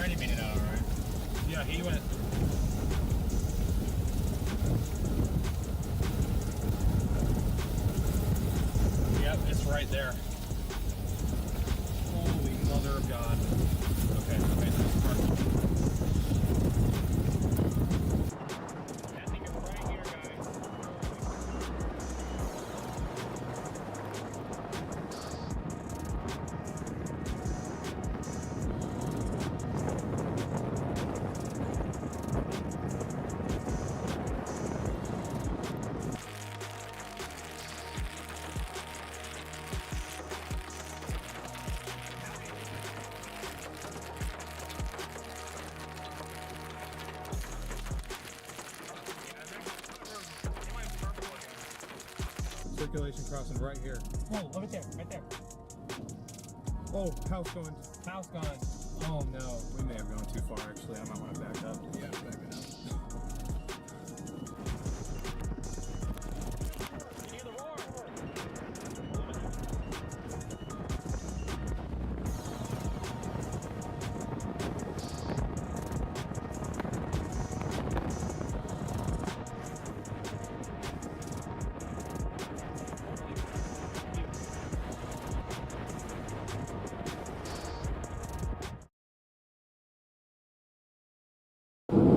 Freddie made it out, alright. Yeah, he went. Yep, it's right there. Holy mother of God. Okay, okay, that's perfect. I think it's right here, guys. Circulation crossing right here. Oh, over there, right there. Oh, house going. House gone. Oh no. We may have gone too far actually. I might want to back up. Yeah, back it up. You hear the roar?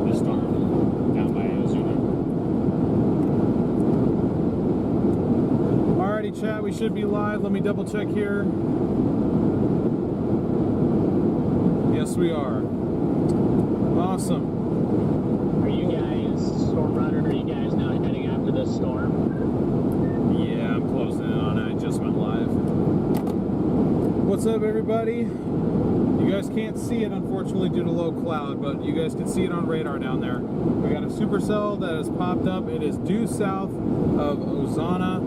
The storm down by Ozuna. Alrighty, chat. We should be live. Let me double check here. Yes, we are. Awesome. Are you guys StormRunner? Are you guys now heading after this storm? Yeah, I'm closing in on it. I just went live. What's up, everybody? You guys can't see it, unfortunately, due to low cloud, but you guys can see it on radar down there. We got a supercell that has popped up. It is due south of Ozana,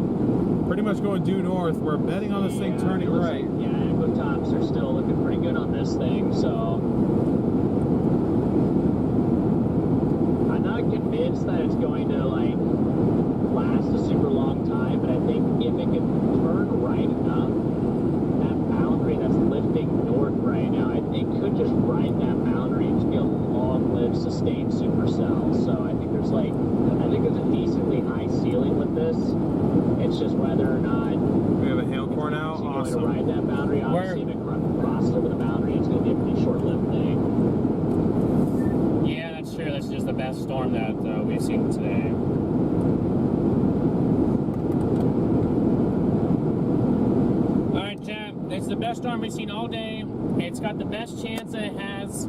pretty much going due north. We're betting on this thing turning right. Yeah, echo tops are still looking pretty good on this thing, so I'm not convinced that it's going to like last a super long time, but I think if it can turn right enough, that boundary that's lifting north right now, I think could just ride that boundary and just be a long-lived, sustained supercell. So I think there's a decently high ceiling with this. It's just whether or not We have a hailcorn out. going to Awesome. ride that boundary. Obviously, if it crosses over the boundary, it's going to be a pretty short-lived thing. Yeah, that's true. That's just the best storm that we've seen today. Alright, chat. It's the best storm we've seen all day. It's got the best chance that it has.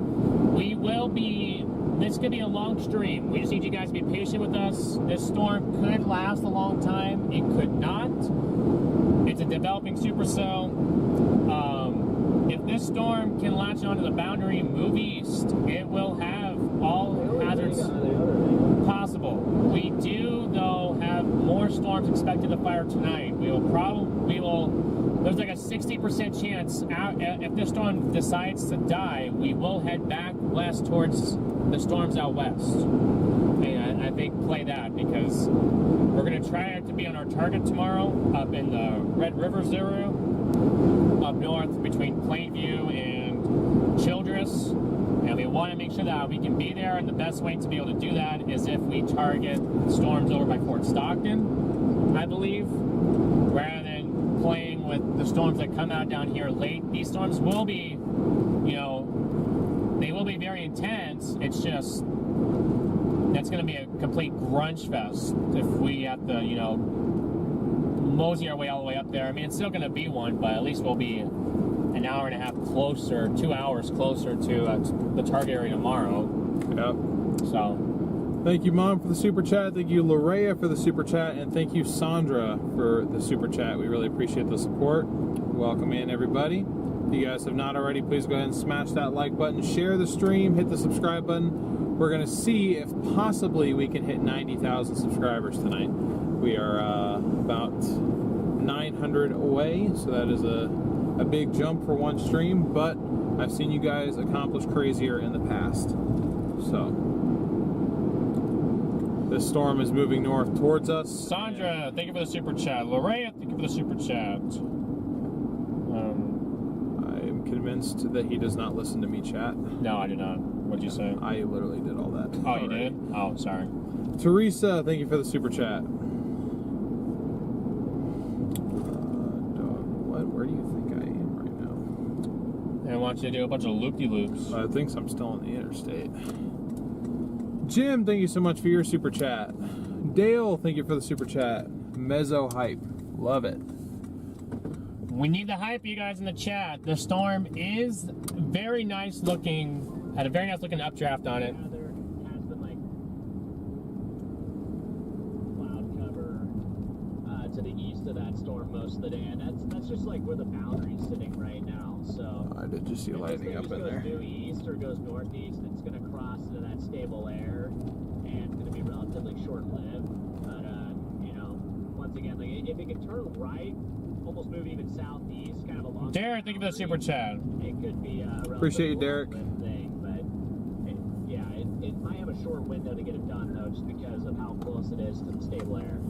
This could be a long stream. We just need you guys to be patient with us. This storm could last a long time. It could not. It's a developing supercell. If this storm can latch onto the boundary and move east, it will have all hazards possible. We do, though, have more storms expected to fire tonight. There's like a 60% chance if this storm decides to die, we will head back west towards the storms out west. And I think play that because we're going to try to be on our target tomorrow up in the Red River Zero, up north between Plainview and Childress. And we want to make sure that we can be there, and the best way to be able to do that is if we target storms over by Fort Stockton, I believe, rather than playing with the storms that come out down here late. These storms will be, they will be very intense. It's just, that's going to be a complete grunge fest if we have to, mosey our way all the way up there. I mean, it's still going to be one, but at least we'll be an hour and a half closer, 2 hours closer to the target area tomorrow. Yep. So, thank you, Mom, for the super chat. Thank you, Larea, for the super chat, and thank you, Sandra, for the super chat. We really appreciate the support. Welcome in, everybody. If you guys have not already, please go ahead and smash that like button, share the stream, hit the subscribe button. We're going to see if possibly we can hit 90,000 subscribers tonight. We are about 900 away, so that is a big jump for one stream, but I've seen you guys accomplish crazier in the past. So, this storm is moving north towards us. Sandra, thank you for the super chat. Lorraine, thank you for the super chat. I'm convinced that he does not listen to me chat? No, I did not. What'd you say? I literally did all that. Oh, you did? Oh, sorry. Teresa, thank you for the super chat. Where do you think I am right now? And I want you to do a bunch of loop-de-loops. I think I'm still on the interstate. Jim, thank you so much for your super chat. Dale, thank you for the super chat. Mezzo hype, love it. We need the hype, you guys, in the chat. The storm is very nice looking. Had a very nice looking updraft on it. Yeah, there has been like cloud cover to the east of that storm most of the day, and that's just like where the boundary's sitting right now. So I did just see lightning up in there. If this thing just goes due east or goes northeast, it's going to cross into that stable air, and it's going to be relatively short-lived. But you know, once again, like if it can turn right, almost move even southeast, kind of along. Derek, thank you for the super chat. It could be a Appreciate you, Derek. thing, but it might have a short window to get it done though, just because of how close it is to the stable air.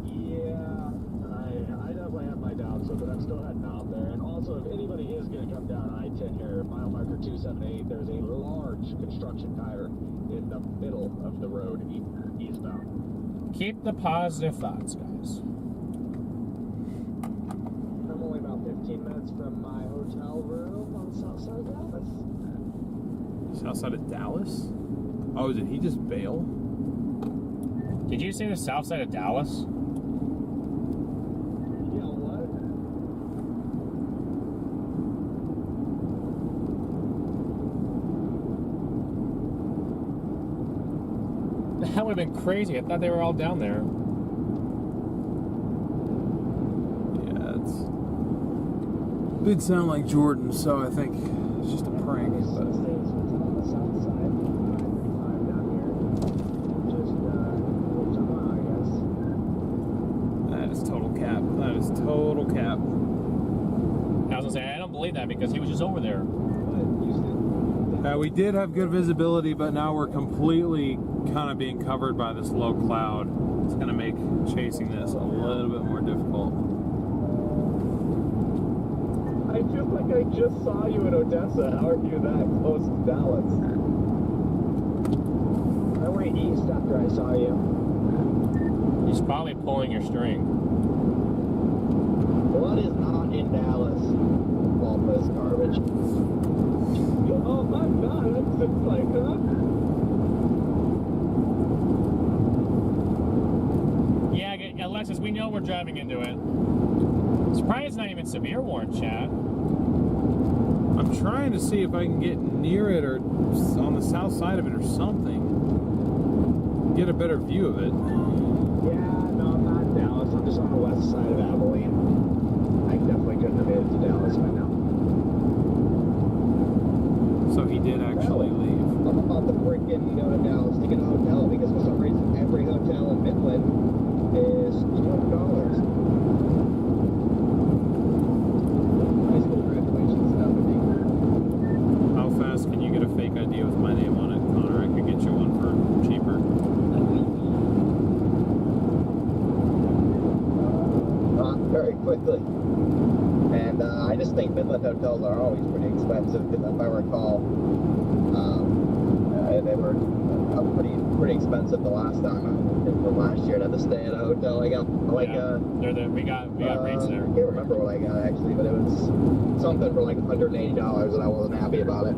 Yeah, I definitely have my doubts, so but I'm still heading out there. And also, if anybody is going to come down I-10 here, mile marker 278, there's a large construction tire in the middle of the road eastbound. Keep the positive thoughts, guys. I'm only about 15 minutes from my hotel room on the south side of Dallas. South side of Dallas? Oh, did he just bail? Did you say the south side of Dallas? Yeah, what? That would have been crazy. I thought they were all down there. Yeah, did sound like Jordan, so I think it's just a prank. But On the south side, 35 down here. Just, tomorrow, I guess. that is total cap. That is total cap. I was gonna say I don't believe that because he was just over there. We did have good visibility, but now we're completely kind of being covered by this low cloud. It's going to make chasing this a little bit more difficult. I feel like I just saw you in Odessa. How are you that close to Dallas? I went east after I saw you. He's probably pulling your string. What is not in Dallas? All this garbage. Oh my god, that's just like, huh? Yeah, Alexis, we know we're driving into it. Surprised it's not even severe warning, chat. I'm trying to see if I can get near it or on the south side of it or something. Get a better view of it. Yeah, no, I'm not in Dallas. I'm just on the west side of Abilene. I definitely couldn't have made it to Dallas right now. So he did actually leave. I'm about to freaking go to Dallas to get a hotel because for some reason every hotel in Midland is $12. High school graduation stuff, I think. How fast can you get a fake ID with my name on it, Connor? I could get you one for cheaper. Not very quickly. And I just think Midland hotels are always pretty expensive because if I recall, they were pretty expensive the last time from last year. I had to stay at a hotel. I got like we got rates there. I can't remember what I got actually, but it was something for like $180, and I wasn't happy about it.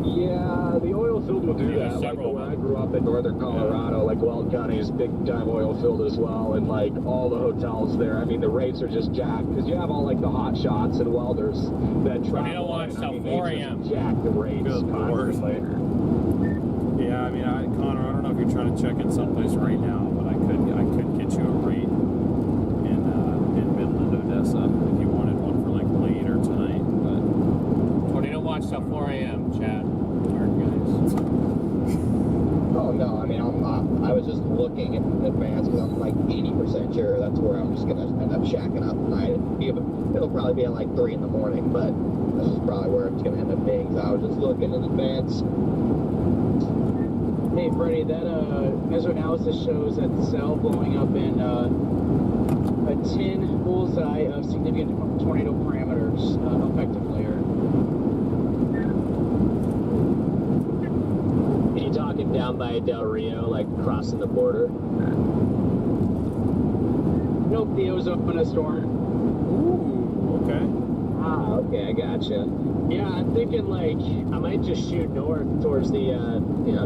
Yeah, the oil field will do that. Like where I grew up in northern Colorado, like Weld County is big time oil field as well, and like all the hotels there. I mean, the rates are just jacked because you have all like the hot shots and welders that travel. We don't watch till 4 a.m. Jack the rates constantly. Yeah, I mean, Connor, I don't know if you're trying to check in someplace right now, but I could get you a rate in Midland, Odessa, if you wanted one for like later tonight. But we don't watch till 4 a.m. Chat. Darn guys. Oh no, I mean, I was just looking in advance because I'm like 80% sure that's where I'm just gonna end up shacking up tonight. It'll probably be at like 3 in the morning, but this is probably where it's gonna end up being. So I was just looking in advance. Hey Freddie, that mesoanalysis shows that the cell blowing up in a 10 bullseye of significant tornado parameters effective layer. Are you talking down by Del Rio, like crossing the border? Nope, the ozone storm. Ooh, okay. Ah, okay, I gotcha. Yeah, I'm thinking like I might just shoot north towards the,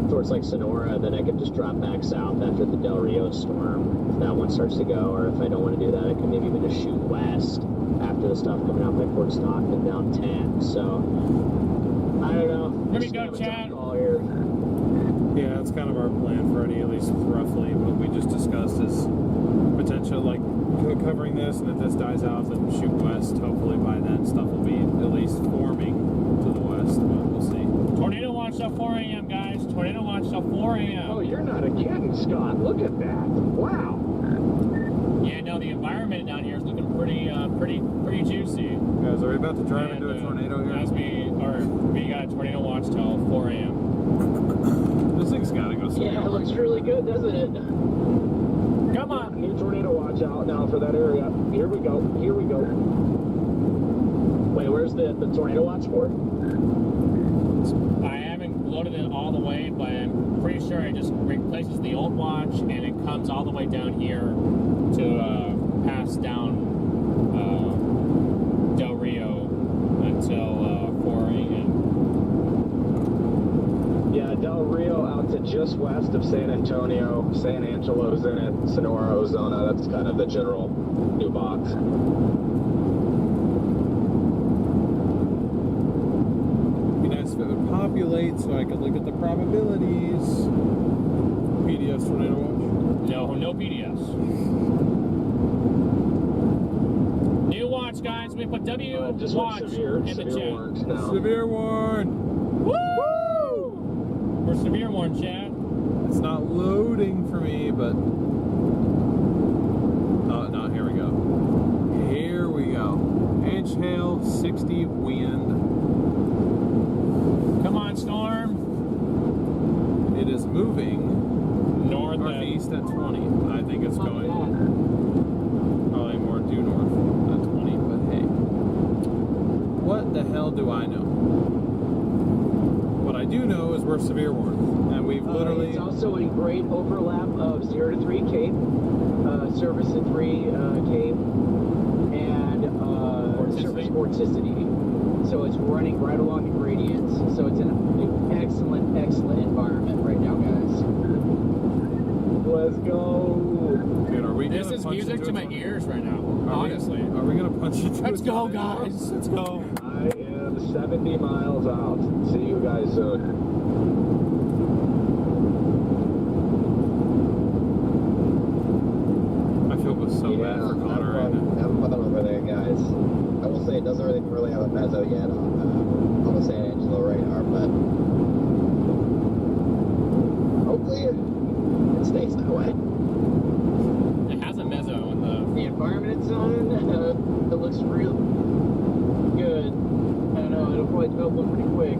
towards like Sonora, then I could just drop back south after the Del Rio storm, if that one starts to go, or if I don't want to do that, I could maybe even just shoot west after the stuff coming out by Fort Stockton down 10, so, I don't know. Here we Just go, kind of a tough Chad. call here. Yeah, that's kind of our plan, Freddie, at least roughly. What we just discussed is potential, like, covering this, and if this dies out, then shoot west. Hopefully by then stuff will be at least forming to the west, but we'll see. Tornado watch till 4 a.m., guys. Tornado watch till 4 a.m. oh, you're not a kidding, Scott. Look at that. Wow. Yeah, no, the environment down here is looking pretty juicy. Guys, are we about to drive And, into a tornado here? As we got a tornado watch till 4 a.m. This thing's gotta go somewhere. Yeah, it looks really good, doesn't it? Come on. New tornado watch out now for that area. Here we go. Here we go. Wait, where's the tornado watch for? I haven't loaded it all the way, but I'm pretty sure it just replaces the old watch and it comes all the way down here to pass down Del Rio until 4 a.m. Yeah, Del Rio out to just west of San Antonio. San Angelo's in it. Sonora, Ozona. That's kind of the general new box. Be nice if it would populate so I could look at the probabilities. PDS tornado watch. No PDS. New watch, guys. We put W Just watch severe in the chat. warns now. Severe warn. Woo! We're severe warn, Chad. It's not loading for me, but oh no, here we go. Here we go. Edge hail, 60 wind. Come on, Storm. It is moving Northeast. northeast at 20. I think it's going probably more due north at 20, but hey. What the hell do I know? What I do know is we're severe warned, and we've literally... It's also in great overlap of 0 to 3 Cape, service at 3 Cape, and service vorticity. So it's running right along the gradients. So it's an excellent, excellent environment right now, guys. Let's go. Dude, are we This gonna is punch music into to a my tornado? ears right now, honestly. Are we gonna punch into Let's a go, tornado? guys. Let's go. I am 70 miles out. See you guys soon. I feel so bad for Connor right now. Have fun over there, guys. I will say it doesn't really have a mezzo yet on the San Angelo radar, but hopefully it stays that way. It has a mezzo in The environment it's on, it looks real good. I don't know, it'll probably develop one pretty quick.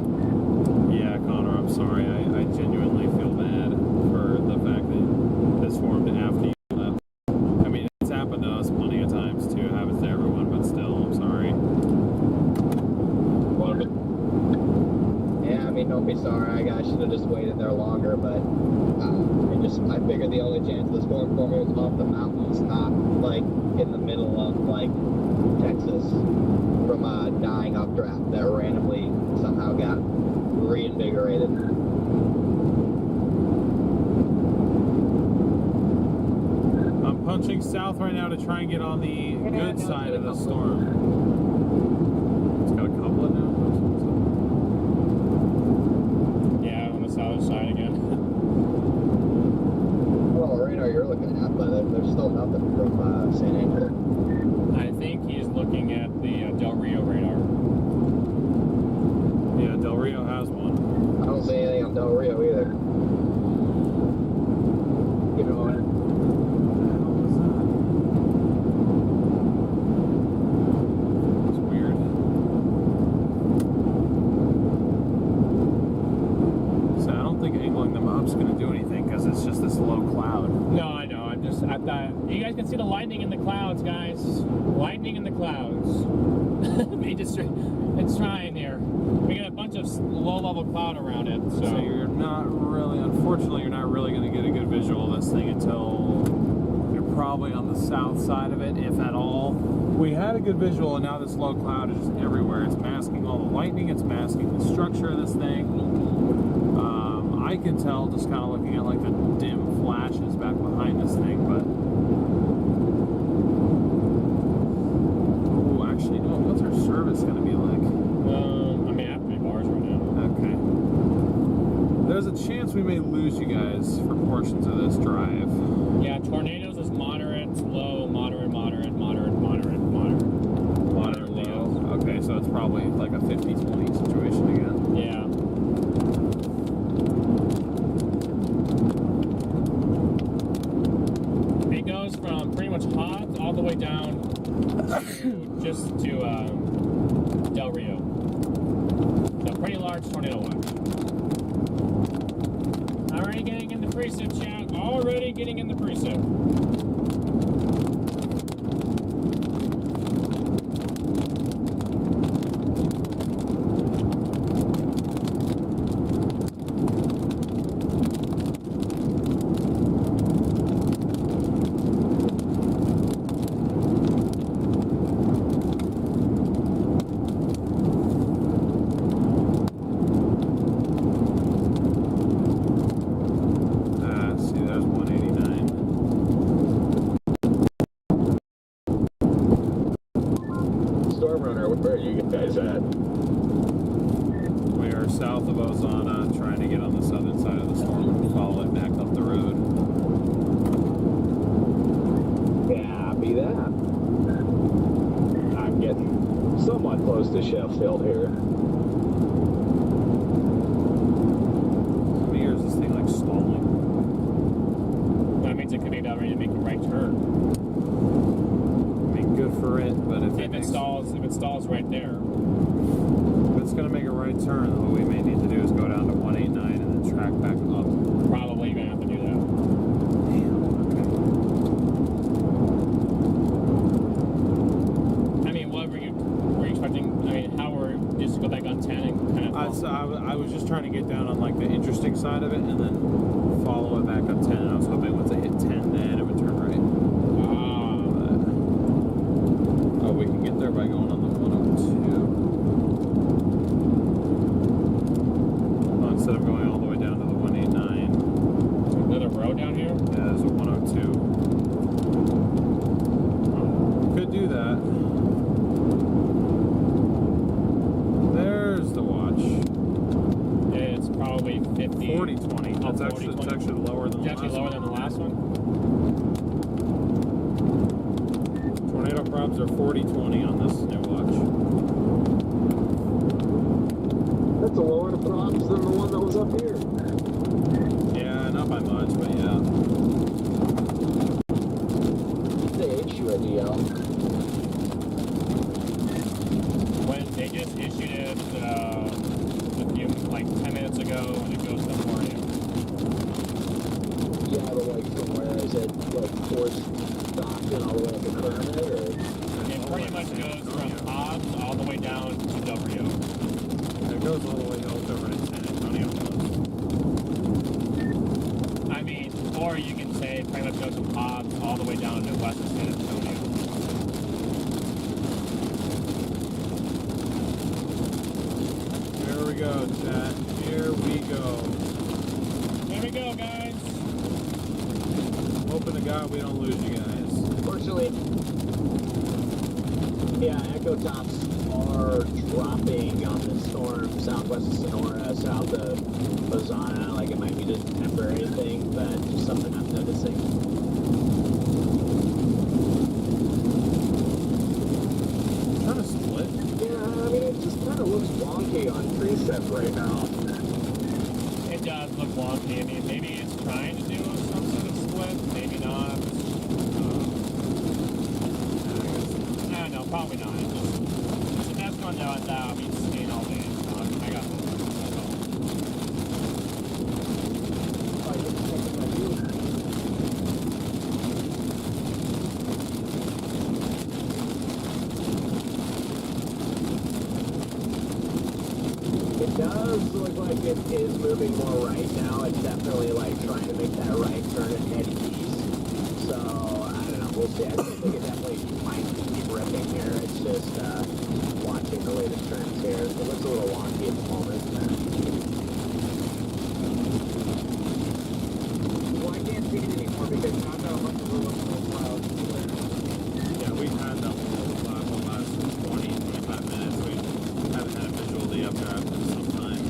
Yeah, Connor, I'm sorry. I genuinely feel bad for the fact that this formed after you left. I mean, it's happened to us plenty of times too. It happens to everyone, but still, I'm sorry. Yeah, I mean, don't be sorry. I should have just waited there longer, but I figured the only chance the storm for me was off the mountains, not like in the middle of like Texas from a dying updraft that randomly somehow got reinvigorated. I'm punching south right now to try and get on the good side of the storm. It's got a couple of now. Yeah, on the south side again. Well, the radar you're looking at, but there's still nothing from San Angelo. I think he's looking at the Del Rio radar. Yeah, Del Rio has one. I don't see anything on Del Rio either. You know, It's weird. So I don't think angling them up is going to do anything because it's just this low cloud. No, I know. I You guys can see the lightning in the clouds, guys. Lightning in the clouds. It's trying here. We got a bunch of low-level cloud around it, So you're not really, unfortunately, you're not really going to get a good visual of this thing until you're probably on the south side of it, if at all. We had a good visual, and now this low cloud is just everywhere. It's masking all the lightning. It's masking the structure of this thing. I can tell just kind of looking at like the dim flashes back behind this thing, but oh, actually, no. What's our service going to be like? I mean, I have 3 bars right now. Okay. There's a chance we may lose you guys for portions of this drive. Yeah, tornadoes is moderate, low, moderate, moderate, moderate, moderate, moderate. Moderate low. Okay, so it's probably like a 50-20 situation again. Yeah. It goes from pretty much hot all the way down to just to Del Rio. So pretty large tornado watch. Already getting in the precip, chat. Already getting in the precip. See, there's 189. StormRunner, where are you guys at? We are south of Ozana, trying to get on the southern side of the storm and follow it back up the road. Yeah, be that. I'm getting somewhat close to Sheffield here. How many years is this thing like stalling? That means it could be about ready to make a right turn. I mean, good for it, but if it stalls right there. if it's going to make a right turn, then what we may need to do is go down to 189 and then track back up. Probably gonna have to do that. I mean, what were you expecting? I mean, how were just go back on 10 and kind of? I was just trying to get down on like the interesting side of it and then follow it back up 10. And I was hoping once it hit 10, then it would turn right. But, we can get there by going on the 102. Instead of going all the way down to the 189. Another road down here? Yeah, there's a 102. Could do that. There's the watch. It's probably 50. 40-20. Oh, It's actually lower than the It's actually last lower one. than the last one? Tornado props are 40-20 on this new watch. That's a lower props than the one that was up here. Yeah, not by much, but yeah. They issue a DL. When they just issued it a few, like 10 minutes ago, and it goes to morning. Yeah, but like from where is it? Like towards Stockton all the way up to Kermit, or? It pretty much goes from Hobbs all the way down to Del Rio. It goes all the way over to San Antonio. I mean, or you can say it pretty much goes from Hobbs all the way down to west of San Antonio. Here we go, chat. Here we go. There we go, guys. Hoping to God we don't lose you guys. Fortunately, yeah, echo tops are dropping on the storm southwest of Sonora, south of Ozana. Like it might be just a temporary thing, but just something I'm noticing. Trying to split. Yeah, I mean, it just kind of looks wonky on precept right now. It does look wonky. I mean, maybe it's trying to do some sort of split, maybe not. I don't know, probably not. It's the best one that I'll be seeing all day. So I got this. That's all. seems like it is moving more right now. It's definitely like trying to make that right turn and head east. So, I don't know, we'll see. I think it definitely might keep ripping here. It's just watching the latest turns here. It looks a little wonky at the moment. Well, I can't see it anymore because I've got a bunch of little clouds. Yeah, we've had that little cloud for the last 20, 25 minutes. We haven't had a visual day up there for some time.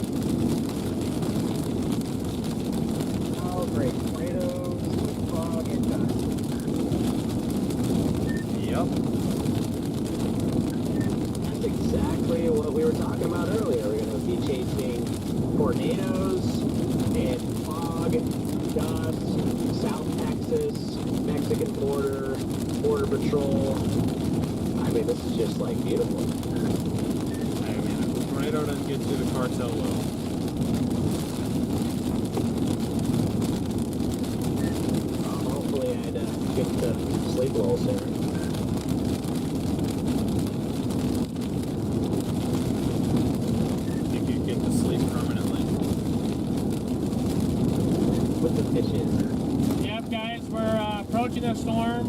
Oh, great. Tornadoes, fog, and dust. Yep. That's exactly what we were talking about earlier. We're going to be chasing tornadoes and fog, dust, South Texas, Mexican border, border patrol. I mean, this is just like beautiful. I mean, if the tornado doesn't get to the cartel will. Hopefully I'd get to sleep lulls there. Think you'd get to sleep permanently. With the fishes. Yep, guys, we're approaching the storm.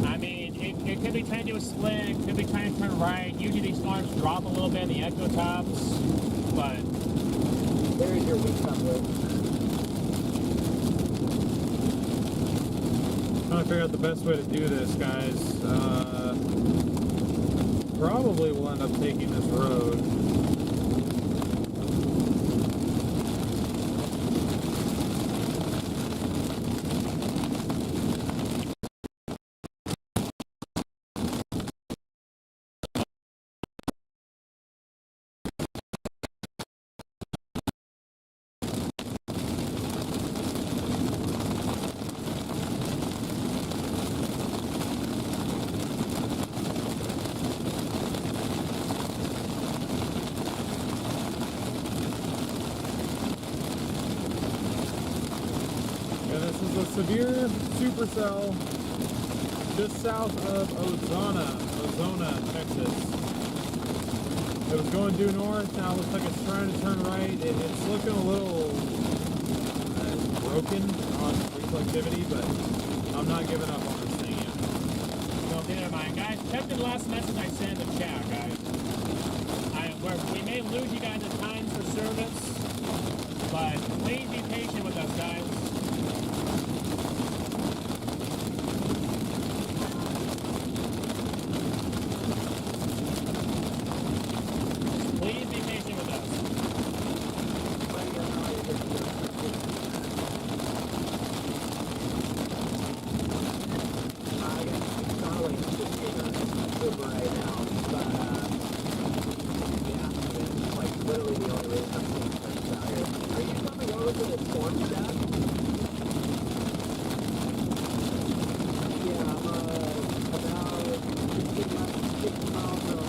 I mean, it could be trying to do a split, it could be trying to turn right. Usually these storms drop a little bit in the echo tops, but There's your weak couplet. Trying to figure out the best way to do this, guys. Probably we'll end up taking this road. Severe supercell just south of Ozona, Texas. It was going due north, now it looks like it's trying to turn right. It's looking a little broken on reflectivity, but I'm not giving up on this thing yet. well, never mind. Guys, check the last message I sent in the chat, guys. We may lose you guys at times for service, but please be patient with us, guys. Please be patient with us. I got Starlink just super right now, but yeah, I mean, it's like literally the only reason I'm seeing things out here. Are you coming over to the storm stack? Yeah, I'm about 50 miles from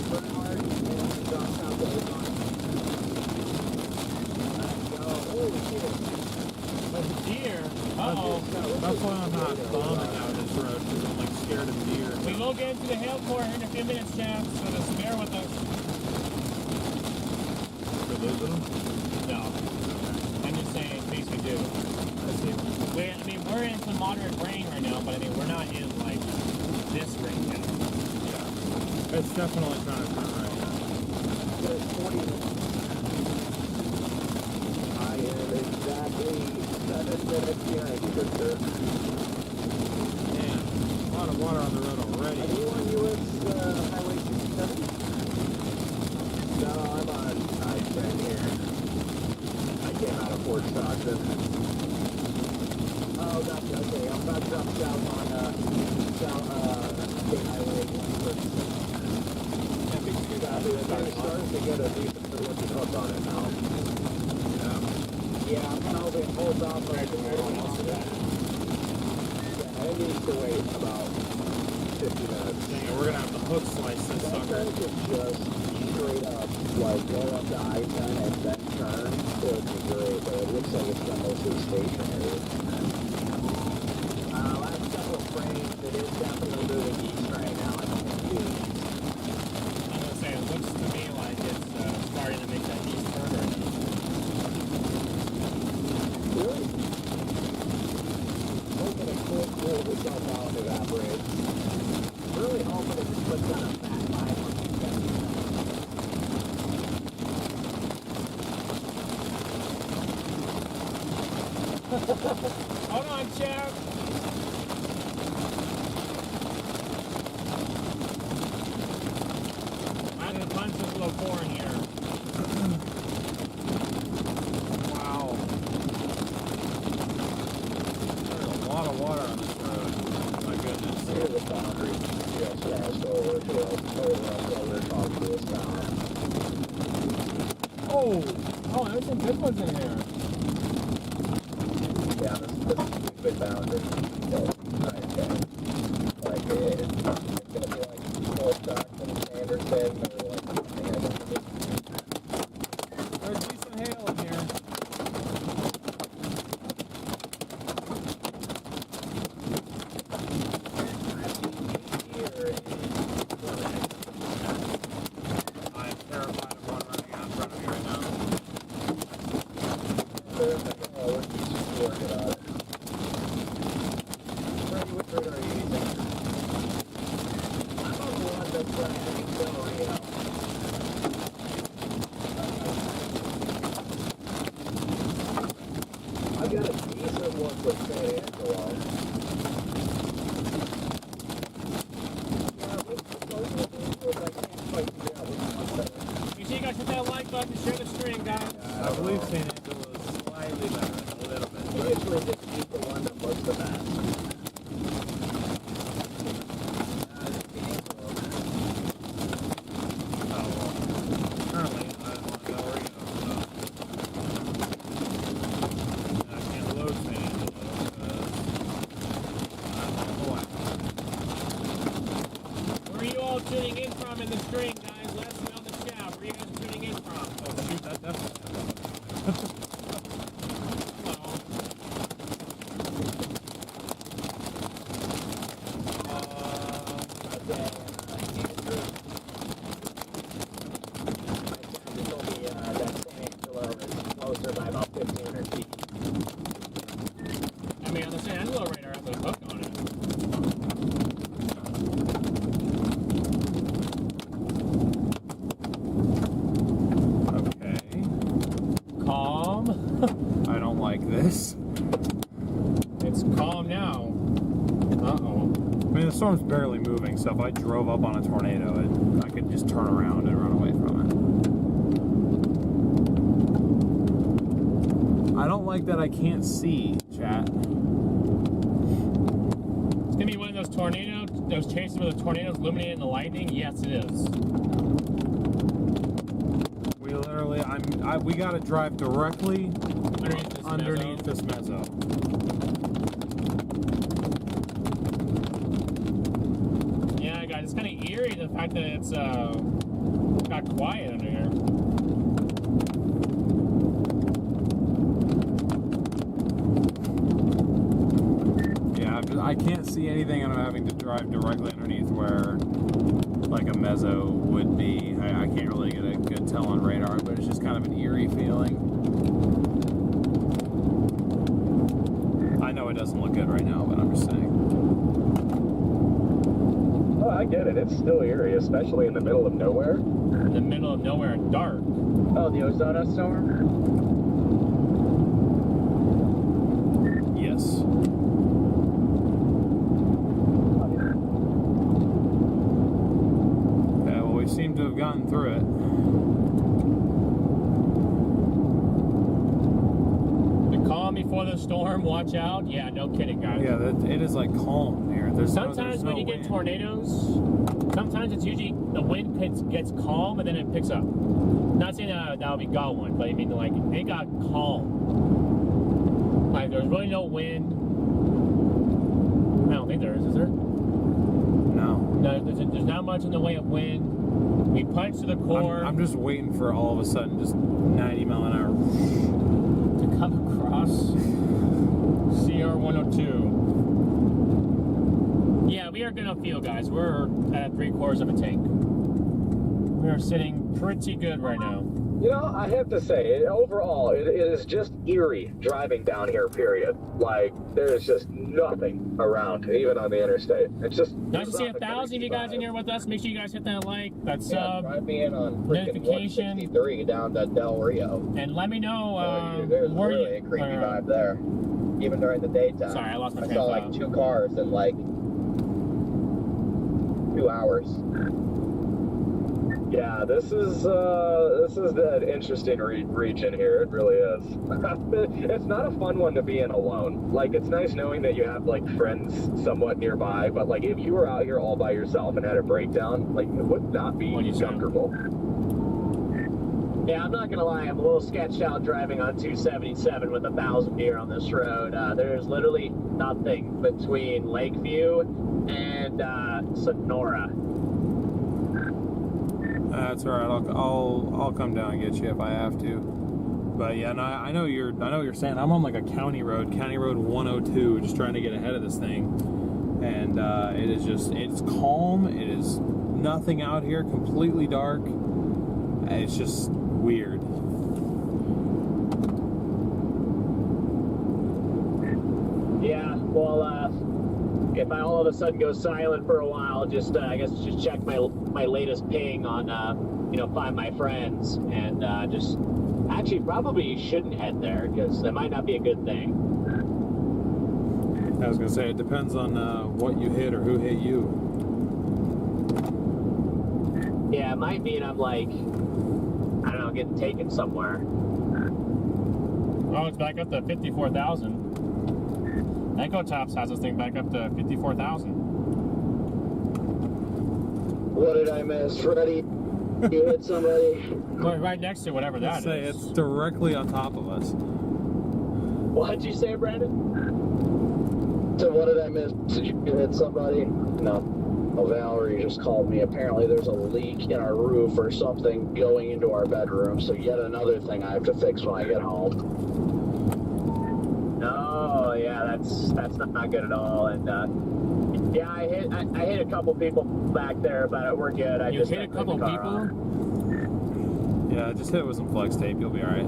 Bernard and drop south to Avon. Let's go. Holy shit. But the deer, uh-oh. That's why I'm not bombing out this road, because I'm like scared of deer. We will get into the hail core here in a few minutes, chaps, so just bear with us. We're losing them? No. I'm just saying, in case we do. I mean, we're in some moderate rain right now, but I mean, we're not in, like, this rain yet. Yeah. It's definitely trying to turn right now. There's 40 minutes. I am exactly 7 minutes behind you, good sir. Man, a lot of water on the road already. Are you on US Highway 67? No, I'm on I-10 here. I came out of Fort Stockton. Oh, gotcha. Okay, I'm about to drop south on State Highway 136. Can't be too bad. It's starting to get a decent hook on it now. Yeah, I'm probably holds off right there. Yeah, it needs to wait about 50 minutes. Dang it, we're gonna have to hook slice this That sucker. thing could just straight up, like, go up to I-10 and then turn. It would be great, but it looks like it's been mostly stationary. Last couple of frames, it is definitely moving east right now. I don't think I'm gonna say, it looks to me like it's starting pulls itself out and evaporates. Really hoping it just puts on a fat 570. Hold on, Chad. I'm gonna punch this little four in here. Wow. There's a lot of water on this road. My goodness. Here's the boundary. Just passed over to over talk to us now. Oh, there's some good ones in here. Yeah, this is a good boundary. So, okay. Like, it's gonna be like Stockton, Anderson, or like, There's decent hail in here. I am terrified of one running out in front of me right now. Which road are you using? I'm on the one that's heading to Del Rio. I've got a decent one for San Angelo. Yeah, what's the most of the I can't quite figure out which one's better. Make sure you guys hit that like button, share the stream, guys. I believe San Angelo is slightly better, a little bit. I usually just eat the one that looks the best. Oh, well. Currently, I'm on Del Rio, so. I can't load San Angelo because I'm on Hawaii. Where are you all tuning in from in the stream, guys? Let us know in the chat. Where are you guys tuning in from? Oh, shoot, that definitely. By about 1,500 feet. I mean, on the San Angelo radar, has a hook on it. Okay. Calm. I don't like this. It's calm now. Uh-oh. I mean, the storm's barely moving, so if I drove up on a tornado, I could just turn around and run away from it. I don't like that I can't see, chat. It's gonna be one of those tornadoes, those chases where the tornadoes illuminating the lightning. Yes, it is. We literally, we gotta drive directly Underneath this mezzo. Yeah, guys, it's kind of eerie the fact that it's got quiet under here. I can't see anything, and I'm having to drive directly underneath where, like, a mezzo would be. I can't really get a good tell on radar, but it's just kind of an eerie feeling. I know it doesn't look good right now, but I'm just saying. Oh, I get it. It's still eerie, especially in the middle of nowhere. In the middle of nowhere, dark. Oh, the Ozona storm? Yes. We seem to have gotten through it. The calm before the storm, watch out. Yeah, no kidding, guys. Yeah, it is like calm here. Sometimes when you get tornadoes, sometimes it's usually the wind gets calm and then it picks up. Not saying that'll be got one, but I mean, like, it got calm. Like, there's really no wind. I don't think there is there? No. There's not much in the way of wind. We punch to the core. I'm just waiting for all of a sudden just 90 mile an hour to come across CR 102. Yeah, we are gonna feel, guys. We're at 3/4 of a tank. We are sitting pretty good right now. You know, I have to say, overall, it is just eerie driving down here, period. Like, there's just nothing around, even on the interstate. It's just... Nice to see 1,000 of you guys in here with us. Make sure you guys hit that like, that sub, drive me in on freaking notification. 163 down to Del Rio. And let me know There's where really a creepy vibe there, even during the daytime. Sorry, I lost my I train saw of like thought. 2 cars in like 2 hours. Yeah, this is an interesting region here. It really is. It's not a fun one to be in alone. Like, it's nice knowing that you have like friends somewhat nearby, but like if you were out here all by yourself and had a breakdown, like it would not be comfortable. Yeah, I'm not gonna lie, I'm a little sketched out driving on 277 with 1,000 deer on this road. There's literally nothing between Lakeview and Sonora. That's all right. I'll come down and get you if I have to. But yeah, no, I know what you're saying. I'm on like a county road 102, just trying to get ahead of this thing. And it's calm. It is nothing out here, completely dark. It's just weird. Yeah, well, if I all of a sudden go silent for a while, just I guess just check my latest ping on Find My Friends, and just actually probably shouldn't head there because that might not be a good thing. I was gonna say it depends on what you hit or who hit you. Yeah, it might mean I'm like, I don't know, getting taken somewhere. Oh, it's back up to 54,000. Echo Tops has this thing back up to 54,000. What did I miss, Freddie? You hit somebody? Well, right next to whatever that is. It's directly on top of us. What'd you say, Brandon? So what did I miss? Did you hit somebody? No. Oh, Valerie just called me. Apparently there's a leak in our roof or something going into our bedroom, so yet another thing I have to fix when I get home. Oh, yeah, that's not good at all. And yeah, I hit a couple people back there, but we're good. I just hit a couple people? Yeah, just hit it with some flex tape. You'll be all right.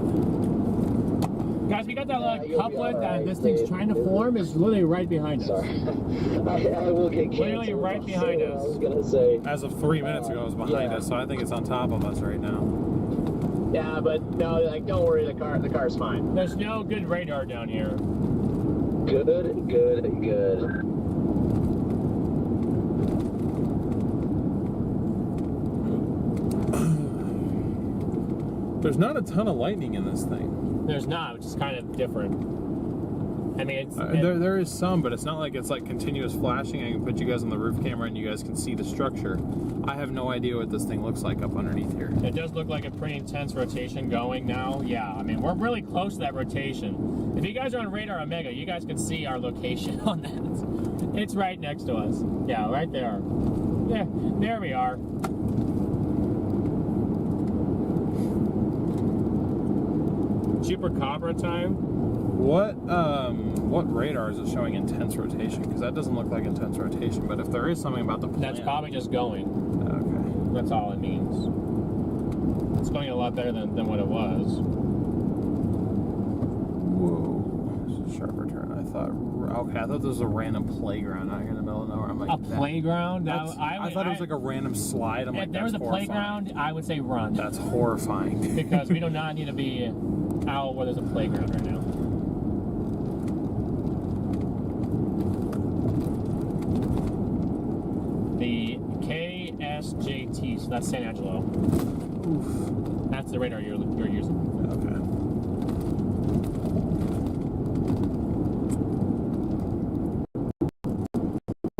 Guys, we got that little you'll be couplet all that right, this thing's Dave. trying to form is literally right behind us. Sorry. I will get canceled. Literally right behind us. I was gonna say. As of 3 minutes ago, it was behind yeah. us, so I think it's on top of us right now. Yeah, but no, like, don't worry, the car's fine. There's no good radar down here. Good. There's not a ton of lightning in this thing. There's not, which is kind of different. I mean, it's... There is some, but it's not like it's like continuous flashing. I can put you guys on the roof camera and you guys can see the structure. I have no idea what this thing looks like up underneath here. It does look like a pretty intense rotation going now. Yeah, I mean, we're really close to that rotation. If you guys are on Radar Omega, you guys can see our location on that. It's right next to us. Yeah, right there. Yeah, there we are. Chupacabra time. What radar is it showing intense rotation? Because that doesn't look like intense rotation. But if there is something about the plan, That's probably just going. Okay. That's all it means. It's going a lot better than what it was. Whoa, this is a sharper turn. I thought this was a random playground out here in the middle of nowhere. I'm like, A playground? I thought it was like a random slide. I'm if like, there was that's a horrifying. playground, I would say run. That's horrifying. Because we do not need to be out where there's a playground right now. The KSJT, so that's San Angelo. Oof. That's the radar you're using. Okay.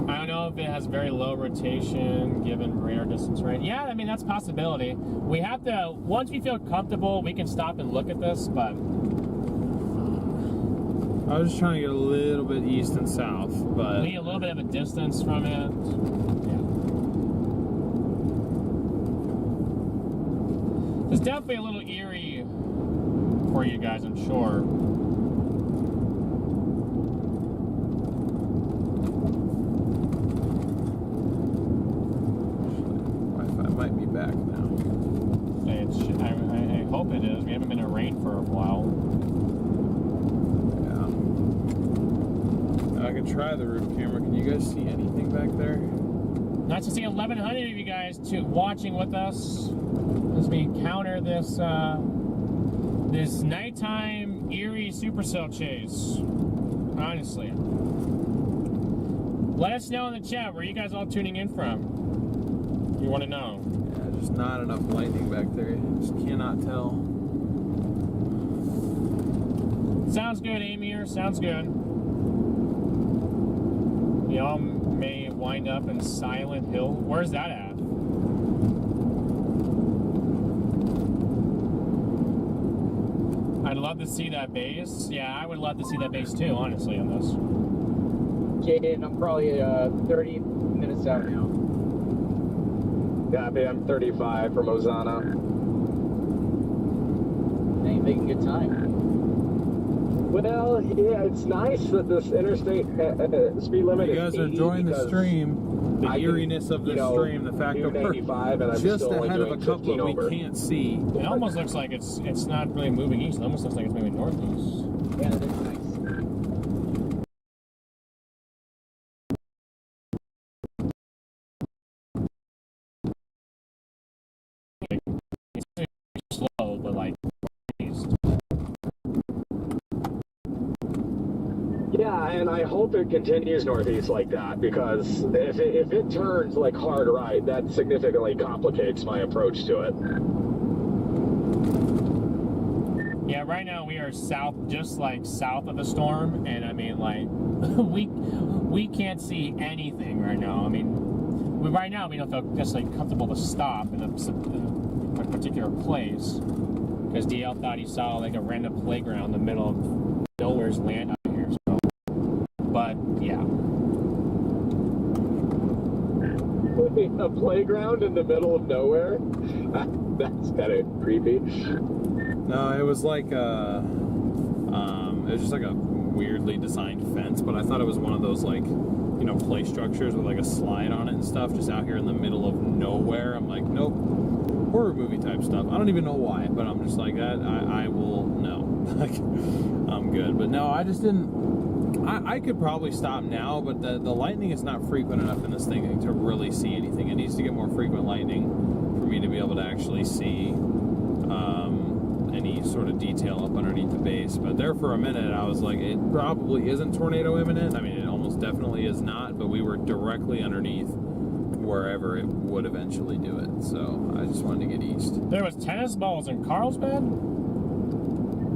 I don't know if it has very low rotation given radar distance range. Yeah, I mean, that's a possibility. We have to, once we feel comfortable, we can stop and look at this, but... I was just trying to get a little bit east and south, but... We need a little bit of a distance from it. Yeah. It's definitely a little eerie for you guys, I'm sure. Wi-Fi might be back now. is. We haven't been in rain for a while. Yeah. I can try the roof camera. Can you guys see anything back there? Nice to see 1,100 of you guys watching with us as we encounter this this nighttime Eerie supercell chase. Honestly, let us know in the chat where you guys all tuning in from. You want to know? Yeah, just not enough lightning back there. Just cannot tell. Sounds good, Amir. Sounds good. Y'all may wind up in Silent Hill. Where's that at? I'd love to see that base. Yeah, I would love to see that base too, honestly, on this. Jaden, I'm probably 30 minutes out now. Copy, I'm 35 from Ozana. Ain't making good time. Well, yeah, it's nice that this interstate speed limit You is guys are 80 enjoying the because stream, the I can, eeriness of this stream, the fact that we're 95 and I'm just still only ahead of a doing couple 15 that we over. can't see. It almost looks like it's not really moving east. It almost looks like it's moving northeast. Yeah, that's nice. It's slow, but like east. Yeah, and I hope it continues northeast like that because if it turns like hard right, that significantly complicates my approach to it. Yeah, right now we are south, just like south of the storm, and I mean, like, we can't see anything right now. I mean, right now we don't feel necessarily comfortable to stop in a particular place because DL thought he saw like a random playground in the middle of nowhere's land out here. So, but yeah, A playground in the middle of nowhere? That's kind of creepy. No, it was like it was just like a weirdly designed fence, but I thought it was one of those like, you know, play structures with like a slide on it and stuff, just out here in the middle of nowhere. I'm like, nope, horror movie type stuff. I don't even know why, but I'm just like that. I will no, like I'm good. But no, I just didn't. I could probably stop now, but the lightning is not frequent enough in this thing to really see anything. It needs to get more frequent lightning for me to be able to actually see any sort of detail up underneath the base. But there for a minute, I was like, it probably isn't tornado imminent. I mean, it almost definitely is not, but we were directly underneath wherever it would eventually do it. So I just wanted to get east. there was tennis balls in Carlsbad.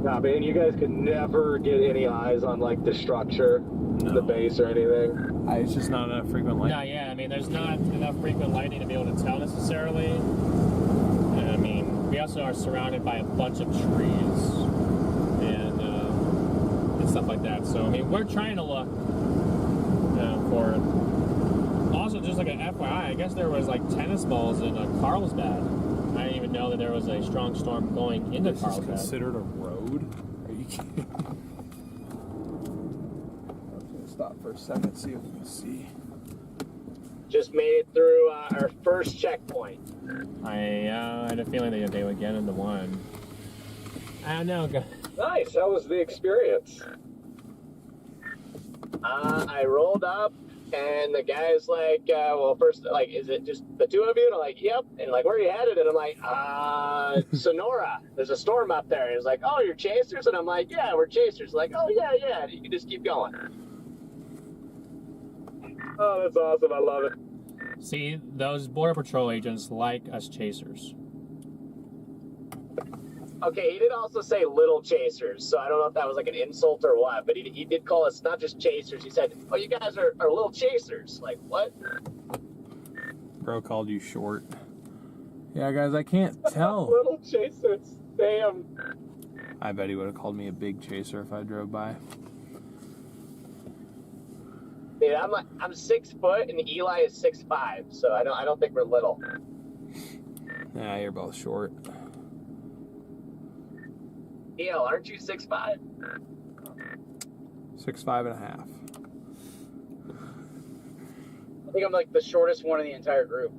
Nah, man, you guys could never get any eyes on like the structure, the base or anything. It's just not enough frequent lightning. No, yeah, I mean, there's not enough frequent lightning to be able to tell necessarily. And, I mean, we also are surrounded by a bunch of trees and stuff like that. So, I mean, we're trying to look for it. Also, just like an FYI, I guess there was like tennis balls in Carlsbad. I didn't even know that there was a strong storm going into This is Carlsbad. considered a road? Are you kidding? I'm gonna stop for a second, see if we can see. Just made it through our first checkpoint. I had a feeling that they would get into one. I don't know. Nice. How was the experience? I rolled up, and the guy's like, well, first, like, is it just the two of you? And I'm like, yep. And like, where are you headed? And I'm like, Sonora. There's a storm up there. And he's like, oh, you're chasers? And I'm like, yeah, we're chasers. Like, oh, yeah. You can just keep going. Oh, that's awesome. I love it. See, those Border Patrol agents like us chasers. Okay, he did also say little chasers, so I don't know if that was like an insult or what, but he did call us not just chasers. He said, oh, you guys are little chasers. Like, what? Bro called you short. Yeah, guys, I can't tell. Little chasers. Damn. I bet he would have called me a big chaser if I drove by. Dude, I'm 6 foot and Eli is 6'5", so I don't think we're little. Yeah, you're both short. EL, aren't you 6'5"? 6'5.5". I think I'm like the shortest one in the entire group.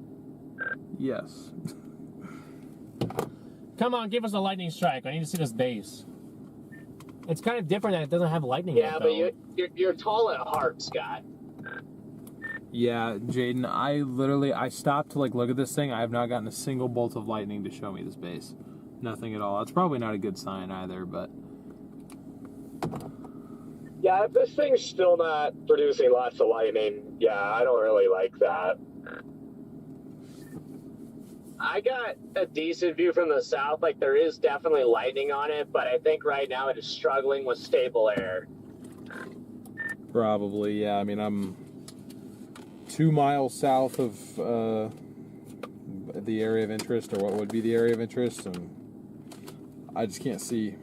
Yes. Come on, give us a lightning strike. I need to see this base. It's kind of different that it doesn't have lightning in Yeah, it, but though. you're tall at heart, Scott. Yeah, Jaden, I stopped to like look at this thing. I have not gotten a single bolt of lightning to show me this base. Nothing at all. That's probably not a good sign either, but Yeah, if this thing's still not producing lots of lightning, yeah, I don't really like that. I got a decent view from the south. Like, there is definitely lightning on it, but I think right now it is struggling with stable air. probably, yeah. I mean, I'm 2 miles south of the area of interest, or what would be the area of interest, and I just can't see.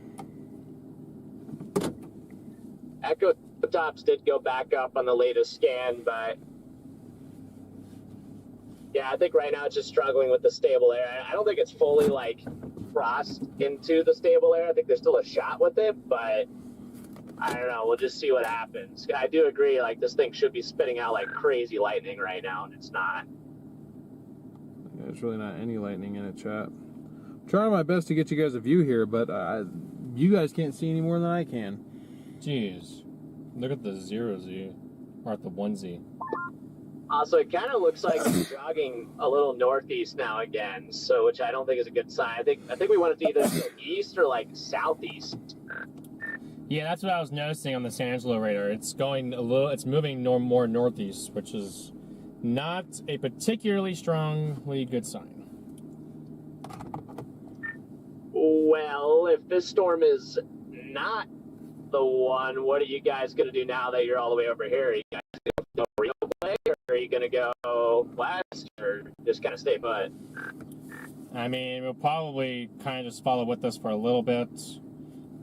Echo tops did go back up on the latest scan, but yeah, I think right now it's just struggling with the stable air. I don't think it's fully like crossed into the stable air. I think there's still a shot with it, but I don't know. We'll just see what happens. I do agree, like, this thing should be spitting out like crazy lightning right now, and it's not. Yeah, there's really not any lightning in it, chat. I'm trying my best to get you guys a view here, but you guys can't see any more than I can. Jeez. Look at the 0Z. Or at the 1Z. Also, it kind of looks like it's jogging a little northeast now again, so which I don't think is a good sign. I think we want it to either go east or like southeast. Yeah, that's what I was noticing on the San Angelo radar. It's going a little, it's moving more northeast, which is not a particularly strongly good sign. Well, if this storm is not the one, what are you guys going to do now that you're all the way over here? Are you guys going to go real play, or are you going to go west, or just kind of stay put? I mean, we'll probably kind of just follow with this for a little bit.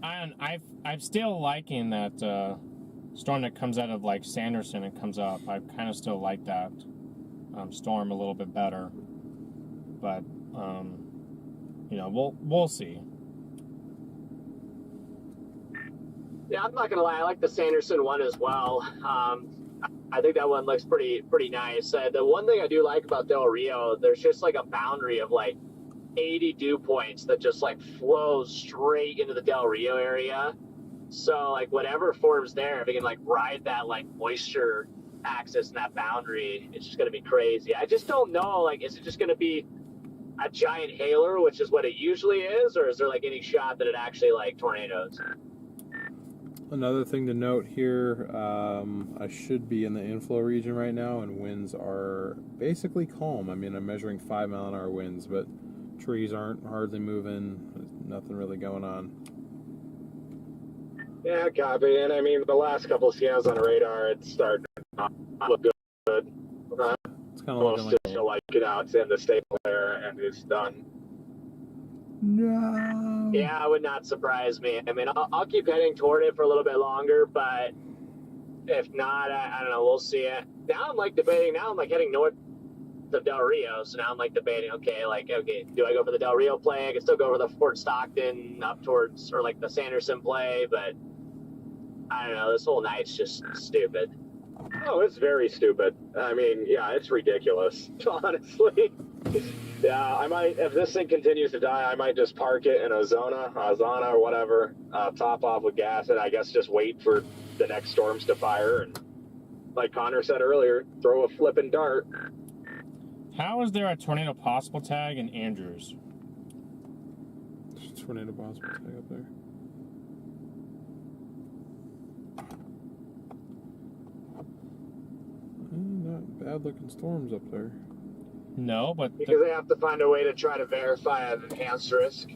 I'm still liking that storm that comes out of like Sanderson and comes up. I kind of still like that storm a little bit better, but you know, we'll see. Yeah, I'm not gonna lie. I like the Sanderson one as well. I think that one looks pretty nice. The one thing I do like about Del Rio, there's just like a boundary of like 80 dew points that just like flows straight into the Del Rio area. So like whatever forms there, if it can like ride that like moisture axis and that boundary, it's just gonna be crazy. I just don't know. Like, is it just gonna be a giant hailer, which is what it usually is, or is there like any shot that it actually like tornadoes? Another thing to note here, I should be in the inflow region right now, and winds are basically calm. I mean, I'm measuring 5 mile an hour winds, but trees aren't hardly moving. There's nothing really going on. Yeah, copy. And I mean, the last couple of scans on radar, it's starting to look good. It's kind of looking Almost like just like it out. It's in the stable air and it's done. no. Yeah, it would not surprise me. I mean, I'll keep heading toward it for a little bit longer, but if not, I don't know. We'll see it. Now I'm like debating. Now I'm like heading north of Del Rio, so now I'm like debating. Okay, do I go for the Del Rio play? I can still go over the Fort Stockton up towards, or like the Sanderson play, but I don't know. This whole night's just stupid. Oh, it's very stupid. I mean, yeah, it's ridiculous, honestly. Yeah, I might, if this thing continues to die, I might just park it in Azana or whatever, top off with gas, and I guess just wait for the next storms to fire, and like Connor said earlier, throw a flippin' dart. How is there a tornado possible tag in Andrews? There's a tornado possible tag up there. Not bad looking storms up there. No, but Because they have to find a way to try to verify an enhanced risk.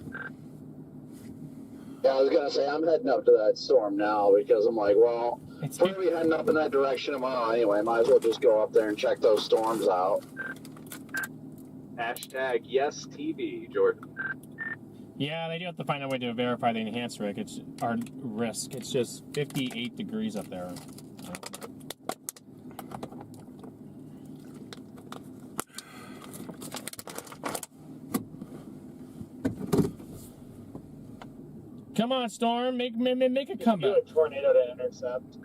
Yeah, I was gonna say I'm heading up to that storm now because I'm like, well, it's we're gonna be heading up in that direction tomorrow anyway. Might as well just go up there and check those storms out. Hashtag yes TV, Jordan. yeah, they do have to find a way to verify the enhanced risk. It's our risk. It's just 58 degrees up there. Come on, Storm, make a comeback. Do a tornado to intercept.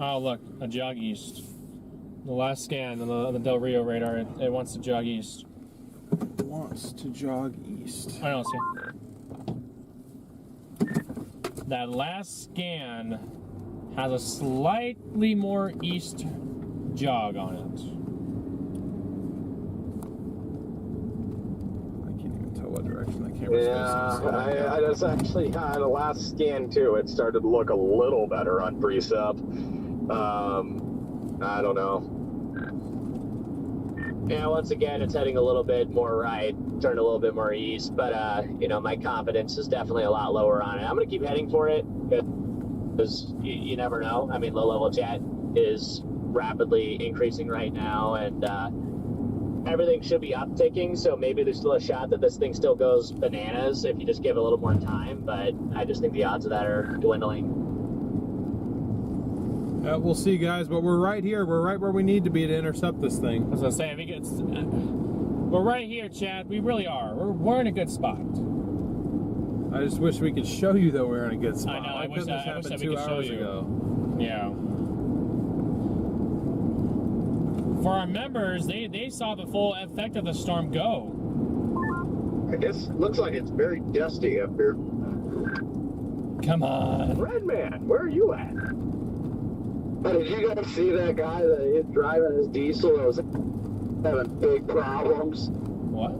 Oh, look, a jog east. The last scan on the Del Rio radar, it wants to jog east. Wants to jog east. I don't see. That last scan has a slightly more east jog on it. I can't even tell what direction the camera's facing. I just actually had a last scan too. It started to look a little better on Precip. I don't know. Yeah, once again, it's heading a little bit more right, turned a little bit more east, but, you know, my confidence is definitely a lot lower on it. I'm going to keep heading for it, because you never know. I mean, low-level jet is rapidly increasing right now, and everything should be upticking, so maybe there's still a shot that this thing still goes bananas if you just give it a little more time, but I just think the odds of that are dwindling. We'll see, guys, but we're right here. We're right where we need to be to intercept this thing. As I say, I think we're right here, Chad. We really are. We're in a good spot. I just wish we could show you that we're in a good spot. I know. Why I wish couldn't this that happen we 2 could show hours you. ago? Yeah. For our members, they saw the full effect of the storm go. I guess it looks like it's very dusty up here. Come on. Redman, where are you at? Did you guys see that guy that is driving his diesel that was having big problems? What?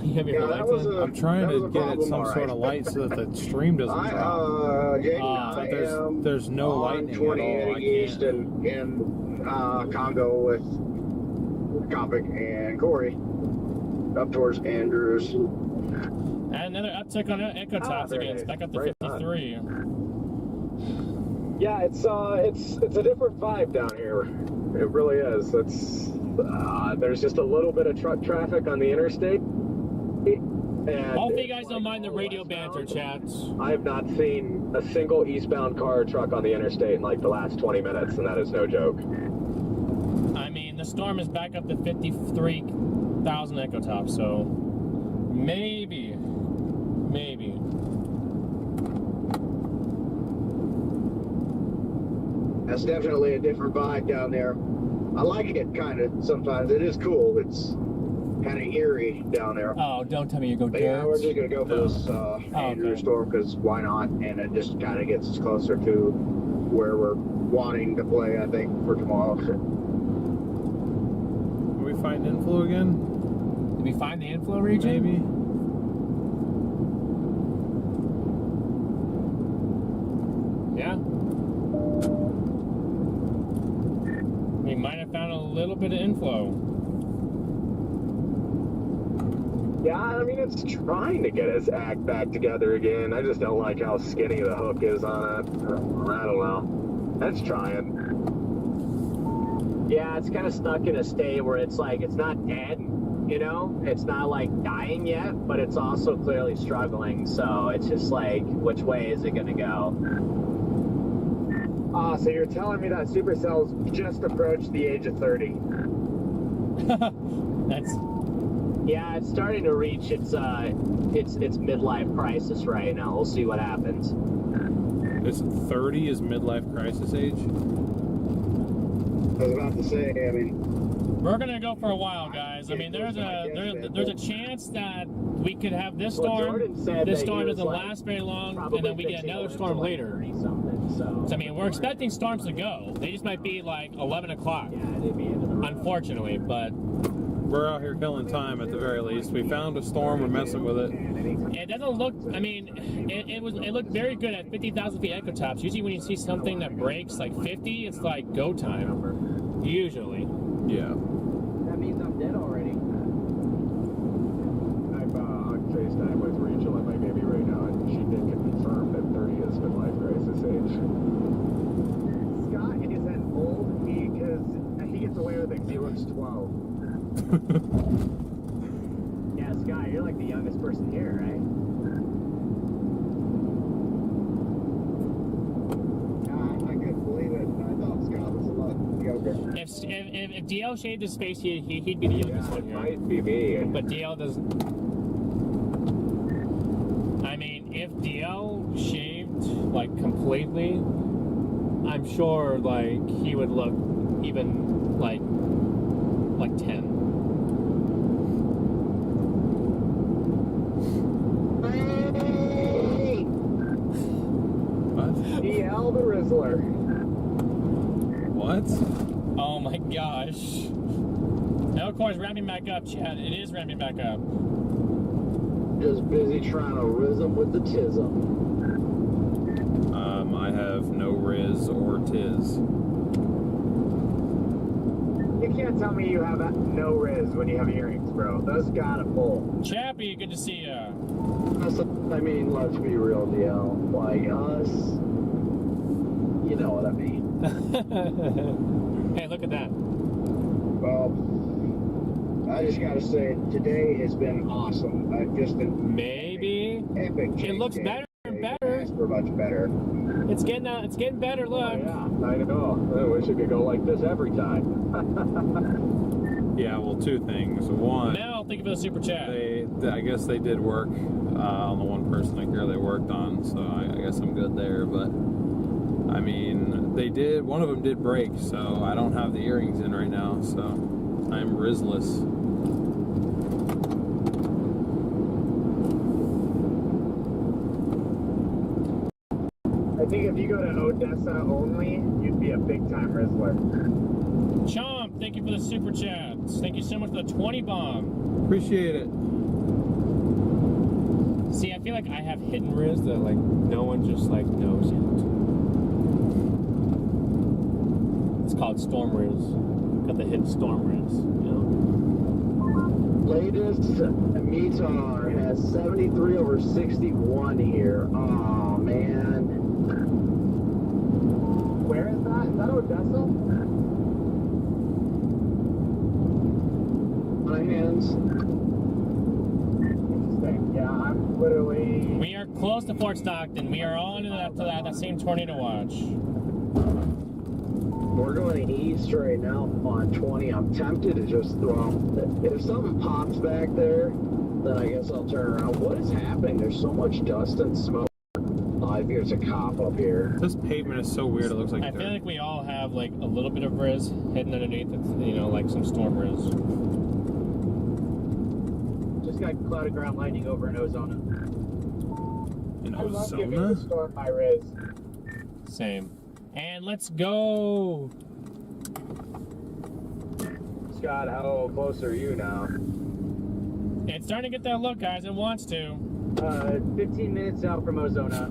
You have your lights on? I'm trying to get it some sort of light so that the stream doesn't drop. But there's no lightning at all. I East can't. in Congo with Kopic and Corey up towards Andrews. And another uptick on Echo Tops there again. it It's is. back up to Right 53. Yeah, it's a different vibe down here. It really is. It's there's just a little bit of truck traffic on the interstate. And Hopefully you guys don't mind the radio banter, chats. I have not seen a single eastbound car or truck on the interstate in like the last 20 minutes, and that is no joke. I mean, the storm is back up to 53,000 Echo Tops, so maybe. That's definitely a different vibe down there. I like it kind of sometimes. It is cool. It's kind of eerie down there. Oh, don't tell me you go But yeah, we're just Garrett. going to go for this Andrew storm because why not? And it just kind of gets us closer to where we're wanting to play, I think, for tomorrow. Are we fighting inflow again? Did we find the inflow region? Maybe. Yeah. We might have found a little bit of inflow. Yeah, I mean, it's trying to get its act back together again. I just don't like how skinny the hook is on it. I don't know. That's trying. Yeah, it's kind of stuck in a state where it's like, it's not dead, you know? It's not like dying yet, but it's also clearly struggling. So it's just like, which way is it going to go? So you're telling me that Supercells just approached the age of 30? That's Yeah, it's starting to reach its midlife crisis right now. We'll see what happens. Is 30 is midlife crisis age? I was about to say, I mean... We're gonna go for a while, guys. I mean, there's a chance that we could have this storm. This storm doesn't last very long, and then we get another storm later. So I mean, we're expecting storms to go. They just might be like 11 o'clock, unfortunately. But We're out here killing time at the very least. We found a storm. We're messing with it. it doesn't look. I mean, it looked very good at 50,000 feet Echo Tops. Usually, when you see something that breaks like 50, it's like go time. Usually. Yeah. That means I'm dead already. I'm on FaceTime with Rachel and my baby right now, and she did confirm that 30 is midlife crisis age. Scott isn't old because he gets away with things. He looks 12. Yeah, Scott, you're like the youngest person here, right? I couldn't believe it. I thought Scott was a lot younger. If DL shaved his face, he'd be the youngest one here. Might be me. But DL doesn't. I mean, if DL shaved like completely, I'm sure like he would look even like 10. Hey! What? DL the Rizzler. What? Oh my gosh. Now of course ramping back up, chat. It is ramping back up. Just busy trying to rizz with the tism. I have no riz or tiz. You can't tell me you have no riz when you have earrings, bro. Those gotta pull. Chappie, good to see ya. I mean, let's be real, DL. Like us, you know what I mean. Hey, look at that. Well, I just gotta say, today has been awesome. Just an Maybe epic. it looks better and better. We're much better. It's getting better. Look. Oh, yeah, I know. I wish it could go like this every time. Yeah, well, two things. One, Mel, thank you for the super chat. I guess they did work on the one person I care they worked on, so I guess I'm good there. But I mean, one of them did break, so I don't have the earrings in right now, so I'm rizless. I think if you go to Odessa only, you'd be a big time Rizzler. Chomp, thank you for the super chats. Thank you so much for the 20 bomb. Appreciate it. See, I feel like I have hidden riz that like no one just like knows yet. It's called storm riz. Got the hidden storm riz, you know. Latest Meteor has 73/61 here. Oh man. Where is that? Is that Odessa? My hands. Interesting. Yeah, I'm literally. We are close to Fort Stockton. We are all into that same tornado watch. We're going east right now on 20. I'm tempted to just throw. If something pops back there, then I guess I'll turn around. What is happening? There's so much dust and smoke. I think there's a cop up here. This pavement is so weird, it looks like I dirt. feel like we all have like a little bit of riz hidden underneath it, you know, like some storm riz. Just got clouded ground lightning over in Ozona. In I love giving the Ozona? storm my riz. Same. And let's go. Scott, how close are you now? It's starting to get that look, guys. It wants to. 15 minutes out from Ozona.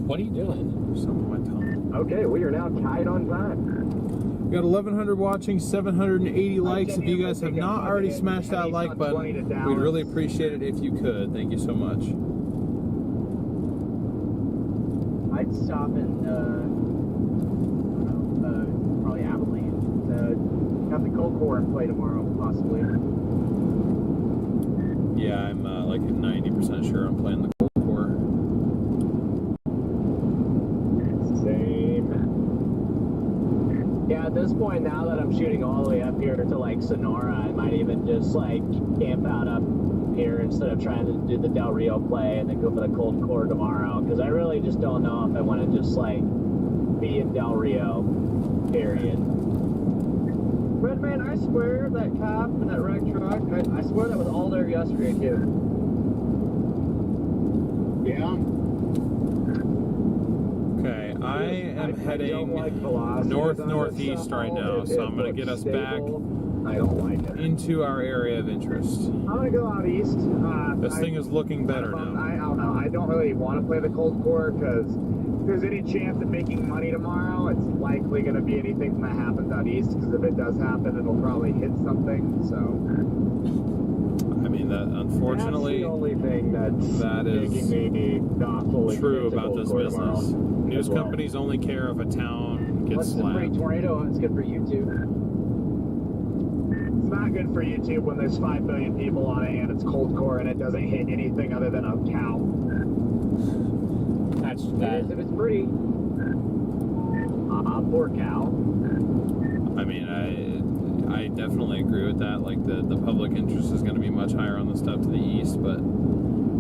What are you doing? Something on my tongue. Okay, we are now tied on time. We got 1,100 watching, 780 likes. If you guys have not already smashed that like button, we'd really appreciate it if you could. Thank you so much. I'd stop in, probably Abilene. Have the Cold Core and play tomorrow, possibly. Yeah, I'm like 90% sure I'm playing the Cold Core. Same. Yeah, at this point, now that I'm shooting all the way up here to like Sonora, I might even just like camp out up here instead of trying to do the Del Rio play and then go for the Cold Core tomorrow. Because I really just don't know if I want to just like be in Del Rio, period. Redman, I swear that cop and that wreck truck, I swear that was all there yesterday too. Yeah. Okay, I am heading north-northeast right now, so I'm going to get us back I don't like it. into our area of interest. I'm gonna go out east. This thing is looking better now. I don't know. I don't really want to play the Cold Core because if there's any chance of making money tomorrow, it's likely going to be anything that happens out east. Because if it does happen, it'll probably hit something. So. I mean, that unfortunately, that's the only thing that is making me not fully true commit to about Cold this Core business. tomorrow. News companies only care if a town gets What's the free slammed. tornado? It's good for YouTube. It's not good for YouTube when there's 5 million people on it and it's Cold Core and it doesn't hit anything other than a cow. That's that. If it's pretty. Poor cow. I mean, I definitely agree with that. Like, the public interest is going to be much higher on the stuff to the east, but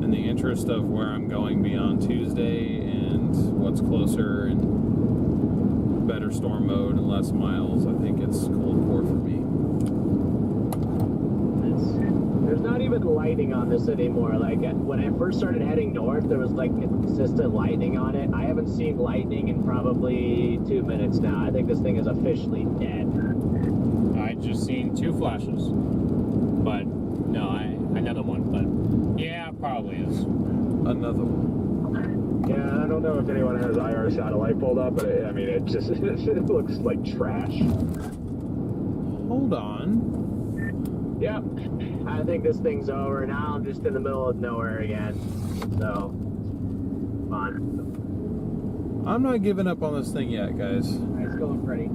in the interest of where I'm going beyond Tuesday and what's closer and better storm mode and less miles, I think it's cold core for me. There's not even lighting on this anymore. Like when I first started heading north, there was like consistent lightning on it. I haven't seen lightning in probably 2 minutes now. I think this thing is officially dead. I just seen 2 flashes, but no, another one. But yeah, probably is Another one. Yeah, I don't know if anyone has IR satellite pulled up, but I mean, it just it looks like trash. Hold on. Yep, I think this thing's over. Now I'm just in the middle of nowhere again. So, fun. I'm not giving up on this thing yet, guys. Nice going, Freddie.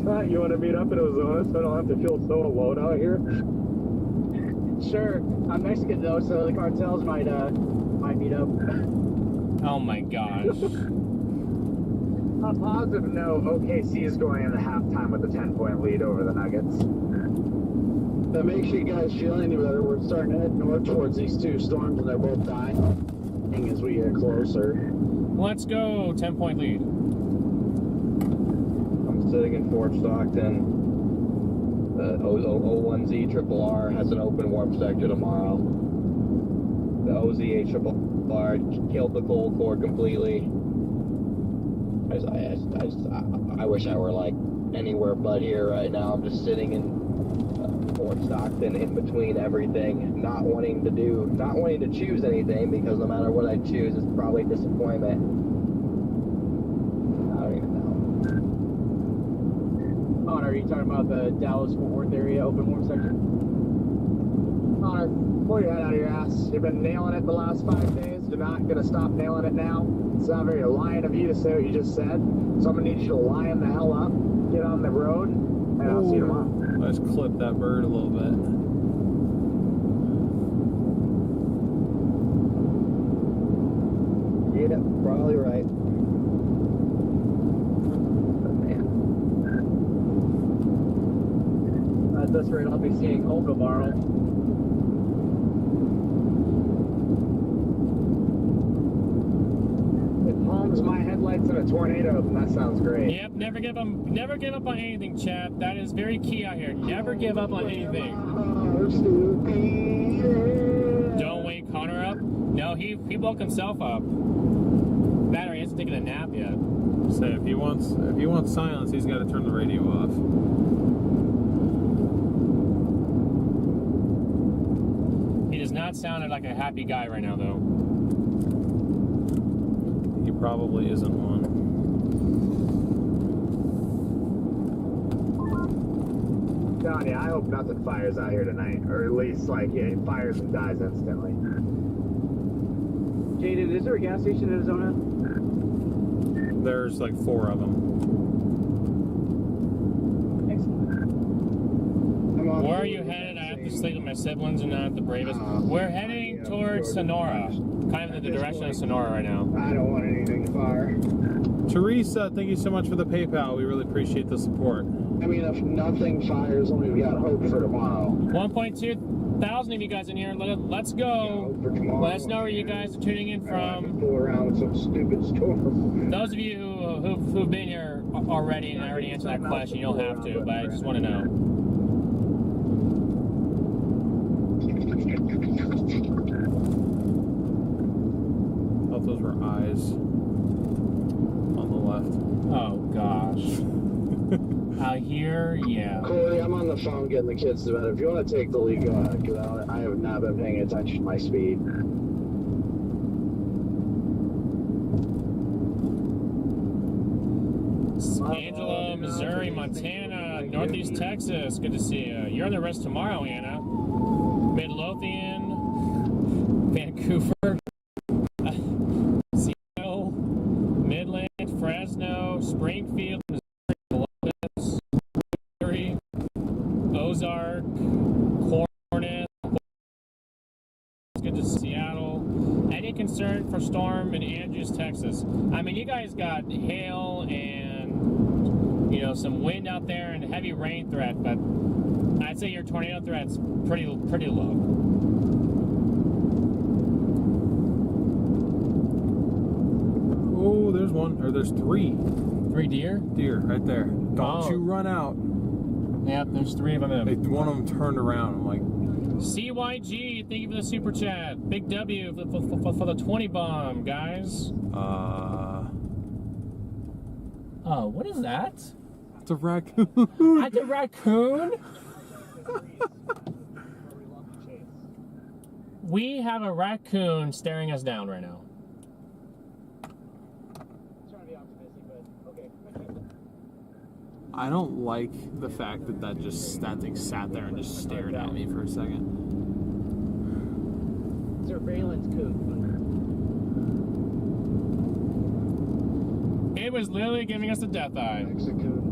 Scott, you want to meet up in Ozona so I don't have to feel so alone out here? Sure. I'm Mexican though, so the cartels might meet up. Oh my gosh. On a positive note, OKC is going into halftime with a 10-point lead over the Nuggets. That makes you guys feel any better. We're starting to head north towards these 2 storms, and they're both dying as we get closer. Let's go. 10-point lead. I'm sitting in Fort Stockton. The O1Z Triple R has an open warp sector tomorrow. The OZA Triple R killed the cold core completely. I wish I were like anywhere but here right now. I'm just sitting in Fort Stockton in between everything, not wanting to choose anything, because no matter what I choose, it's probably disappointment. I don't even know. Connor, are you talking about the Dallas-Fort Worth area open warp section? Connor, pull your head out of your ass. You've been nailing it the last 5 days. You're not going to stop nailing it now. It's not very lion of you to say what you just said. So I'm going to need you to line the hell up, get on the road, and I'll see you tomorrow. Let's clip that bird a little bit. Yeah, probably right. At this rate, I'll be seeing home tomorrow. It palms my headlights in a tornado. That sounds great. Yep, never give up on anything, Chad. That is very key out here. Never give up on anything. Don't wake Connor up. No, he woke himself up. Battery hasn't taken a nap yet. So if he wants silence, he's got to turn the radio off. He does not sound like a happy guy right now, though. He probably isn't one. Donnie, I hope nothing fires out here tonight, or at least like it fires and dies instantly. Jaden, is there a gas station in Arizona? There's like 4 of them. Where are you headed? I have to sleep with my siblings and not the bravest. We're heading towards Sonora. Kind of in the direction of Sonora right now. I don't want anything to fire. Teresa, thank you so much for the PayPal. We really appreciate the support. I mean, if nothing fires, then we've got hope for tomorrow. 1.2 thousand of you guys in here. Let's go. Let us know where you guys are tuning in from. Fool around with some stupid storm. Those of you who've been here already, and I already answered that question, you don't have to, but I just want to know. Thought those were eyes on the left. Oh gosh. Out here, yeah. Corey, I'm on the phone getting the kids to bed. If you want to take the lead, go ahead, because I have not been paying attention to my speed. Angela, Missouri, Montana, Northeast Texas. Good to see you. You're on the rest tomorrow, Anna. Midlothian, Vancouver, Seattle, Midland, Fresno, Springfield, Missouri, Columbus, Missouri, Ozark, Corinth. Good to Seattle. Any concern for storm in Andrews, Texas? I mean, you guys got hail and some wind out there and heavy rain threat, but I'd say your tornado threat's pretty low. there's one, or there's 3 3 deer? deer right there. Don't Oh. you run out. Yep, there's 3 of them. Hey, one of them turned around. I'm like, CYG, thank you for the super chat. Big W for the 20 bomb, guys. Oh, what is that? it's a raccoon. That's a raccoon? We have a raccoon staring us down right now. Trying to be optimistic, but okay. I don't like the fact that that thing sat there and just stared at me for a second. Surveillance coon. It was literally giving us the death eye. Mexican.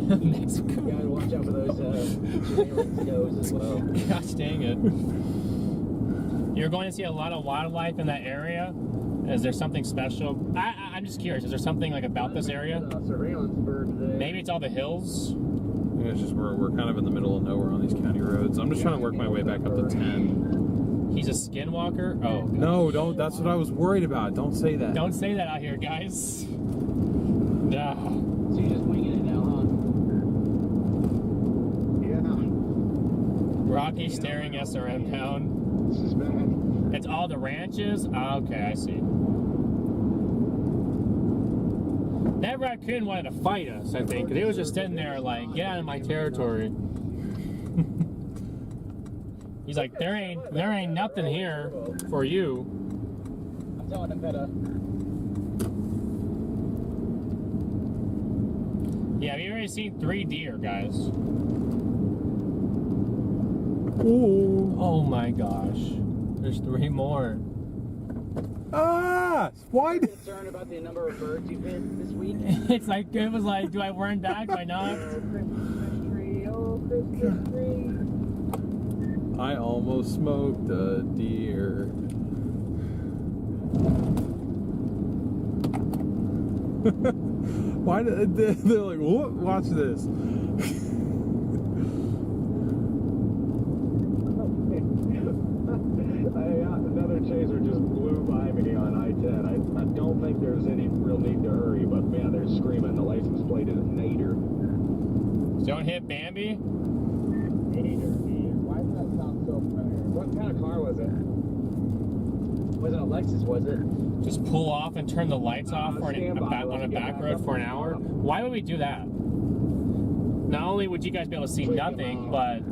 Mexico. You gotta watch out for those surveillance nose as well. Gosh dang it. You're going to see a lot of wildlife in that area. Is there something special? I'm just curious. Is there something like about this area? Surveillance bird today. Maybe it's all the hills. Yeah, it's just we're kind of in the middle of nowhere on these county roads. I'm just trying to work my way back up to 10. He's a skinwalker? Oh. No, don't. That's what I was worried about. Don't say that. Don't say that out here, guys. No. So you're just winging it now, huh? Yeah. Rocky staring SRM down. This is bad. It's all the ranches? Oh, okay, I see. That raccoon wanted to fight us, I think, because he was just sitting there like, get out of my territory. He's like, there ain't nothing here for you. I'm telling him that Yeah, we've already seen 3 deer, guys. Ooh. Oh my gosh. There's 3 more. Ah! Why? concerned about the number of birds you've hit this week. It was like, do I run back? Do I not? Christmas tree, oh Christmas tree. I almost smoked a deer. Why did they're like, what? Watch this. Another chaser just blew by me on I-10. I don't think there's any real need to hurry, but man, they're screaming. The license plate is Nader. Don't hit Bambi? Nader. Why does that sound so familiar? What kind of car was it? Wasn't a Lexus, was it? Just pull off and turn the lights off for on a back road for an hour? Why would we do that? Not only would you guys be able to see nothing, but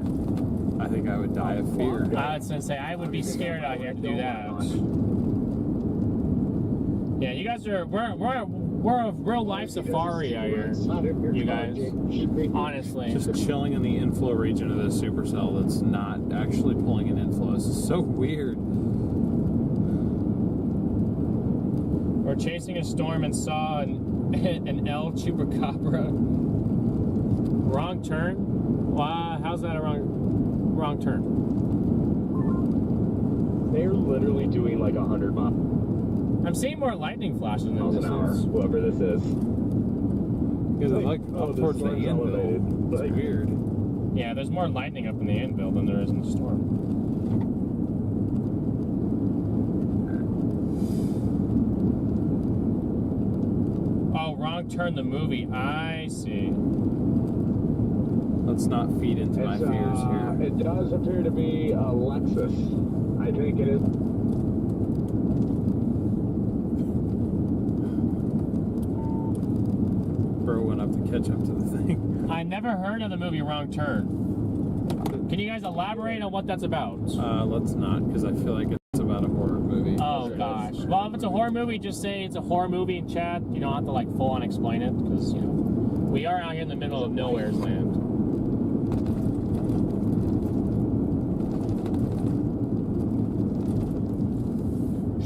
I think I would die of fear. I was gonna say I would be scared out here to do that. Yeah, you guys are we're a real life safari out here. You guys, honestly. Just chilling in the inflow region of this supercell that's not actually pulling an inflow. This is so weird. We're chasing a storm and saw an El Chupacabra. Wrong turn? Wow, how's that a wrong turn? They're literally doing like 100 miles I'm seeing more lightning flashes than an hour, this is. whoever this is. Because it's like up towards the anvil. It's Like, weird. Yeah, there's more lightning up in the anvil than there is in the storm. Oh, wrong turn the movie. I see. Let's not feed into my fears here. It does appear to be a Lexus. I think it is. Bro went up to catch up to the thing. I never heard of the movie Wrong Turn. Can you guys elaborate on what that's about? Let's not, because I feel like it's about a horror movie. Oh gosh. Well, if it's a horror movie, just say it's a horror movie in chat. You don't have to like full on explain it, because you know we are out here in the middle of nowhere's land.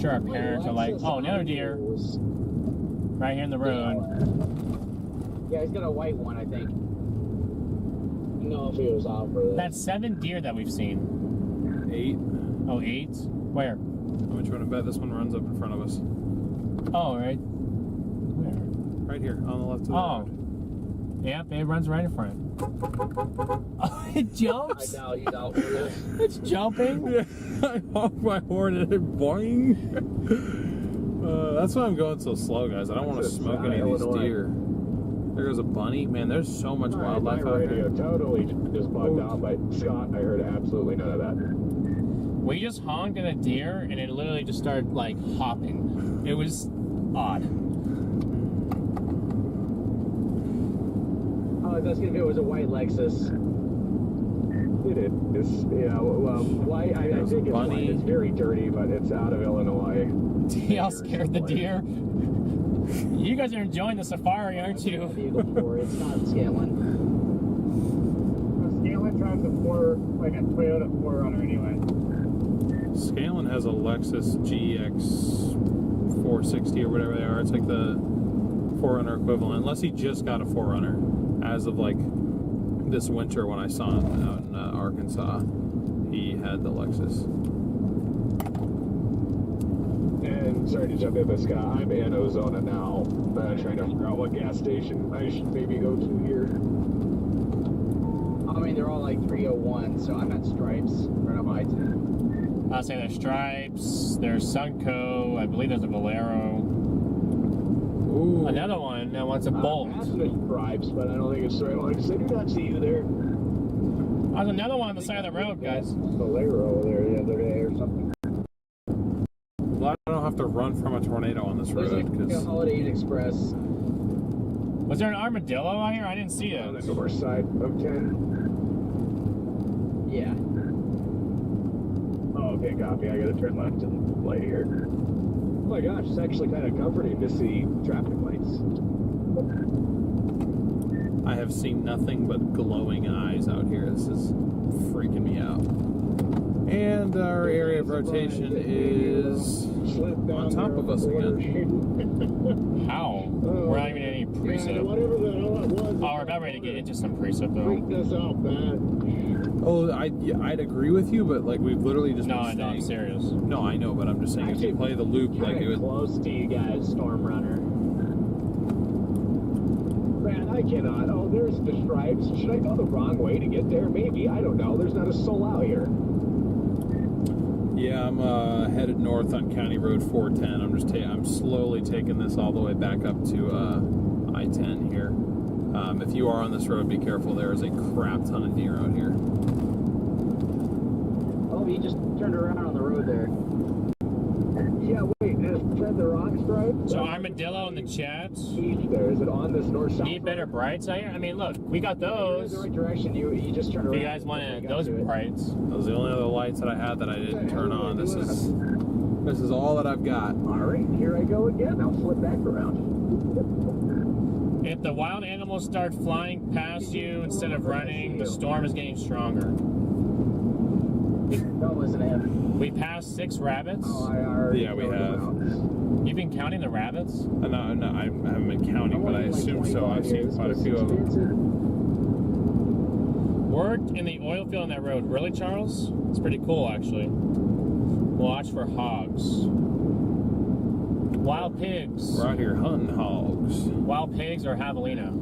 Sure, our parents are like, oh, another deer right here in the road. Yeah, he's got a white one, I think. No, if he was off for that. That's 7 deer that we've seen. 8. Oh, 8? Where? How much you want to bet this one runs up in front of us? Oh, right. Where? Right here, on the left of the road. Yep, it runs right in front. Oh, it jumps? I doubt he's out for this. It's jumping? Yeah, I honked my horn and it boing. That's why I'm going so slow, guys. I don't want to smoke any of these deer. There goes a bunny. Man, there's so much wildlife out radio here. totally just bugged out by Scott. I heard absolutely none of that. We just honked at a deer and it literally just started like hopping. It was odd. Oh, that's if it was a white Lexus. It is. Yeah, well, white. I think it's bunny. white. It's very dirty, but it's out of Illinois. Y'all scared the deer? You guys are enjoying the safari, aren't you? It's not Scanlon. Scanlon drives a Toyota 4Runner anyway. Scanlon has a Lexus GX 460 or whatever they are. It's like the 4Runner equivalent. Unless he just got a 4Runner as of like this winter when I saw him out in Arkansas. He had the Lexus. And sorry to jump in, but Scott, I'm in Ozona now. Trying to figure out what gas station I should maybe go to here. I mean, they're all like 301, so I'm at Stripes, right on I-10. I'll say there's Stripes, there's Sunco, I believe there's a Valero. Ooh. Another one that wants a Bolt. Past the Stripes, but I don't think it's the right one because I do not see you there. There's another one on the side of the road, guys. Valero there the other day or something. Well, I don't have to run from a tornado on this There's road like a because Holiday Inn Express. Was there an armadillo out here? I didn't see On the it. north side of 10. Yeah. Oh, okay, copy. I gotta turn left to the light here. Oh my gosh, it's actually kind of comforting to see traffic lights. I have seen nothing but glowing eyes out here. This is freaking me out. And our area of rotation is on top of us again. How? We're not even in any precip. Whatever the hell that was. Oh, we're about ready to get into some precip Freaked though. us out bad. Oh, I'd agree with you, but like we've literally just No, been no, I'm staying. serious. No, I know, but I'm just saying if you play the loop like it was. Close to you guys, StormRunner. Man, I cannot. Oh, there's the Stripes. Should I go the wrong way to get there? Maybe. I don't know. There's not a soul out here. Yeah, I'm headed north on County Road 410. I'm slowly taking this all the way back up to I-10 here. If you are on this road, be careful. There is a crap ton of deer out here. Oh, he just turned around on the road there. Yeah, wait. Is that the wrong Stripe? So armadillo in the chat. East there. Is it on this north-south? Need better brights out here? I mean, look, we got You're in those. the right direction. You just turned If around. you guys want I got those to it. brights. Those are the only other lights that I had that I didn't turn on. This is all that I've got. All right, here I go again. I'll flip back around. If the wild animals start flying past you instead of running, the storm is getting stronger. Don't listen to him. We passed 6 rabbits. Oh, I already Yeah, we know have. about. You've been counting the rabbits? No, I haven't been counting, but I assume so. I've seen quite a few of them. Worked in the oil field on that road. Really, Charles? It's pretty cool, actually. Watch for hogs. Wild pigs. We're out here hunting hogs. Wild pigs or javelina.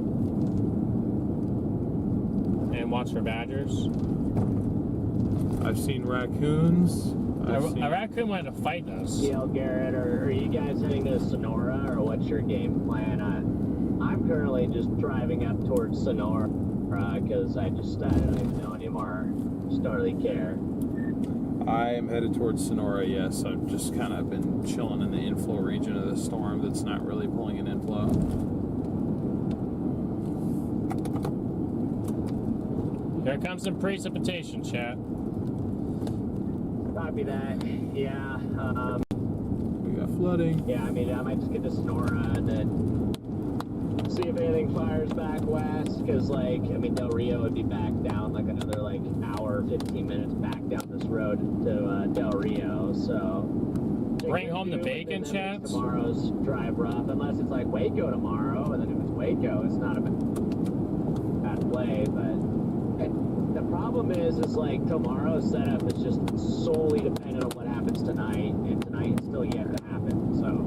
And watch for badgers. I've seen raccoons. A raccoon wanted to fight us. Garrett, are you guys heading to Sonora, or what's your game plan? I'm currently just driving up towards Sonora because I don't even know anymore. Just don't really care. I am headed towards Sonora, yes. I've just kind of been chilling in the inflow region of the storm that's not really pulling an inflow. Here comes some precipitation, chat. Copy that. Yeah. We got flooding. Yeah, I mean, I might just get to Sonora and then see if anything fires back west, because, like, I mean, Del Rio would be back down, like, another, like, hour, 15 minutes back down this road to Del Rio, so... Bring home the bacon, chats? Tomorrow's drive rough, unless it's, like, Waco tomorrow, and then if it's Waco, it's not a bad play, but... The problem is, like, tomorrow's setup is just solely dependent on what happens tonight, and tonight is still yet to happen, so...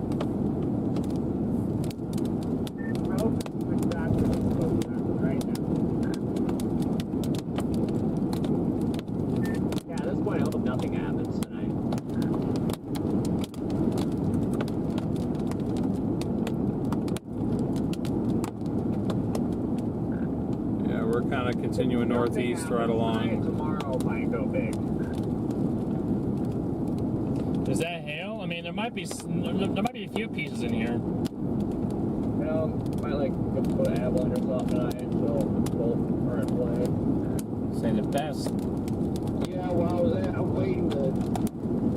Yeah, at this point, I hope nothing happens tonight. continuing northeast right along. Tomorrow might go big. Is that hail? I mean, there might be a few pieces in here. You know, might like put an avalanche or something tonight, so both are in play. Say the best. Yeah, well, I was waiting to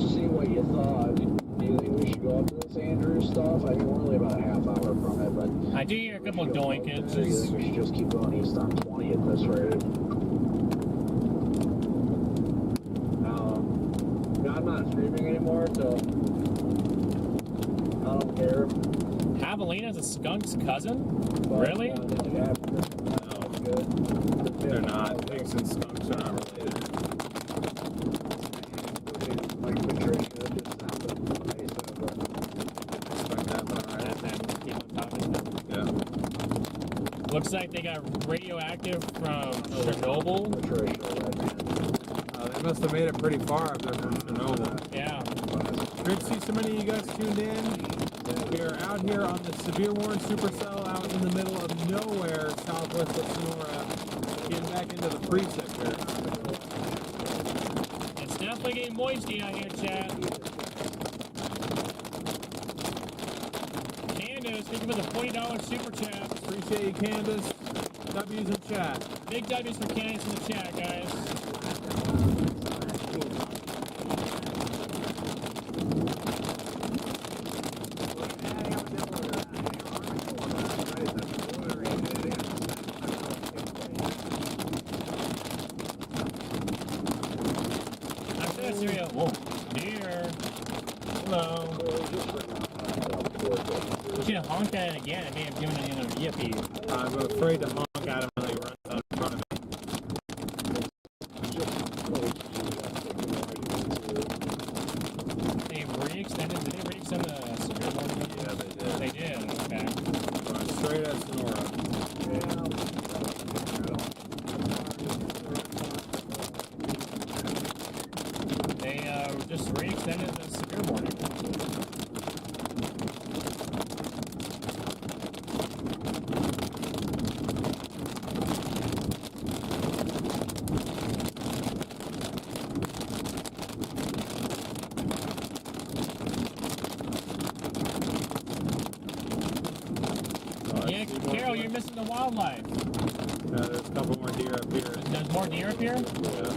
see what you thought. Do you think we should go up to this Andrews stuff? I mean, we're only about a half hour from it, but... I do hear a couple of Or do you think doinkages. we should just keep going east on 20 at this rate? I'm not streaming anymore, so I don't care. Javelina's a skunk's cousin? But, Really? yeah, No, good. they're not. Pigs and skunks are not related. Like Patricia just sounded nice. Expect that, but alright. Yeah. Looks like they got radioactive from Chernobyl. Patricia, They must have made it pretty far up there from Chernobyl. Yeah. Great to see so many of you guys tuned in. We are out here on the severe warning supercell out in the middle of nowhere, southwest of Sonora, getting back into the precip here. It's definitely getting moisty out here, chat. Candace, thank you for the $40 super chat. Appreciate you, Candace. W's in chat. Big W's for Candace in the chat, guys. Whoa, deer. Hello. You should honk at it again. It may have given it another yippee. I'm afraid to honk at him when he runs out in front of me. They re-extended. Did they re-extend the severe warning? Yeah, they did. They did. Okay. Going straight at Sonora. They just re-extended the severe warning. Yeah, Carol, you're missing the wildlife. There's a couple more deer up here. There's more deer up here? Yeah.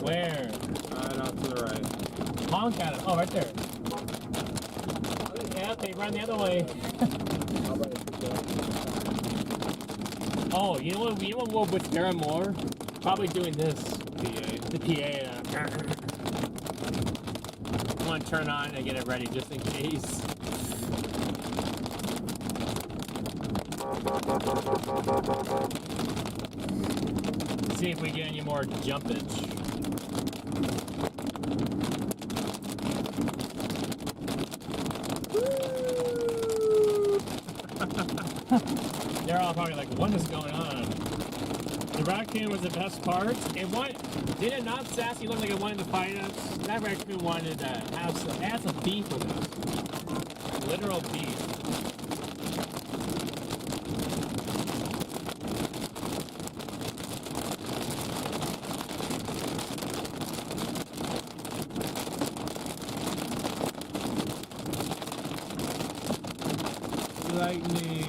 Where? Right off to the right. Honk at it. Oh, right there. Yeah, they run the other way. Oh, you know what will with Garrett more? Probably doing this. The PA. I want to turn on and get it ready just in case. See if we get any more jumpage. They're all probably like, what is going on? The raccoon was the best part. Did it not sassy look like it wanted to fight us? That raccoon wanted to have some beef with us. Literal beef. Lightning.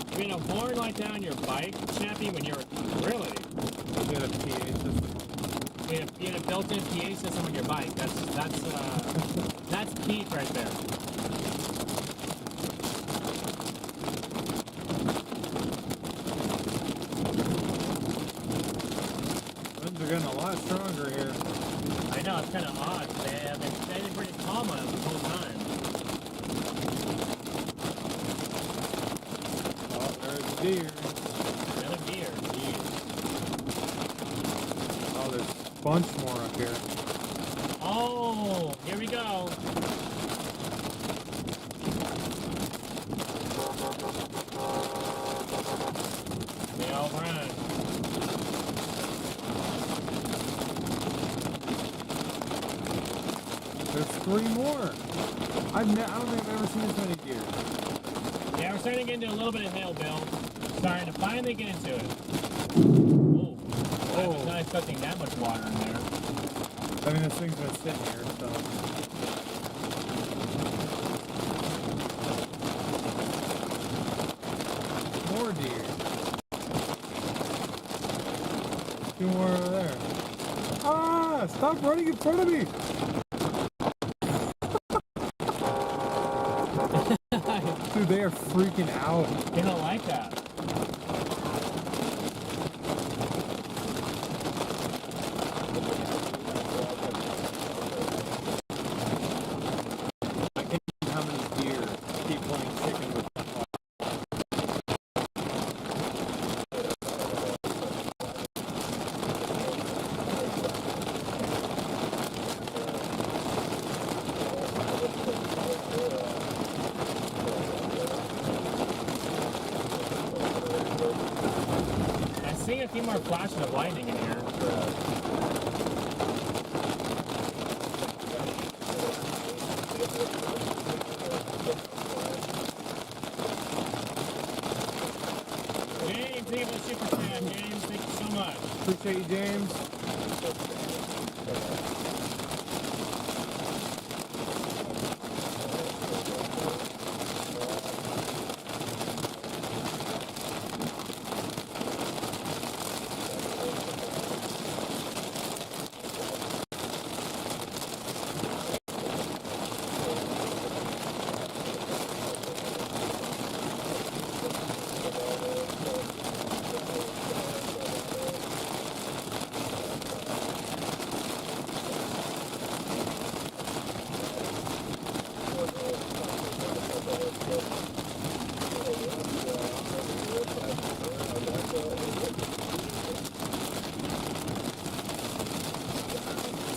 I mean, a horn like that on your bike, Snappy, when you're really. You got a PA system. You had a built-in PA system on your bike. That's peak right there. Winds are getting a lot stronger here. I know, it's kind of odd. They've been staying pretty calm on us the whole time. Oh, there's deer. Another deer. Jeez. Oh, there's a bunch more up here. Oh, here we go. They all run. 3 more. I don't think I've ever seen this many deer. Yeah, we're starting to get into a little bit of hail, Bill. Starting to finally get into it. Ooh. I was not expecting that much water in there. I mean, this thing's been sitting here, so. More deer. 2 more over there. Ah! Stop running in front of me! Dude, they are freaking out. They don't like that. I can't believe how many deer keep playing chicken with the fire. I see a few more flashes of lightning in here. James, thank you for the super chat, James. Thank you so much. Appreciate you, James.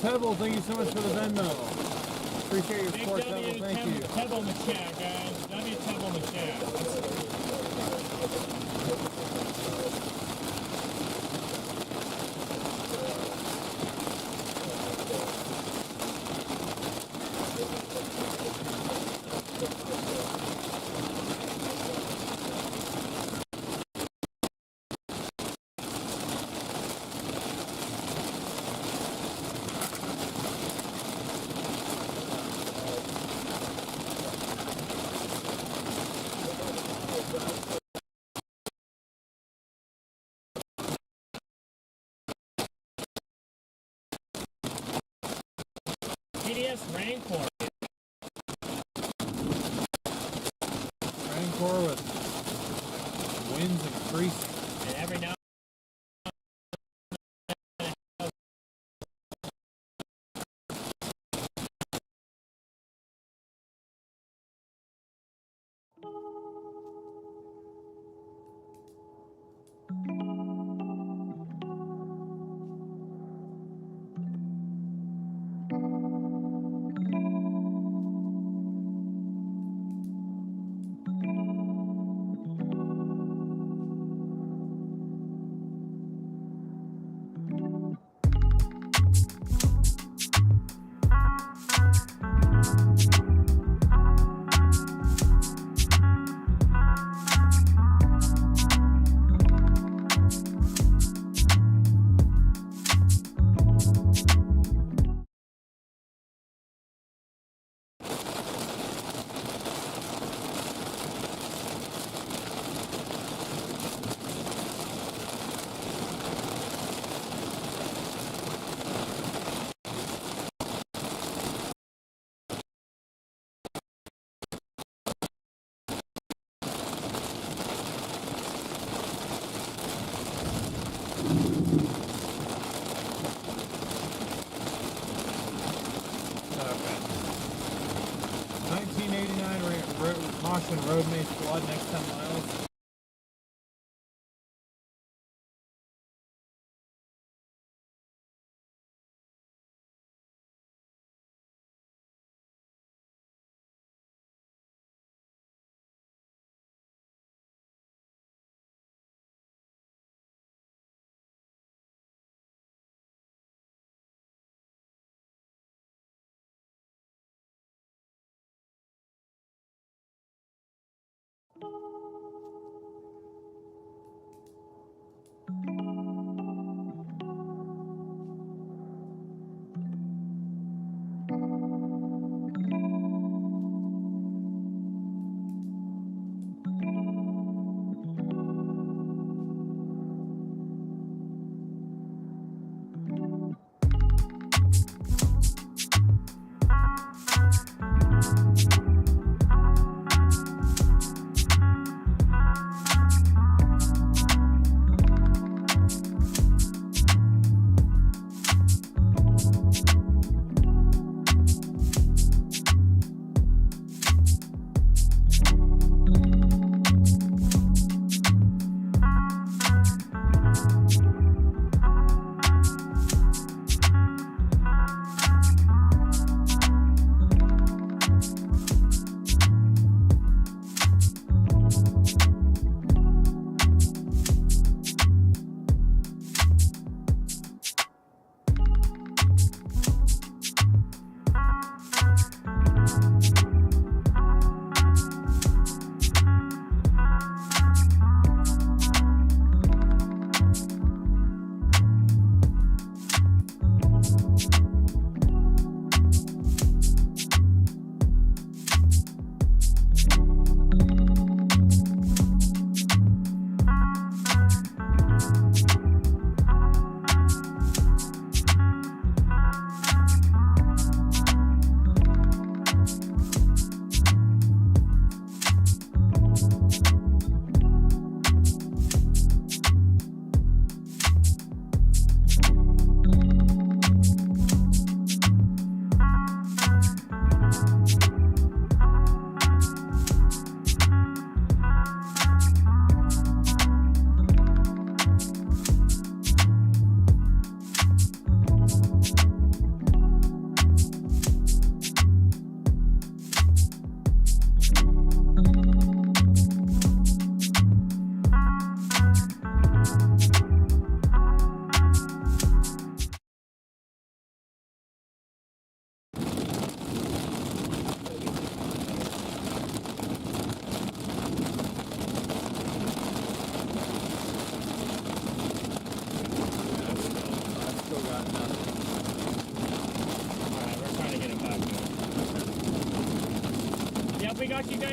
Pebble, thank you so much for the Venmo. Appreciate your Big support, W Pebble. Thank you. Pebble in the chat, guys. W Pebble in the chat. PDS Raincore. Rancor with winds increasing. And every now Caution, road may flood next 10 miles.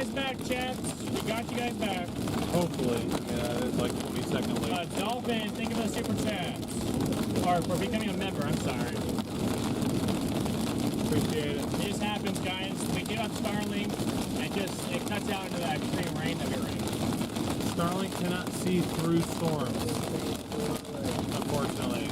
guys back, chaps. We got you guys back. Hopefully. Yeah, it's like 20-second late. Dolphin, thank you for the super chats. Or for becoming a member, I'm sorry. Appreciate it. It just happens, guys. We give up Starlink, and it cuts out into that extreme rain that we're in. Starlink cannot see through storms, unfortunately.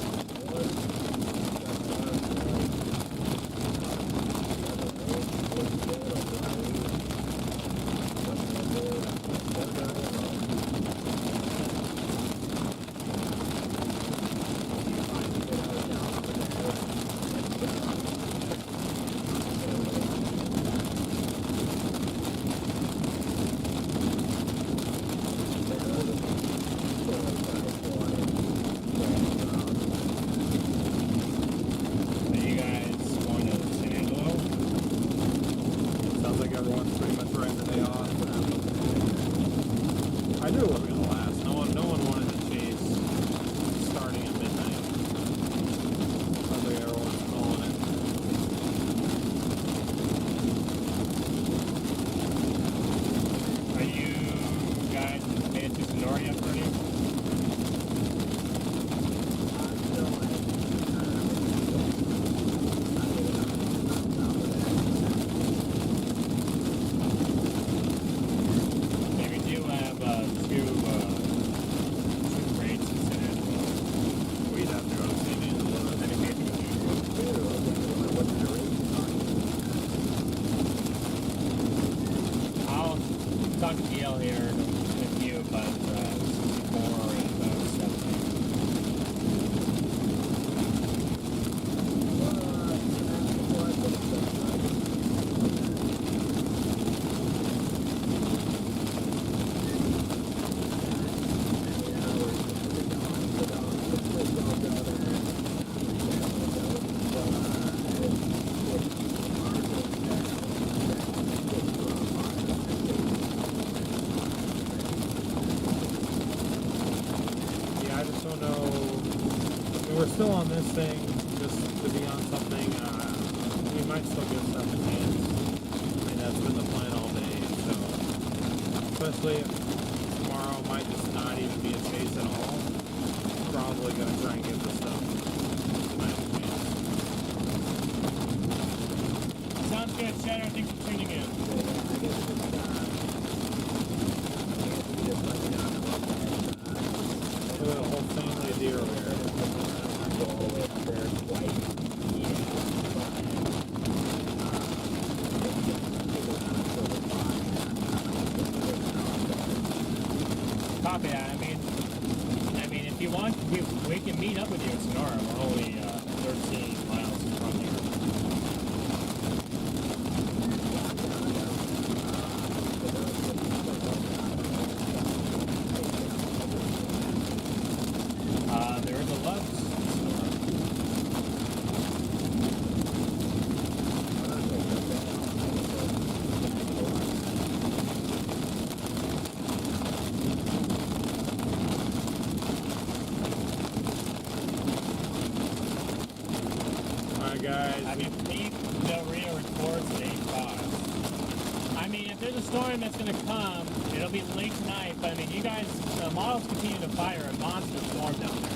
We're still on this thing just to be on something. We might still get stuff in hand. I mean, that's been the plan all day. So, especially if tomorrow might just not even be a chase at all. Probably going to try and get this stuff tonight. Sounds good, Shadow. Thanks for tuning in. Look at the whole family of deer over here. Copy that. I mean, if you want, we can meet up with you in Sonora. We're only 13 miles from here. There is a left. Guys. I mean, Pete Del Rio records at 8:05. I mean, if there's a storm that's going to come, it'll be late tonight. But I mean, you guys, the models continue to fire a monster storm down there.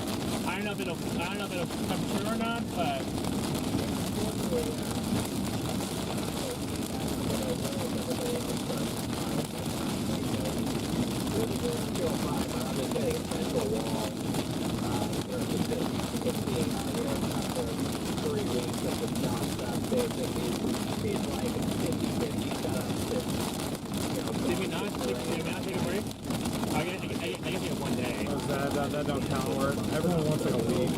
I don't know if it'll come true or not, but. Did we not take a break? I guess you have 1 day. That don't count. Where everyone wants like a week.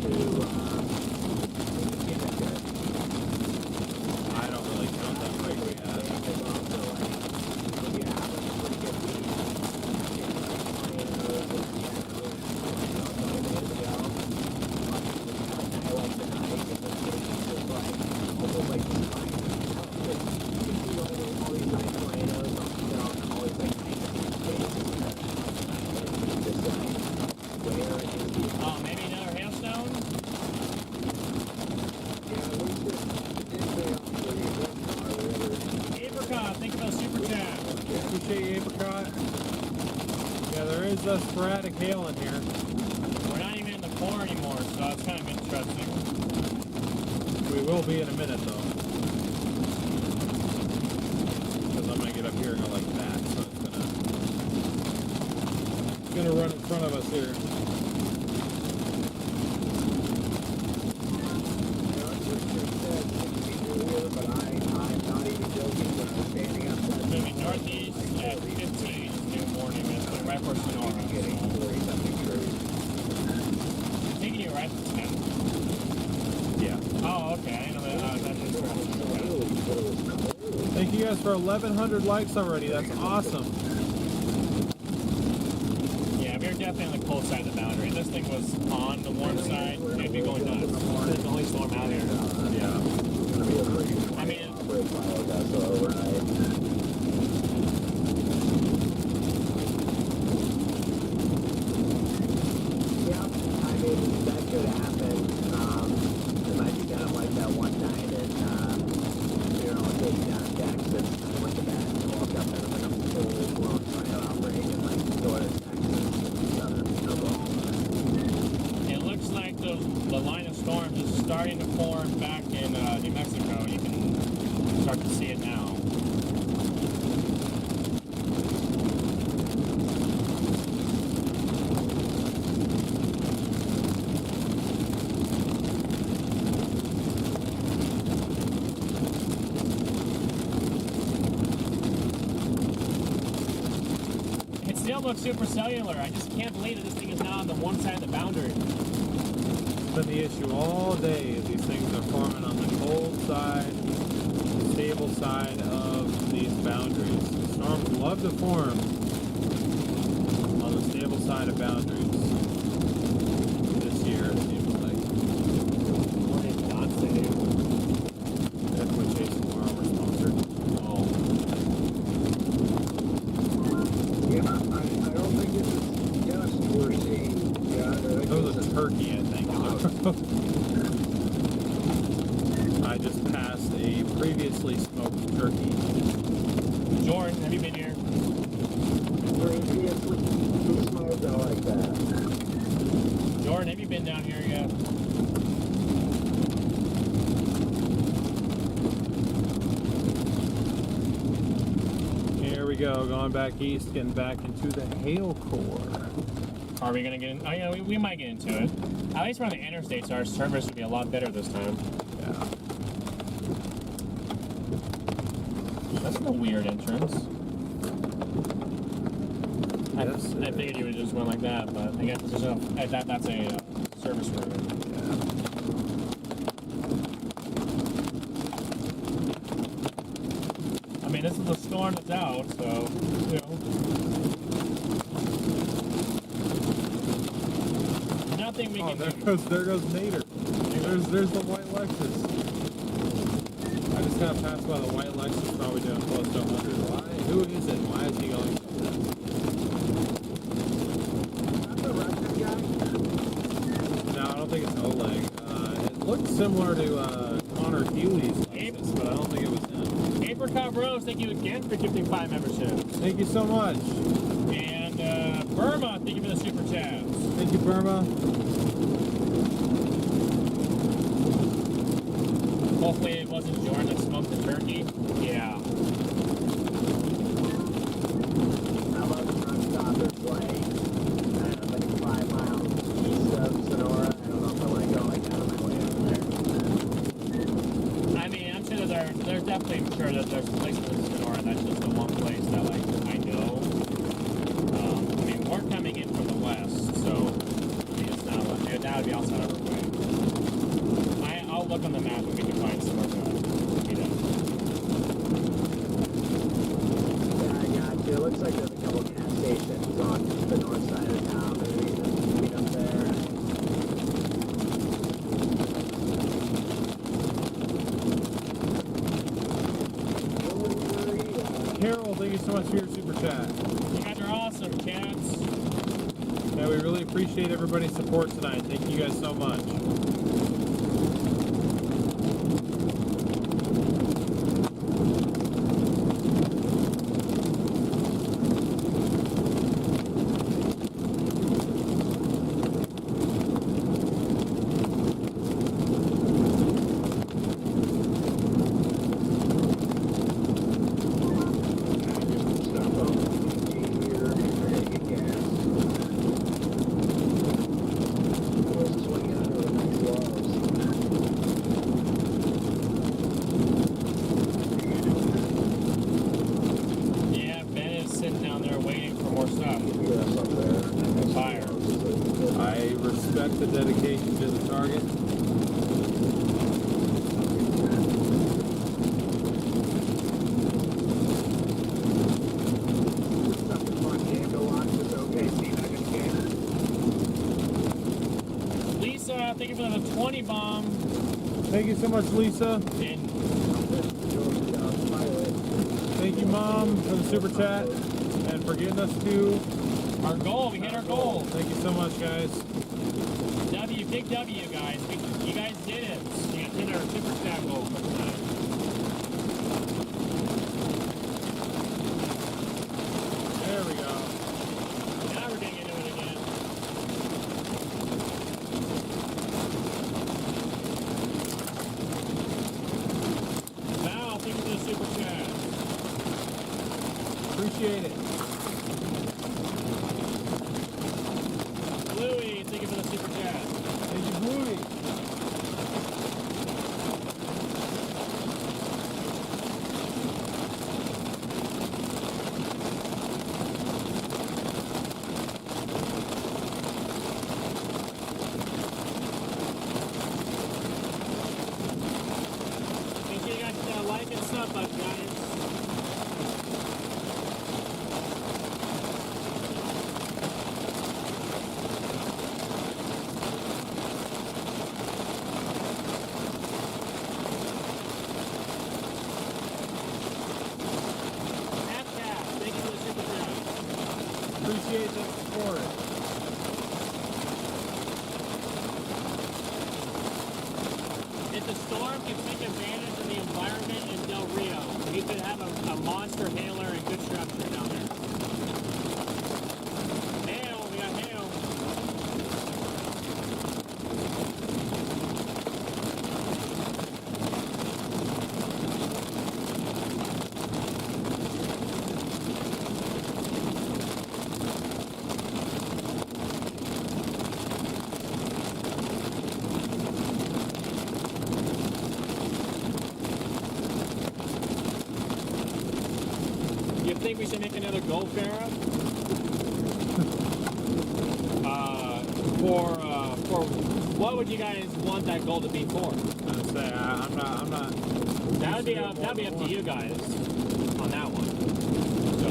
I don't really count that break we had. Oh, maybe another hailstone? sporadic hail in here. We're not even in the core anymore, so it's kind of interesting. We will be in a minute though. Because I'm gonna get up here and go like that, so it's gonna run in front of us here. But I'm not even joking when I'm standing outside. Moving northeast at 15 new morning. It's going right for Sonora. Getting 40-something degrees. Taking you right to 10. Yeah. Oh, okay. I know that. That's just Thank you guys for 1,100 likes already. That's awesome. yeah, we're definitely on the cold side of the boundary. This thing was on the warm side. It'd be going nuts. It's the only storm out here. Yeah. I mean, Yeah, I mean, that could happen. It might be kind of like that one night in, down in Texas. I went to bed and woke up and it was like a full-blown tornado outbreak in like northern Texas and southern Oklahoma. it looks like the line of storms is starting to form back in New Mexico. You can start to see it now. It still looks supercellular. I just can't believe that this thing is now on the one side of the boundary. It's been the issue all day. These things are forming on the cold side, the stable side of these boundaries. Storms love to form on the stable side of boundaries. This year, it seems like. What did Thompson do? Definitely chasing more armor sponsored. Oh. Yeah, I don't think this is just we're seeing. Yeah, I think That was this a is turkey, I think. I just passed a previously smoked turkey. Jordan, have you been here? previously smoked. I like that. Jordan, have you been down here yet? Here we go, going back east, getting back into the hail core. Are we gonna get in? Oh yeah, we might get into it. At least we're on the interstates, our service would be a lot better this time. Yeah. That's a weird entrance. Yes, I figured you would just went like that, but I guess there's a, that's a service road. I mean, this is the storm that's out, so, you know. Nothing we Oh, can there do. goes Nader. There's the white Lexus. I just got passed by the white Lexus, probably doing close to 100. Why? Who is it? Why is he going so fast? No, I don't think it's Oleg. It looked similar to Connor Healy's Lexus, but I don't think it was him. Apricot Rose, thank you again for gifting 5 memberships. Thank you so much. And Burma, thank you for the super chats. Thank you, Burma. Hopefully it wasn't Jordan that smoked the turkey. Yeah. How about the truck stop is like, like 5 miles east of Sonora? I don't know if I want to go like out of my way over there. I mean, I'm sure there's definitely, I'm sure that there's places in Sonora that's just the one place that, like, I know. I mean, we're coming in from the west, so, I mean, it's not, that would be outside of our way. I'll look on the map and we can find somewhere to meet up. Yeah, I got you. It looks like there's a couple gas stations on the north side of town. Maybe we can meet up there. Carol, thank you so much for your super chat. You guys are awesome, cats. Yeah, we really appreciate everybody's support tonight. Thank you guys so much. I respect the dedication to the target. Something fun game to watch with OKC Nuggets game. Lisa, thank you for the 20 bomb. Thank you so much, Lisa. And Thank you, Mom, for the super chat and for getting us to our goal, we hit our goal. Thank you so much, guys. W, big W, guys. You guys did it. You guys hit our super chat goal for tonight. There we go. Now we're getting into it again. Val, thank you for the super chat. Appreciate it. Louie, thank you for the super chat. Thank you, Bluey. Make sure you guys like and sub us, guys. Thank you for the super chat. Appreciate the support. If the storm can take advantage of the environment in Del Rio, we could have a monster hailer and good structure down there. Hail, we got hail. You think we should make another Gulf era? For what would you guys want that goal to be for? I'm say I'm not. That'd be up to you guys on that one. So,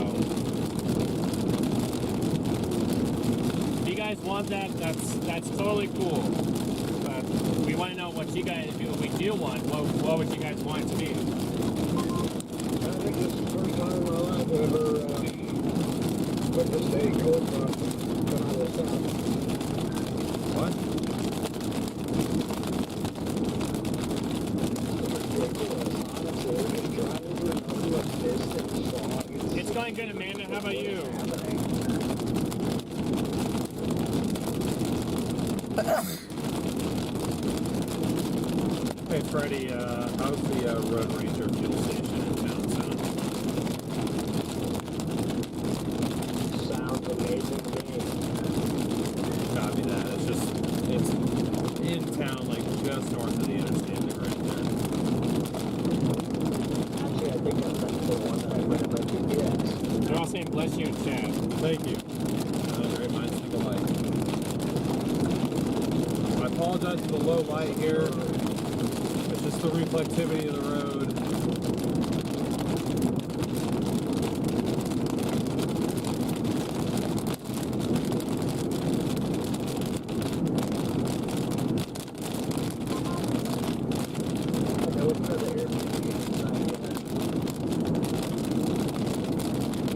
if you guys want that, that's totally cool. But we want to know what you guys do. If we do want, what would you guys want it to be? I think this is the first time in my life I've ever witnessed a cold front come out of the south. What? It's going good, Amanda. How about you? Hey, Freddie, how's the Road Ranger fuel station in Thompson? Sounds amazing to me. Copy that. It's in town, like just north of the interstate, like right there. Actually, I think that's like the one that I read in my GPS. They're all saying bless you in chat. Thank you. Great minds think alike. I apologize for the low light here. It's just the reflectivity of the road.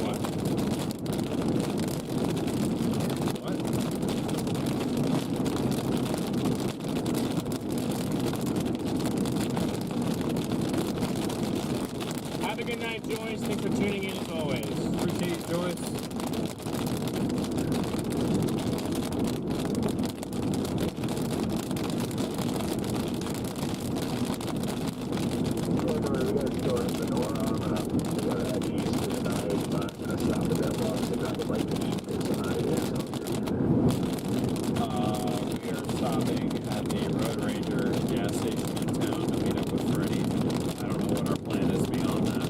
What? What? Have a good night, Joyce. Thanks for tuning in as always. Appreciate you, Joyce. We are stopping at the Road Ranger gas station in town to meet up with Freddie. I don't know what our plan is beyond that.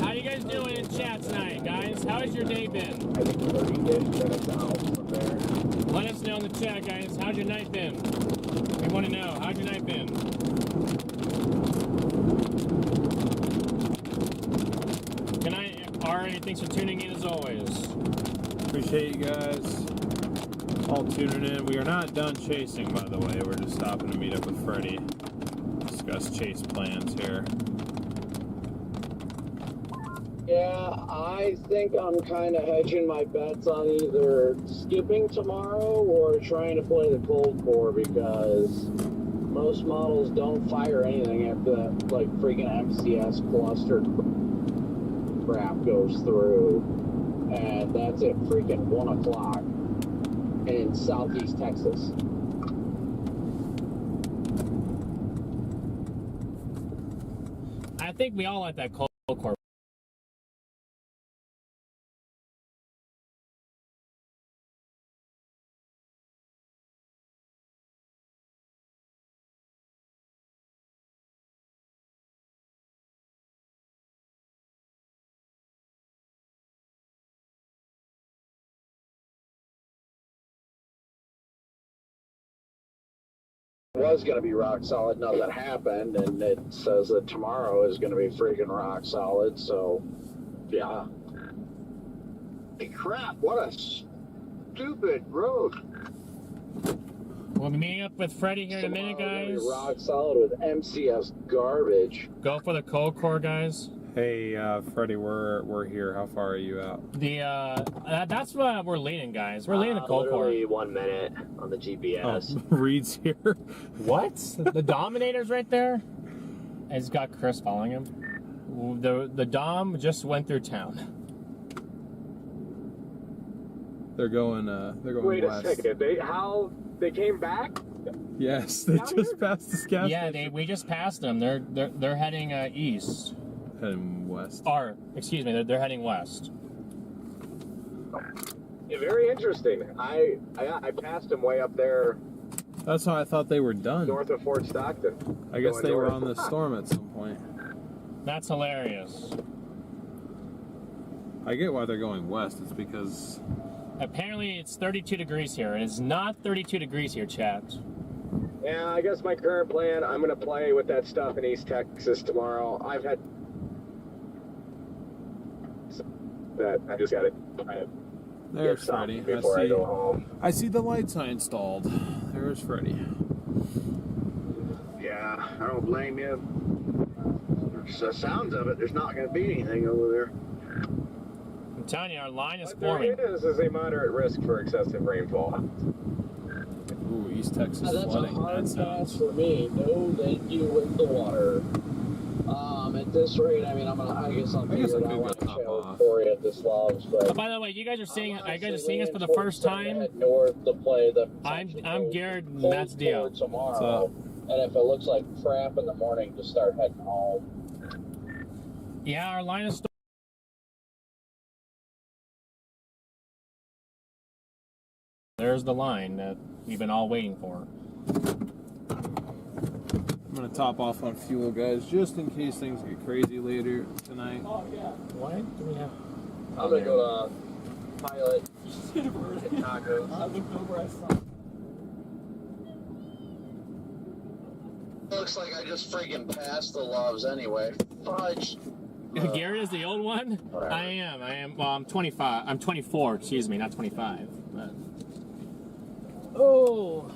How you guys doing in chat tonight, guys? How has your day been? I think 30 days minutes out from on the chat, guys. How's your night been? We want to know. How's your night been? Good night, Ari. Thanks for tuning in as always. Appreciate you guys all tuning in. We are not done chasing, by the way. We're just stopping to meet up with Freddie. Discuss chase plans here. Yeah, I think I'm kind of hedging my bets on either skipping tomorrow or trying to play the cold core, because most models don't fire anything after that, like, freaking MCS cluster crap goes through. And that's at freaking 1 o'clock in southeast Texas. I think we all like that cold core. Was going to be rock solid, nothing happened, and it says that tomorrow is going to be freaking rock solid, so yeah. Hey, crap, what a stupid road. We'll be meeting up with Freddie here in a minute, guys. Rock solid with MCS garbage. Go for the cold core, guys. Hey, Freddie, we're here. How far are you out? That's what we're leaning, guys. We're leaning the cold core. Literally 1 minute on the GPS. Oh, Reed's here. What? The Dominator's right there? He's got Chris following him. The Dom just went through town. They're going Wait west. a second. They came back? Yes, they just passed the gas Yeah, station. we just passed them. They're heading east. Heading west. Or excuse me, they're heading west. Yeah, very interesting. I passed him way up there That's how I thought they were done. north of Fort Stockton. I guess Going they were north. on the storm at some point. That's hilarious. I get why they're going west. It's because Apparently it's 32 degrees here. It is not 32 degrees here, chat. Yeah, I guess my current plan, I'm going to play with that stuff in East Texas tomorrow. I've had that. I just got it. there's Freddie. Before I go home. I see the lights I installed. There's Freddie. Yeah, I don't blame you. The sounds of it, there's not going to be anything over there. I'm telling you, our line is What forming. there is a moderate risk for excessive rainfall. Ooh, East Texas That's flooding. a hard That pass sounds. for me. No, thank you with the water. At this rate, I mean, I guess I'll I guess figure I it out could when go I top chat off. with Corey at this loves, but By the way, you guys are seeing us honestly for the leaning first towards time. head north to play the I'm Garrett, and cold that's Dio. core tomorrow. What's up? And if it looks like crap in the morning, just start heading home. Yeah, our line is. There's the line that we've been all waiting for. I'm gonna top off on fuel, guys, just in case things get crazy later tonight. Why do we have? I'm gonna go to Pilot, get tacos. I looked over, I saw. Looks like I just freaking passed the loves anyway. Fudge. Garrett is the old one? Whatever. I am. Well, I'm 25. I'm 24, excuse me, not 25. But... Oh!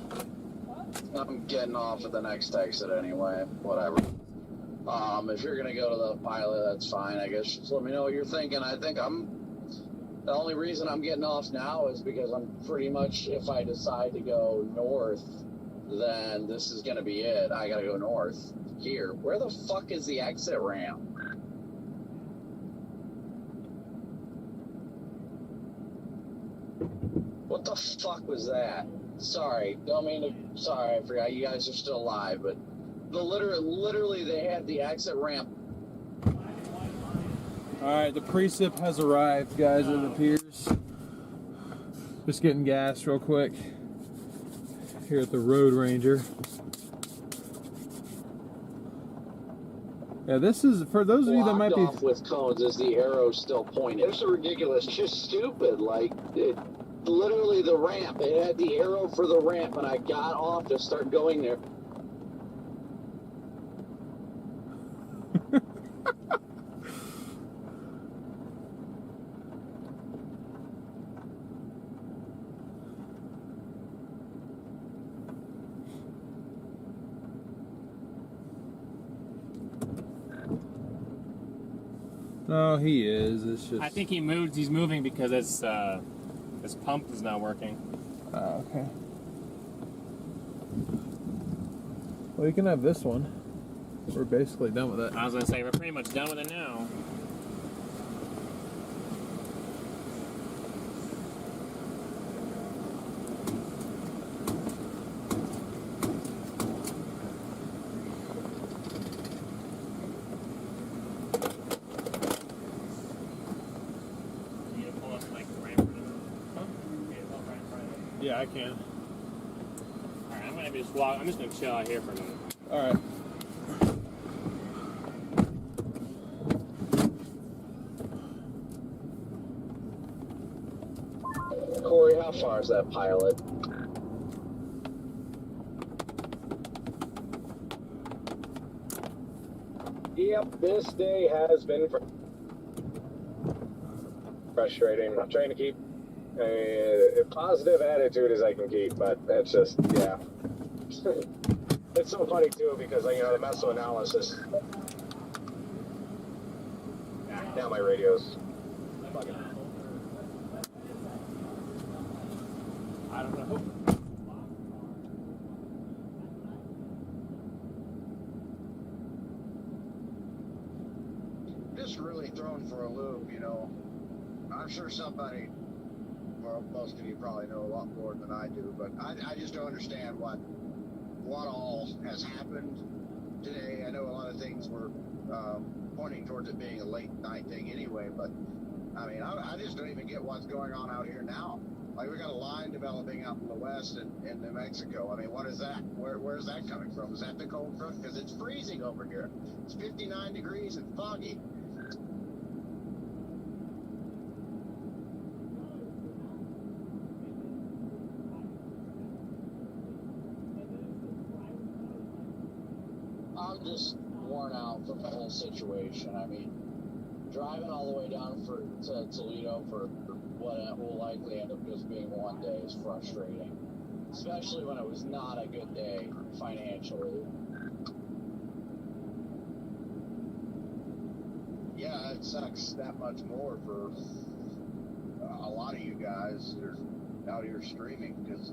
I'm getting off at the next exit anyway. Whatever. If you're gonna go to the Pilot, that's fine. I guess just let me know what you're thinking. I think the only reason I'm getting off now is because I'm pretty much, if I decide to go north, then this is gonna be it. I gotta go north here. Where the fuck is the exit ramp? What the fuck was that? Sorry, don't mean to. Sorry, I forgot you guys are still alive, but literally they had the exit ramp. Alright, the precip has arrived, guys, it appears. Just getting gas real quick here at the Road Ranger. Yeah, this is, for those of you that might be... off with cones, is the arrow still pointed? It's ridiculous, just stupid, like, literally the ramp. It had the arrow for the ramp, and I got off to start going there. No, he is. It's just. I think he moved. He's moving because his pump is not working. Oh, okay. Well, you can have this one. We're basically done with it. I was gonna say we're pretty much done with it now. Yeah, I can. Alright, I'm gonna just walk. I'm just gonna chill out here for a minute. All right. Corey, how far is that pilot? Yep, this day has been frustrating. I'm trying to keep a positive attitude as I can keep, but it's just, yeah. It's so funny too because, you know, the mesoanalysis. Now my radio's bugging. I don't know. Just really thrown for a loop, you know. I'm sure somebody, well, most of you probably know a lot more than I do, but I just don't understand what all has happened today. I know a lot of things were pointing towards it being a late night thing anyway, but I mean, I just don't even get what's going on out here now. Like, we got a line developing out in the west in New Mexico. I mean, what is that? Where's that coming from? Is that the cold front? Because it's freezing over here. It's 59 degrees and foggy. I'm just worn out from the whole situation. I mean, driving all the way down to Toledo for what will likely end up just being one day is frustrating, especially when it was not a good day financially. Yeah, it sucks that much more for a lot of you guys that are out here streaming, because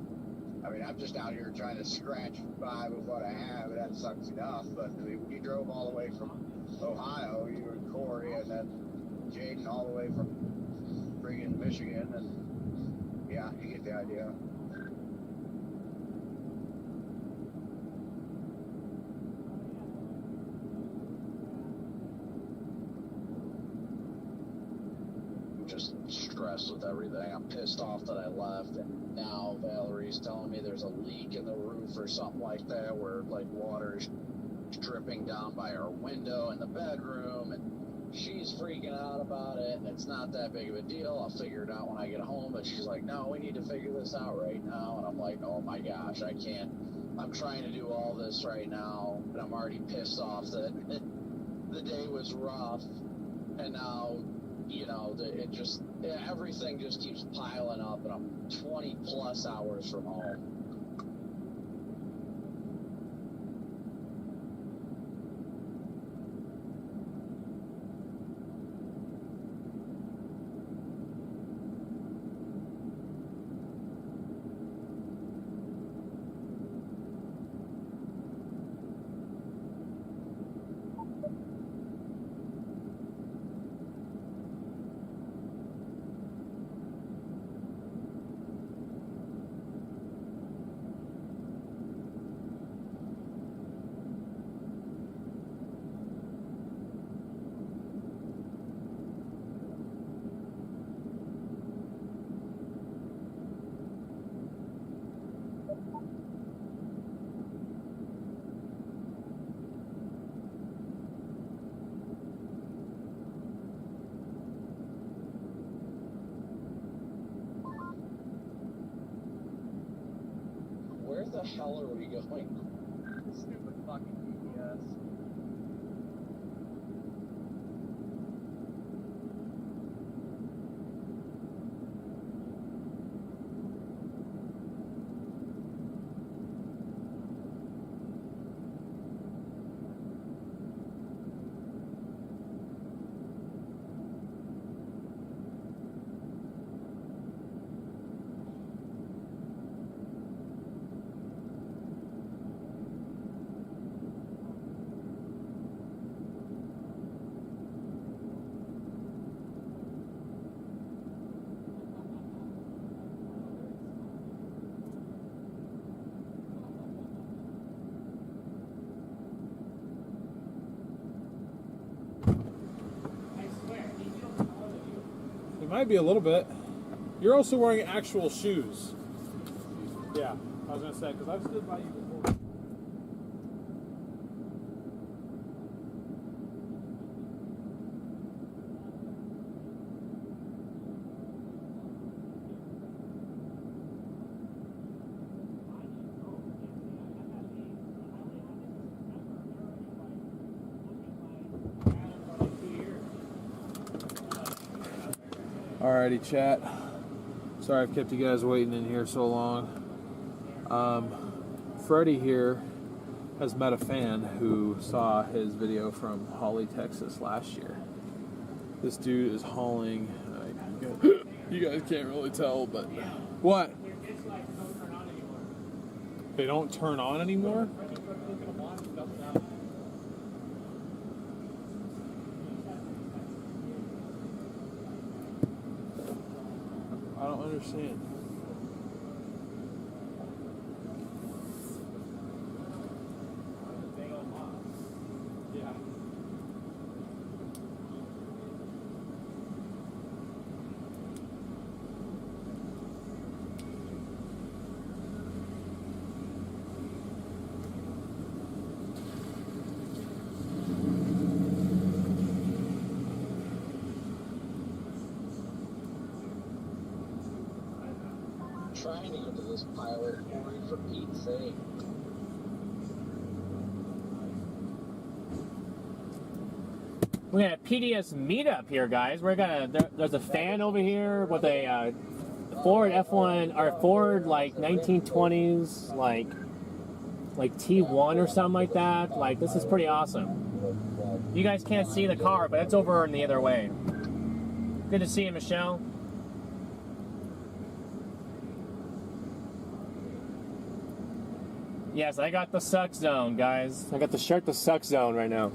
I mean, I'm just out here trying to scratch by with what I have, and that sucks enough. But I mean, we drove all the way from Ohio, you and Corey, and then Jaden all the way from friggin' Michigan, and yeah, you get the idea. Just stressed with everything. I'm pissed off that I left, and now Valerie's telling me there's a leak in the roof or something like that, where like water is dripping down by our window in the bedroom, and she's freaking out about it, and it's not that big of a deal. I'll figure it out when I get home. But she's like, no, we need to figure this out right now. And I'm like, oh my gosh, I can't. I'm trying to do all this right now, and I'm already pissed off that the day was rough, and now, you know, everything just keeps piling up, and I'm 20 plus hours from home. the hell are we going? Stupid fucking GPS. It might be a little bit. You're also wearing actual shoes. Yeah, I was gonna say, because I've stood by you before. Alrighty, chat. Sorry I've kept you guys waiting in here so long. Freddie here has met a fan who saw his video from Holly, Texas last year. This dude is hauling. You guys can't really tell, but what? They don't turn on anymore? I don't understand. Yeah. Trying to get to this pilot, for Pete's sake. We got a PDS meetup here, guys. There's a fan over here with a Ford F1 or Ford like 1920s like T1 or something like that. Like, this is pretty awesome. You guys can't see the car, but it's over in the other way. Good to see you, Michelle. Yes, I got the suck zone, guys. I got the shirt, the suck zone right now.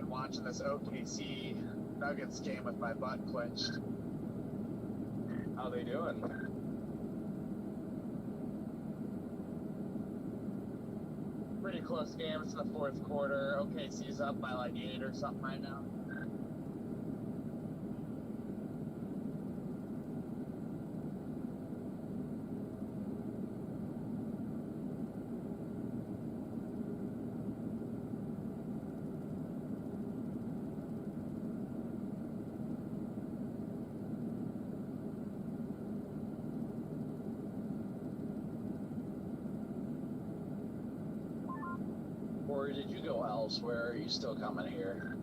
Watching this OKC Nuggets game with my butt clenched. How they doing? Pretty close game. It's in the fourth quarter. OKC's up by like 8 or something right now. Supercells, where are you still coming here?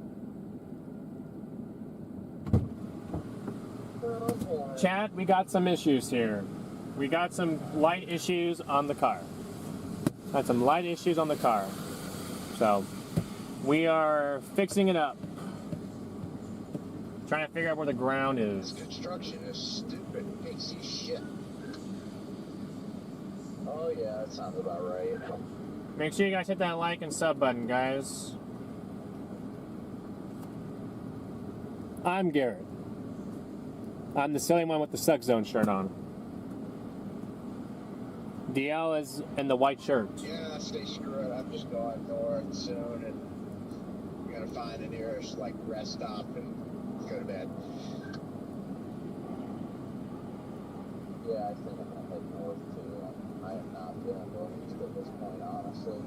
Chat, we got some issues here. We got some light issues on the car. Got some light issues on the car. So, we are fixing it up. Trying to figure out where the ground This is. construction is stupid. Can't see shit. Oh yeah, that sounds about right. Make sure you guys hit that like and sub button, guys. I'm Garrett. I'm the silly one with the Suck Zone shirt on. DL is in the white shirt. Yeah, stay screwed. I'm just going north soon, and I'm gonna find the nearest like rest stop and go to bed. Yeah, I think I'm gonna head north too. I am not feeling going east at this point, honestly.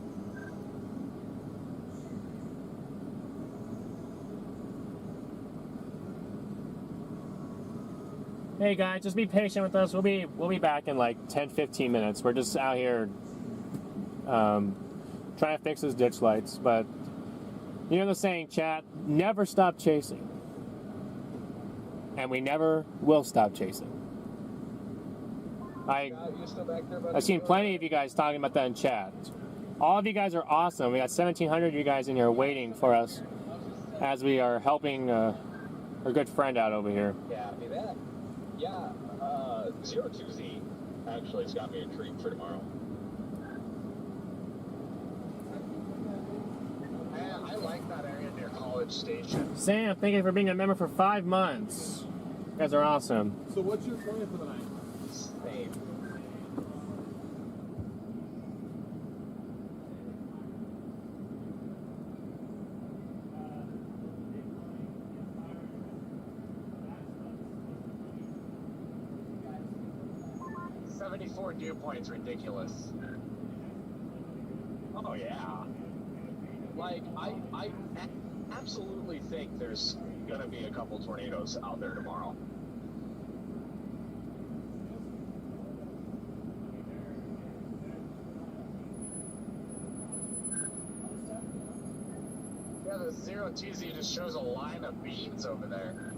Hey guys, just be patient with us. We'll be back in like 10-15 minutes. We're just out here trying to fix those ditch lights, but you know the saying, chat, never stop chasing. And we never will stop chasing. I've seen plenty of you guys talking about that in chat. All of you guys are awesome. We got 1,700 of you guys in here waiting for us as we are helping our good friend out over here. Yeah, I mean that. Yeah, 02Z actually has got me a treat for tomorrow. Man, I like that area near College Station. Sam, thank you for being a member for 5 months. You guys are awesome. So what's your plan for the night? Same. Dew point's ridiculous. Oh yeah. Like I absolutely think there's gonna be a couple tornadoes out there tomorrow. Yeah, the 0TZ just shows a line of beans over there.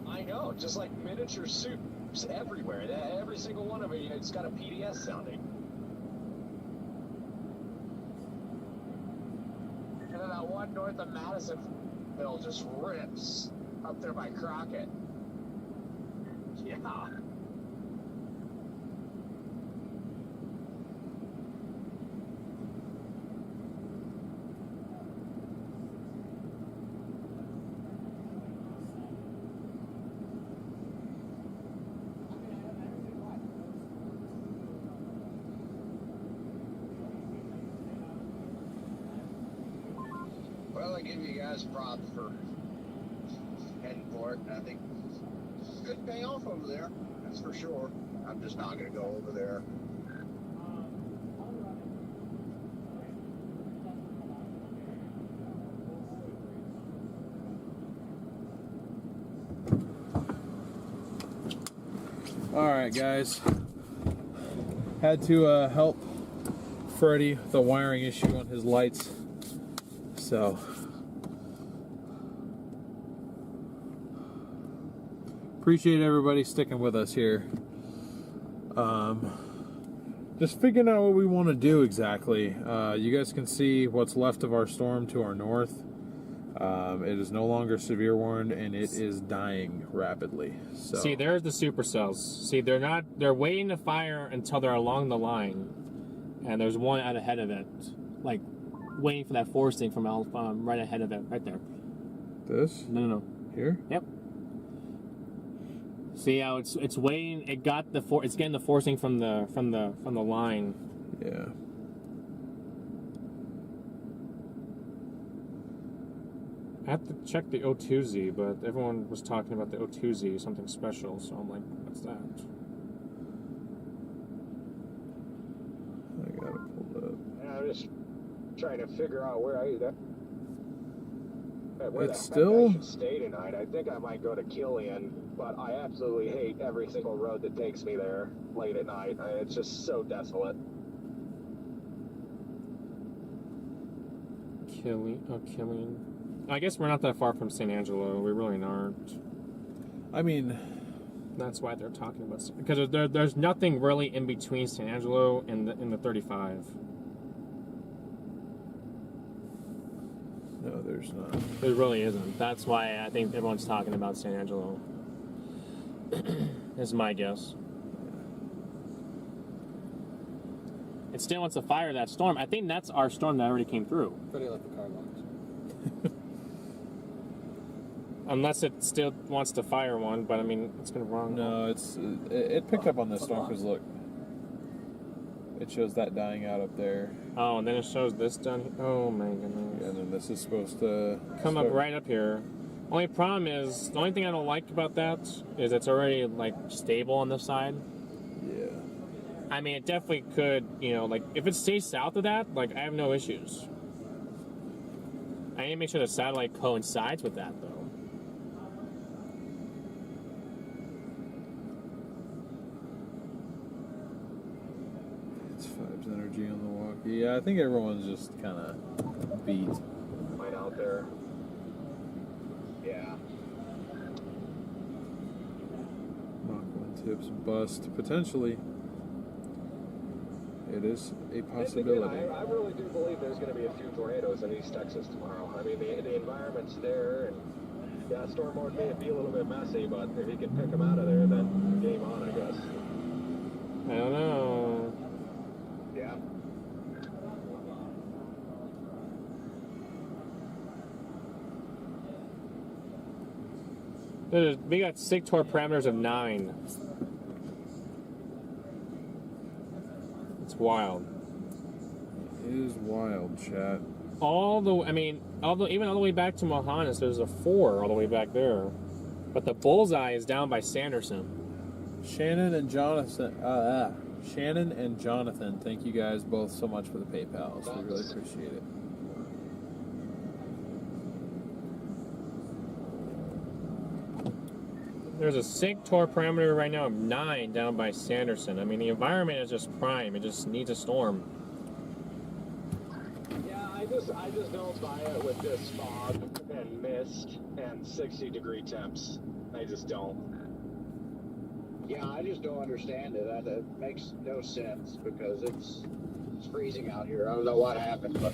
I know, just like miniature soup. Everywhere, every single one of it, it's got a PDS sounding. And then that one north of Madisonville just rips up there by Crockett. Yeah. Well, I give you guys props for heading for it, and I think it's good payoff over there. That's for sure. I'm just not going to go over there. All right, guys. Had to help Freddie with the wiring issue on his lights. So appreciate everybody sticking with us here. Just figuring out what we want to do exactly. You guys can see what's left of our storm to our north. It is no longer severe warned, and it is dying rapidly. So See, there's the supercells. See, they're waiting to fire until they're along the line, and there's one out ahead of it, like waiting for that forcing from right ahead of it, right there. this No. here. Yep. See how it's waiting. It got it's getting the forcing from the line. Yeah. I have to check the O2Z, but everyone was talking about the O2Z, something special. So I'm like, what's that? I got it pulled up. Yeah, I'm just trying to figure out where It's still- I should stay tonight. I think I might go to Killian, but I absolutely hate every single road that takes me there late at night. It's just so desolate. Killing. I guess we're not that far from San Angelo. We really aren't. I mean, that's why they're talking about, because there's nothing really in between San Angelo and the 35. no, there's not. There really isn't. That's why I think everyone's talking about San Angelo. Is my guess. It still wants to fire that storm. I think that's our storm that already came through. Pretty like the car box. Unless it still wants to fire one, but I mean, it's been wrong. No, it picked up on this storm because look, it shows that dying out up there. Oh, and then it shows this done. Oh my goodness. And then this is supposed to come up right up here. Only problem is, the only thing I don't like about that is it's already like stable on this side. Yeah. I mean, it definitely could, you know, like if it stays south of that, like I have no issues. I need to make sure the satellite coincides with that though. It's Five's energy on the walkie. Yeah, I think everyone's just kind of beat. Right out there. Yeah. Mach 1 tips bust potentially. It is a possibility. Again, I really do believe there's going to be a few tornadoes in East Texas tomorrow. I mean, the environment's there, and yeah, storm mode may be a little bit messy, but if you can pick them out of there, then game on, I guess. I don't know. Yeah. We got SIGTOR parameters of 9. It's wild. It is wild, chat. Even all the way back to Mohannes, there's a 4 all the way back there. But the bullseye is down by Sanderson. Shannon and Jonathan, thank you guys both so much for the PayPals. We really appreciate it. There's a SIGTOR parameter right now of 9 down by Sanderson. I mean, the environment is just prime. It just needs a storm. Yeah, I just don't buy it with this fog and mist and 60-degree temps. I just don't. Yeah, I just don't understand it. It makes no sense because it's freezing out here. I don't know what happened, but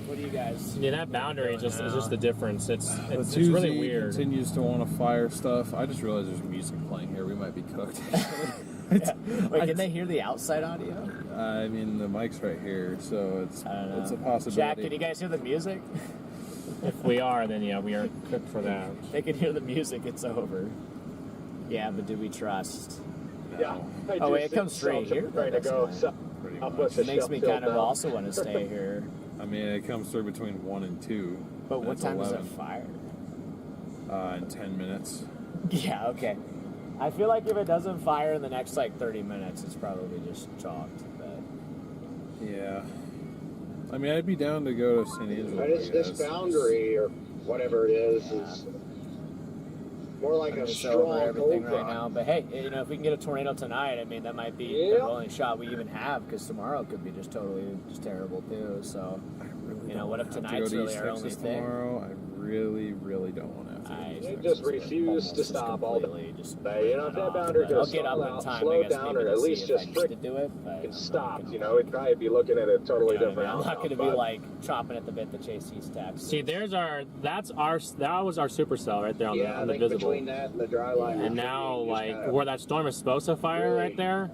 what do you guys? Yeah, that boundary is just the difference. It's Tuesday really weird. Continues to want to fire stuff. I just realized there's music playing here. We might be cooked. Yeah. Wait, can they hear the outside audio? I mean, the mic's right here, so it's a possibility. Jack, can you guys hear the music? If we are, then yeah, we are cooked for that. They can hear the music. It's over. Yeah, but do we trust? No. Yeah. Oh wait, it comes straight here. Ready to go. Nice. So, It makes me kind of also want to stay here. I mean, it comes through between 1 and 2. But what time 11. does it fire? In 10 minutes. Yeah, okay. I feel like if it doesn't fire in the next like 30 minutes, it's probably just chalked. But Yeah. I mean, I'd be down to go to San Angelo. But it's this boundary or whatever it is more like I'm a just strong over everything cold right front. now. But hey, you know, if we can get a tornado tonight, I mean, that might be the only shot we even have because tomorrow could be just totally terrible too. So, you know, what if tonight's really our only thing? Tomorrow, I really don't want to. You just refuse to stop all the way. You know, if that boundary I'll goes get up in out, time, slow I guess, down, maybe or at to least see if I just need to do it. But it stops. You know, we'd probably be looking at a totally different I'm not outcome, going to be but- like chopping at the bit to chase these taps. See, that was our supercell right there on Yeah, the I think visible. between that and the dry line. And now, like, where that storm is supposed to fire right there,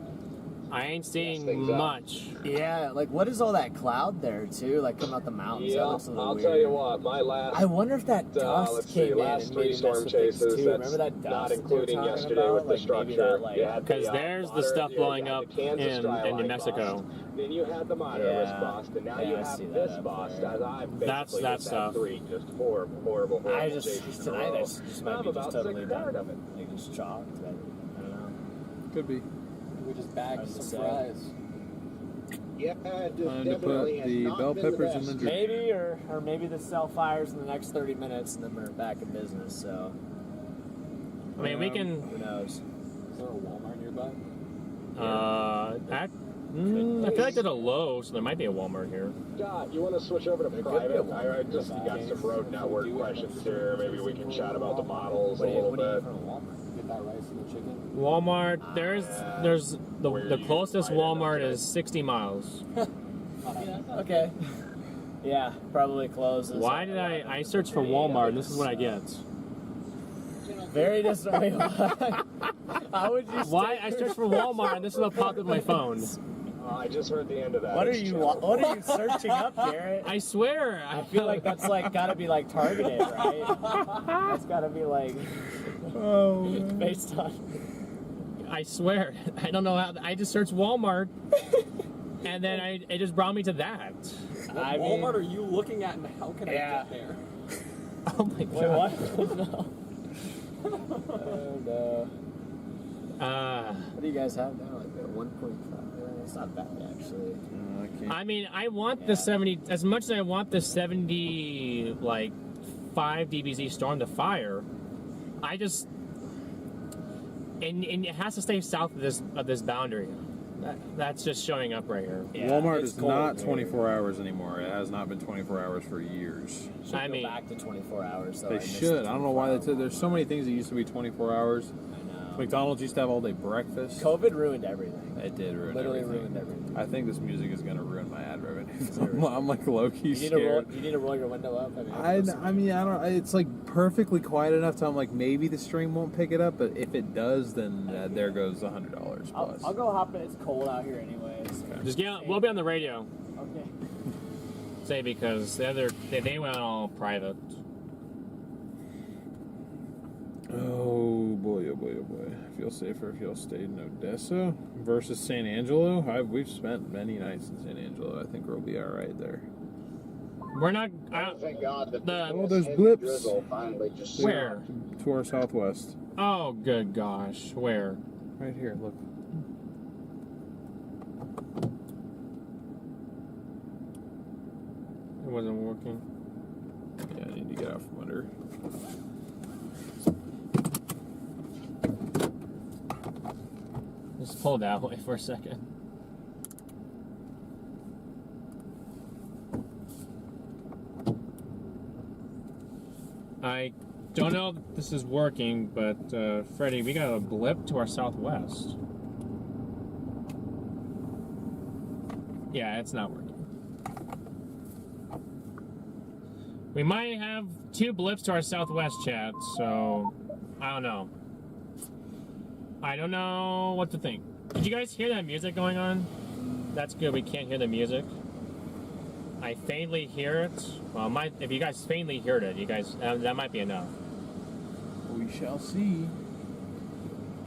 I ain't seeing much. Yeah, like what is all that cloud there too? Like coming out the mountains. Yeah, That looks a little I'll weird. tell you what, my last... I wonder if that dust let's came see, in last and 3 maybe storm messed with things chases, too. that's Remember that dust not they were including talking yesterday about? with the Like, maybe structure. that, like, You had Because the, there's the moderate- stuff you blowing had up the Kansas in dry New line Mexico. bust. Then you had the moderate Yeah. bust, and now Yeah, you I see have that this up bust. there. As I That's basically that hit stuff. 3 just horrible I chases just in a tonight row. I just might I'm be just about totally sick and tired done. of it. Like just chalked. But I don't know. Could be. We just bagged Hard to some say. fries. Yeah, just Time to put definitely has the not bell been the peppers in best. the Maybe or maybe the cell fires in the next 30 minutes and then we're back in business. So I mean, we can. who knows? Is there a Walmart nearby? I feel like there's a Lowe's, so there might be a Walmart here. Scott, you want to switch over to private? I just got some road network questions here. Maybe we can chat about the models a little bit. Get that rice and the chicken. Walmart, there's the closest Walmart is 60 miles. Okay. Yeah, probably closes. Why did I search for Walmart and this is what I get? Very disappointing. How would you? Why I searched for Walmart and this is what popped up on my phone. I just heard the end of that. What are you searching up, Garrett? I swear. I feel like that's like gotta be like targeted, right? That's gotta be like based on. I swear. I don't know how. I just searched Walmart, and then it just brought me to that. What Walmart are you looking at, and how can I get there? Oh my god. Wait, what? No. Oh no. What do you guys have now? Like a 1.5? It's not bad actually. I mean, I want the 70 as much as I want the 70 like 5 DBZ Storm to fire. I just and it has to stay south of this boundary. That's just showing up right here. Yeah, Walmart is not 24 hours anymore. It has not been 24 hours for years. I mean, back to 24 hours. Though. They should. I don't know why they said there's so many things that used to be 24 hours. I know. McDonald's used to have all day breakfast. COVID ruined everything. It did ruin Literally everything. ruined everything. I think this music is going to ruin my ad revenue. I'm like low-key scared. You need to roll your window up. I mean, I don't. It's like perfectly quiet enough to I'm like maybe the stream won't pick it up, but if it does, then there goes $100 plus. I'll go hop in. It's cold out here anyways. Okay. Just we'll be on the radio. Okay. Say because they went all private. Oh boy, oh boy, oh boy. I feel safer if y'all stayed in Odessa versus San Angelo. We've spent many nights in San Angelo. I think we'll be all right there. We're not. Thank God that there's blips. drizzle finally just Where? To our southwest. Oh, good gosh. Where? Right here, look. It wasn't working. Yeah, I need to get out from under. Just pull that way for a second. I don't know if this is working, but Freddie, we got a blip to our southwest. Yeah, it's not working. We might have 2 blips to our southwest, chat, so I don't know. I don't know what to think. Did you guys hear that music going on? That's good, we can't hear the music. I faintly hear it. Well, if you guys faintly heard it, you guys, that might be enough. We shall see.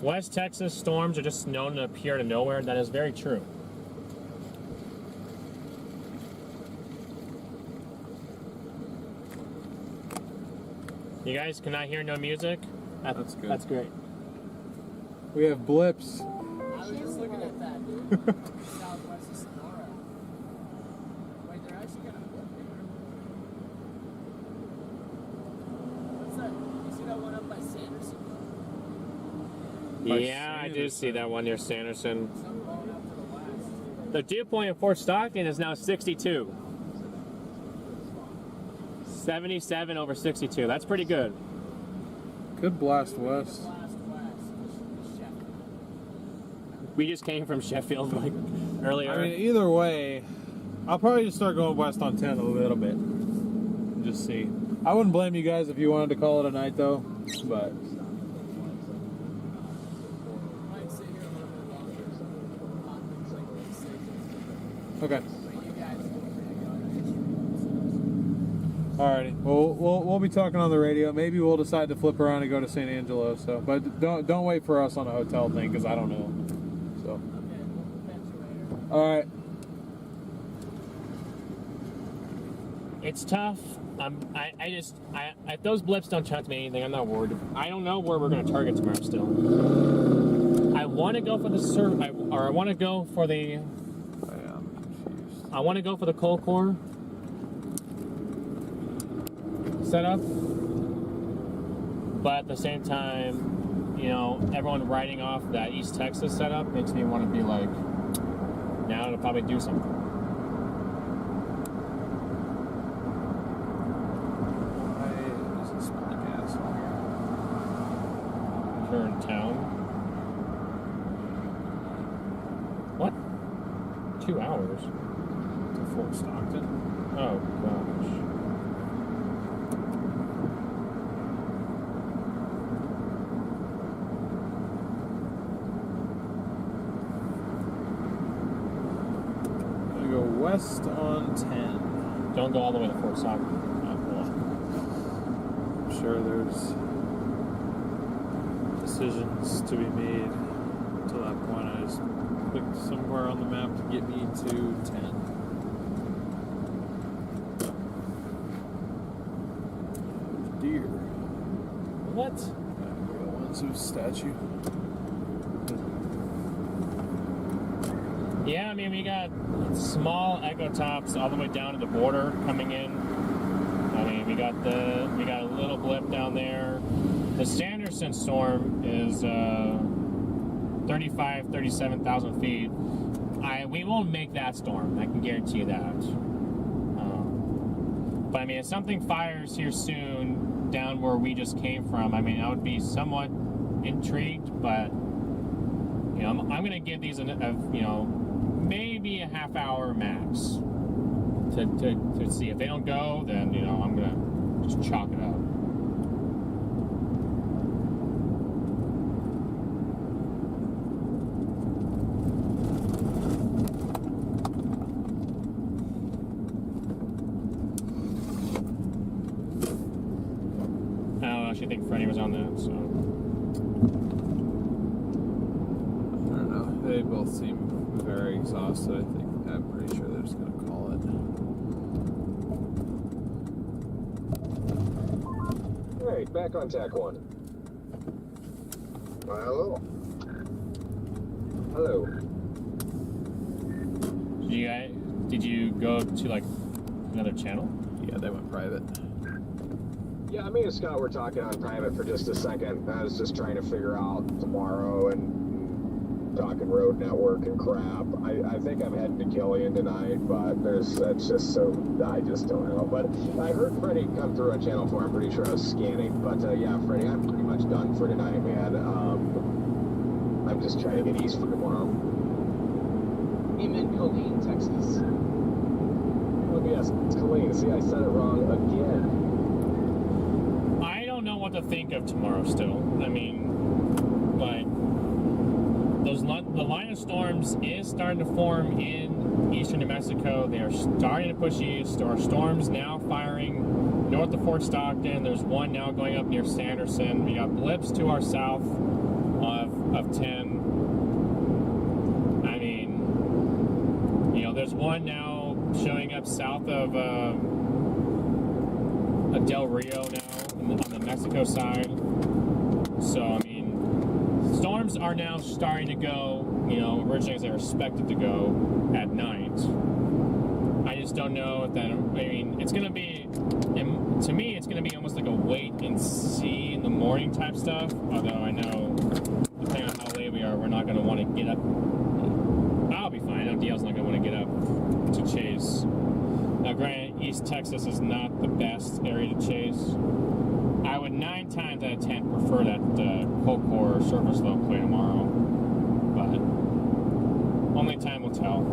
West Texas storms are just known to appear out of nowhere. That is very true. You guys cannot hear no music? That's good. That's great. We have blips. I was just looking at that, dude. Southwest of Sonora. Wait, they're actually gonna flip there. What's that? You see that one up by Sanderson? Yeah, I do see that one near Sanderson. Some blowing up to the west. The dew point in Fort Stockton is now 62. 77 over 62. That's pretty good. Good blast west. We just came from Sheffield like earlier. I mean, either way, I'll probably just start going west on 10 a little bit. Just see. I wouldn't blame you guys if you wanted to call it a night, though. But okay. Alrighty. Well, we'll be talking on the radio. Maybe we'll decide to flip around and go to San Angelo. So, but don't wait for us on a hotel thing because I don't know. So. All right. It's tough. If those blips don't touch me anything, I'm not worried. I don't know where we're going to target tomorrow. Still, I want to go for the I want to go for the. I want to go for the coal core setup, but at the same time, you know, everyone riding off that East Texas setup makes me want to be like, now it'll probably do something. Why does it smell like gas in Here in town. What? 2 hours? here? To Fort Stockton. Oh gosh. Gonna go west on 10. Don't go all the way to Fort Stockton. I'm sure there's decisions to be made to that point. I just clicked somewhere on the map to get me to 10. Deer. What? One's statue. Yeah, I mean, we got small echo tops all the way down to the border coming in. I mean, we got a little blip down there. The Sanderson storm is 37,000 feet. We won't make that storm. I can guarantee you that. But I mean, if something fires here soon down where we just came from, I mean, I would be somewhat intrigued. But you know, I'm going to give these maybe a half hour max to see. If they don't go, then I'm going to just chalk it up. I think Freddie was on that, so. I don't know. They both seem very exhausted. I'm pretty sure they're just going to call it. Alright, back on tack 1. Hello. Hello. Did you go to like another channel? Yeah, they went private. Yeah, me and Scott were talking on private for just a second. I was just trying to figure out tomorrow and talking road network and crap. I think I'm heading to Killian tonight, but that's just so, I just don't know. But I heard Freddie come through on channel 4. I'm pretty sure I was scanning. But yeah, Freddie, I'm pretty much done for tonight, man. I'm just trying to get east for tomorrow. I'm in Killeen, Texas. Let me ask, it's Killeen. See, I said it wrong again. I don't know what to think of tomorrow still. I mean, like, the line of storms is starting to form in eastern New Mexico. They are starting to push east. There are storms now firing north of Fort Stockton. There's one now going up near Sanderson. We got blips to our south of 10. I mean, there's one now showing up south of Del Rio now on the Mexico side. So, I mean, storms are now starting to go, originally as they were expected to go at night. I just don't know if that, I mean, it's going to be, to me, it's going to be almost like a wait and see in the morning type stuff. Although I know, depending on how late we are, we're not going to want to get up. I'll be fine. DL's not going to want to get up to chase. Now, granted, East Texas is not the best area to chase. I would 9 times out of 10 prefer that cold core surface low play tomorrow, but only time will tell.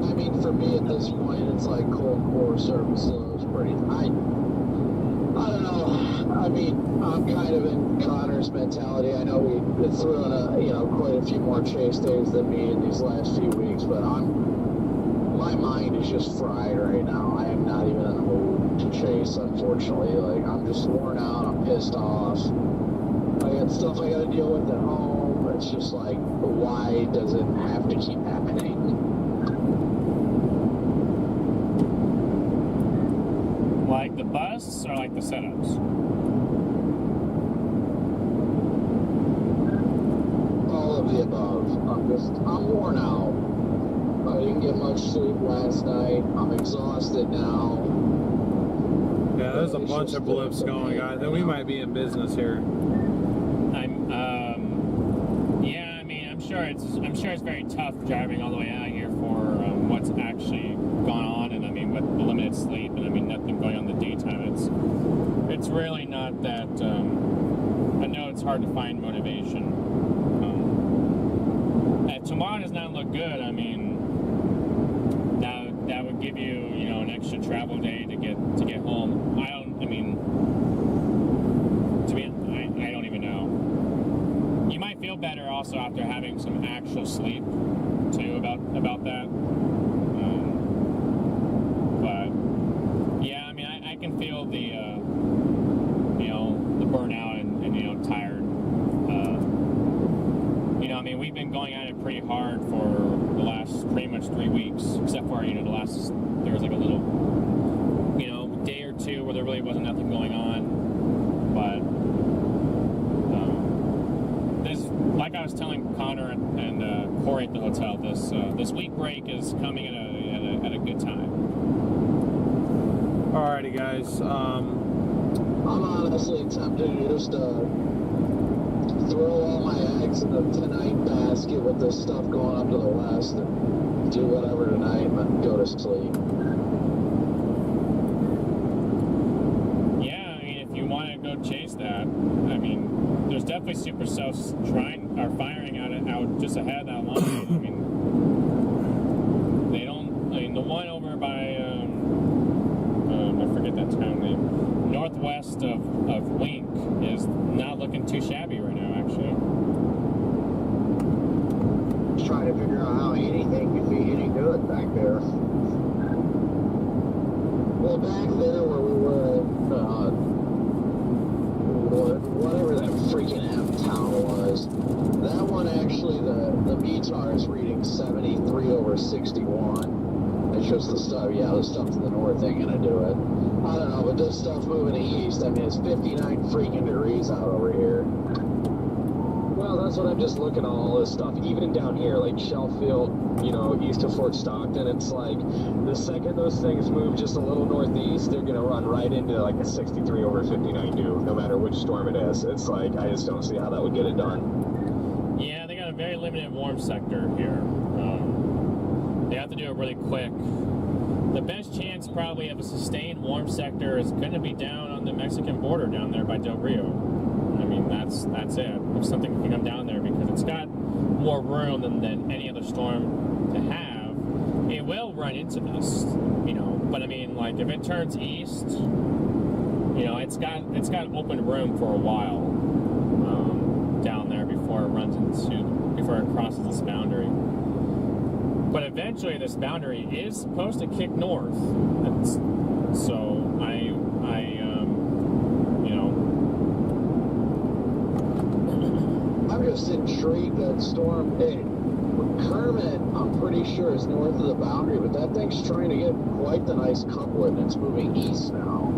I mean, for me at this point, it's like cold core surface low is pretty. I don't know. I mean, I'm kind of in Connor's mentality. I know we threw in quite a few more chase days than me in these last few weeks, but my mind is just fried right now. I am not even in the mood to chase, unfortunately. Like, I'm just worn out. I'm pissed off. I got stuff I got to deal with at home. It's just like, why does it have to keep happening? Like the busts or like the setups? All of the above. I'm worn out. I didn't get much sleep last night. I'm exhausted now. Yeah, there's a bunch of blips going on. Then we might be in business here. Yeah, I mean, I'm sure sure it's very tough driving all the way out here for what's actually gone on, and I mean with the limited sleep, and I mean nothing going on in the daytime. It's really not that. I know it's hard to find motivation. Tomorrow does not look good. I mean, that would give you an extra travel day to get home. I don't even know. You might feel better also after having some actual sleep too about that. But yeah, I mean, I can feel the the burnout and tired. I mean, we've been going at it pretty hard for the last pretty much 3 weeks, except for there was like a little day or two where there really wasn't nothing going on. But like I was telling Connor and Corey at the hotel, this week break is coming at a good time. Alrighty, guys. I'm honestly tempted to just throw all my eggs in the tonight basket with this stuff going up to the west and do whatever tonight and then go to sleep. Yeah, I mean, if you want to go chase that, I mean, there's definitely Supercells firing out just ahead of that line. I mean, the one over by I forget that town name, northwest of Wink, is not looking too shabby right now, actually. Just trying to figure out how anything could be any good back there. Well, back there where we were whatever that freaking M town was, that one actually, the METAR is reading 73/61. It's just the stuff, the stuff to the north ain't gonna do it. I don't know, but this stuff moving east, I mean, it's 59 freaking degrees out over here. Well, that's what I'm just looking at all this stuff. Even down here, like Shellfield, east of Fort Stockton, it's like the second those things move just a little northeast, they're gonna run right into like a 63/59 due, no matter which storm it is. It's like, I just don't see how that would get it done. Yeah, they got a very limited warm sector here. They have to do it really quick. The best chance probably of a sustained warm sector is going to be down on the Mexican border down there by Del Rio. I mean, that's it. If something can come down there, because it's got more room than any other storm to have. It will run into this, but I mean, like, if it turns east, it's got open room for a while down there before it crosses this boundary. But eventually, this boundary is supposed to kick north. I'm just intrigued that storm. Kermit, I'm pretty sure is north of the boundary, but that thing's trying to get quite the nice couplet, and it's moving east now.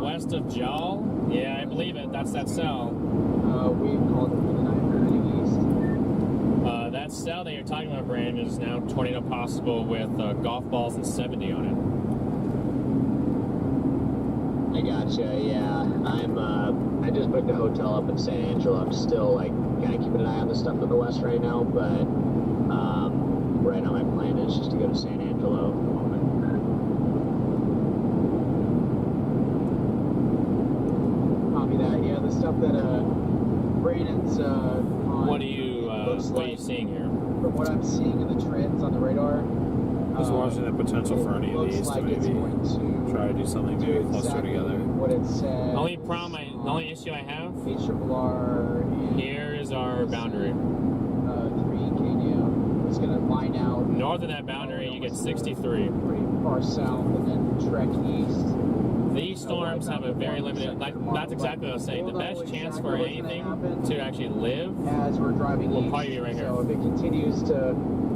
West of Jal? Yeah, I believe it. That's that cell. We called it for the night heading east. That cell that you're talking about, Brandon, is now tornado possible with golf balls and 70 on it. I gotcha, yeah. I just booked a hotel up in San Angelo. I'm still, kind of keeping an eye on the stuff to the west right now, but right now my plan is just to go to San Angelo at the moment. The stuff that Braden's on. What are you seeing here? From what I'm seeing in the trends on the radar, Just watching the potential for any of these to maybe try to do something maybe closer together. What it said. The only issue I have here is our boundary. 3 KDM. It's going to line out. North of that boundary, you get 63. Pretty far south, and then trek east. These storms have a very limited, that's exactly what I was saying. The best chance for anything to actually live as we're driving will east. probably be right here. So if it continues to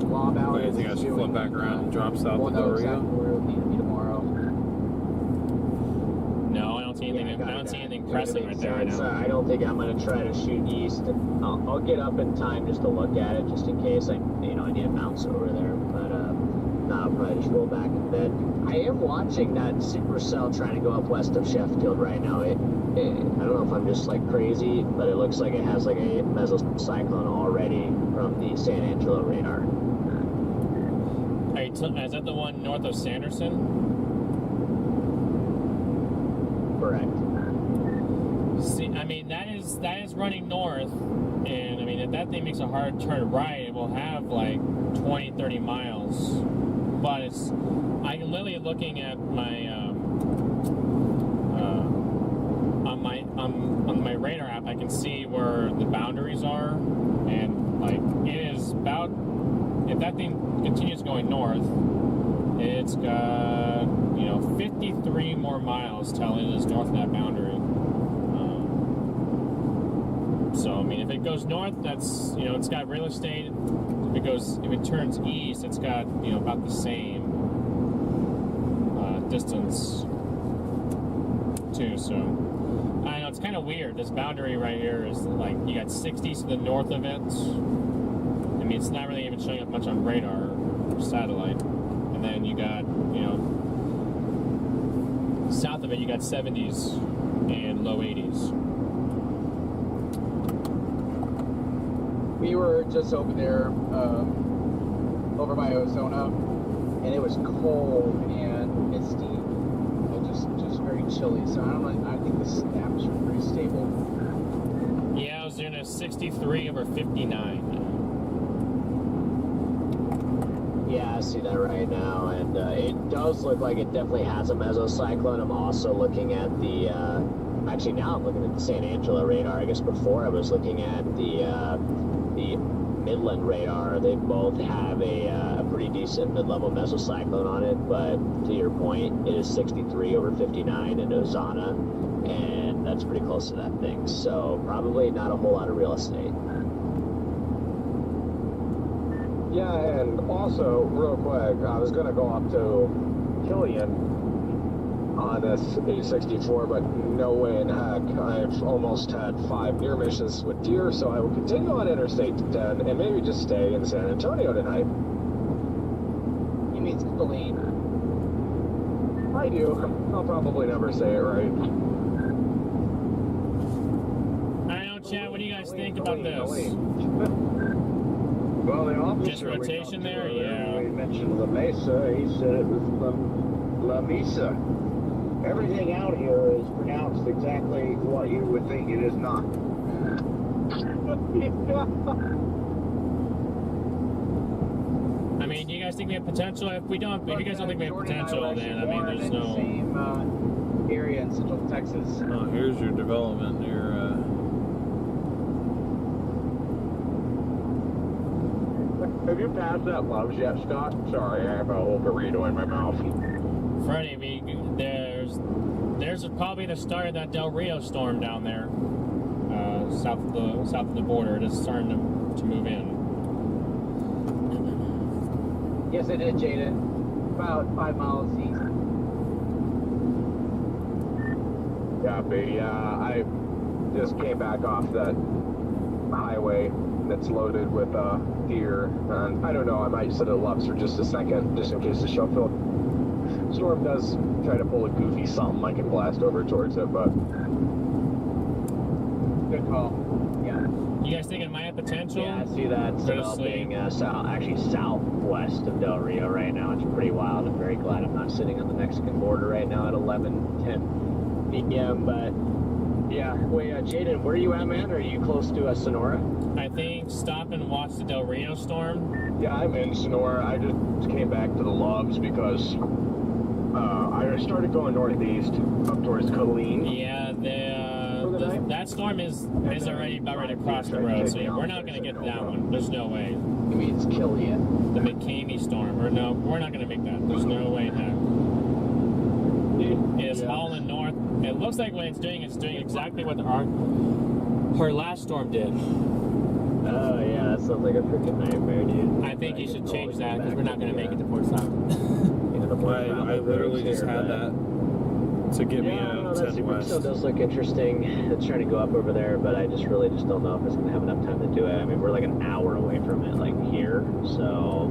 lob out, I think I should flip back around and drop south we'll of know Del exactly Rio. where we'll need to be tomorrow. No, I don't see anything. I don't see anything pressing right there right now. I don't think I'm gonna try to shoot east. I'll get up in time just to look at it, just in case I need to bounce over there. But no, I'll probably just roll back in bed. I am watching that supercell trying to go up west of Sheffield right now. I don't know if I'm just like crazy, but it looks like it has like a mesocyclone already from the San Angelo radar. Is that the one north of Sanderson? Correct. See, I mean that is running north, and I mean if that thing makes a hard turn right, it will have like 20, 30 miles. But I'm literally looking at my on my radar app. I can see where the boundaries are, and like it is about. If that thing continues going north, it's got 53 more miles till it is north of that boundary. So I mean, if it goes north, that's it's got real estate. If it turns east, it's got about the same distance too. So I know it's kind of weird. This boundary right here is like you got 60s to the north of it. I mean, it's not really even showing up much on radar or satellite. And then you got south of it, you got 70s and low 80s. We were just over there, over by Ozona, and it was cold and misty, and just very chilly. So I think the snaps were pretty stable. Yeah, Ozona 63 over 59. Yeah, I see that right now, and it does look like it definitely has a mesocyclone. I'm also looking at the, actually now I'm looking at the San Angelo radar. I guess before I was looking at the Midland radar. They both have a pretty decent mid-level mesocyclone on it, but to your point, it is 63 over 59 in Ozana, and that's pretty close to that thing. So probably not a whole lot of real estate. Yeah, and also, real quick, I was going to go up to Killian on this A64, but no way in heck. I've almost had 5 near misses with deer, so I will continue on Interstate 10 and maybe just stay in San Antonio tonight. He means Killeen. I do. I'll probably never say it right. I don't know, Chad, what do you guys think about this? Well, the officer Just rotation there? Yeah. We mentioned La Mesa. He said it was La Mesa. Everything out here is pronounced exactly what you would think it is not. I mean, do you guys think we have potential? If you guys don't think we have potential, then I mean, there's no. Same area in Central Texas. Oh, here's your development near. Have you passed that Loves yet, Scott? Sorry, I have a whole burrito in my mouth. Freddie, there's probably the start of that Del Rio storm down there, south of the border. It is starting to move in. Yes, it did, Jaden. About 5 miles east. Copy. I just came back off that highway that's loaded with deer, and I don't know, I might sit at Lux for just a second, just in case the Sheffield storm does try to pull a goofy something. I can blast over towards it, but Good call. Yeah. You guys think it might have potential? Yeah, I see that developing southwest of Del Rio right now. It's pretty wild. I'm very glad I'm not sitting on the Mexican border right now at 11:10 p.m. But yeah, wait, Jaden, where are you at, man? Are you close to Sonora? I think stop and watch the Del Rio storm. yeah, I'm in Sonora. I just came back to the Loves because I started going northeast up towards Killeen. Yeah, that storm is already about ready to cross the road, so yeah, we're not going to get to that one. There's no way. You mean it's Killian? The McCamey storm, or no, we're not going to make that. There's no way in heck. is hauling north. It looks like what it's doing exactly what her last storm did. Oh yeah, that sounds like a freaking nightmare, dude. I think you should change that because we're not going to make it to Port Stockton. I literally just had that to get me out that 10 west. Supercell does look interesting. It's trying to go up over there, but I just really don't know if it's going to have enough time to do it. I mean, we're like an hour away from it, like here, so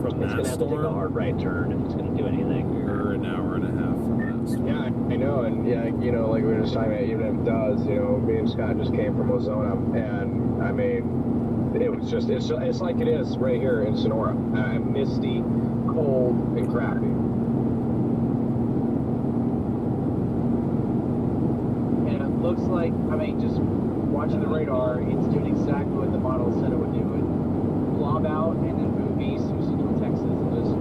from it's going to have to take a hard right turn if it's going to do anything. We're an hour and a half from that storm. Yeah, I know, and yeah, you know, like we were just talking about, even if it does, you know, me and Scott just came from Ozona, and I mean, it was just, it's like it is right here in Sonora. Misty, cold, and crappy. Looks like, I mean, just watching the radar, it's doing exactly what the model said it would do. It blob out and then move east through central Texas and just,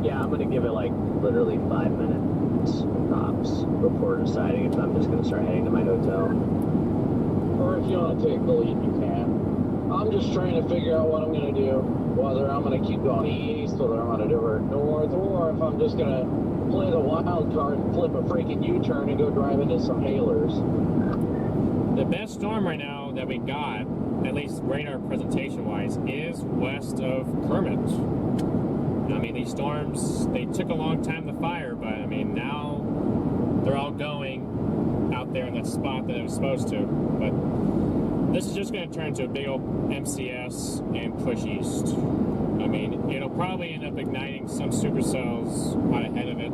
Yeah, I'm going to give it like literally 5 minutes tops before deciding if I'm just going to start heading to my hotel. Or if you want to take the lead, you can. I'm just trying to figure out what I'm going to do. Whether I'm going to keep going east, whether I'm going to divert north, or if I'm just going to play the wild card and flip a freaking U-turn and go drive into some hailers. The best storm right now that we got, at least radar presentation-wise, is west of Kermit. I mean, these storms, they took a long time to fire, but I mean, now they're all going out there in that spot that it was supposed to. But this is just going to turn into a big old MCS and push east. I mean, it'll probably end up igniting some supercells out ahead of it.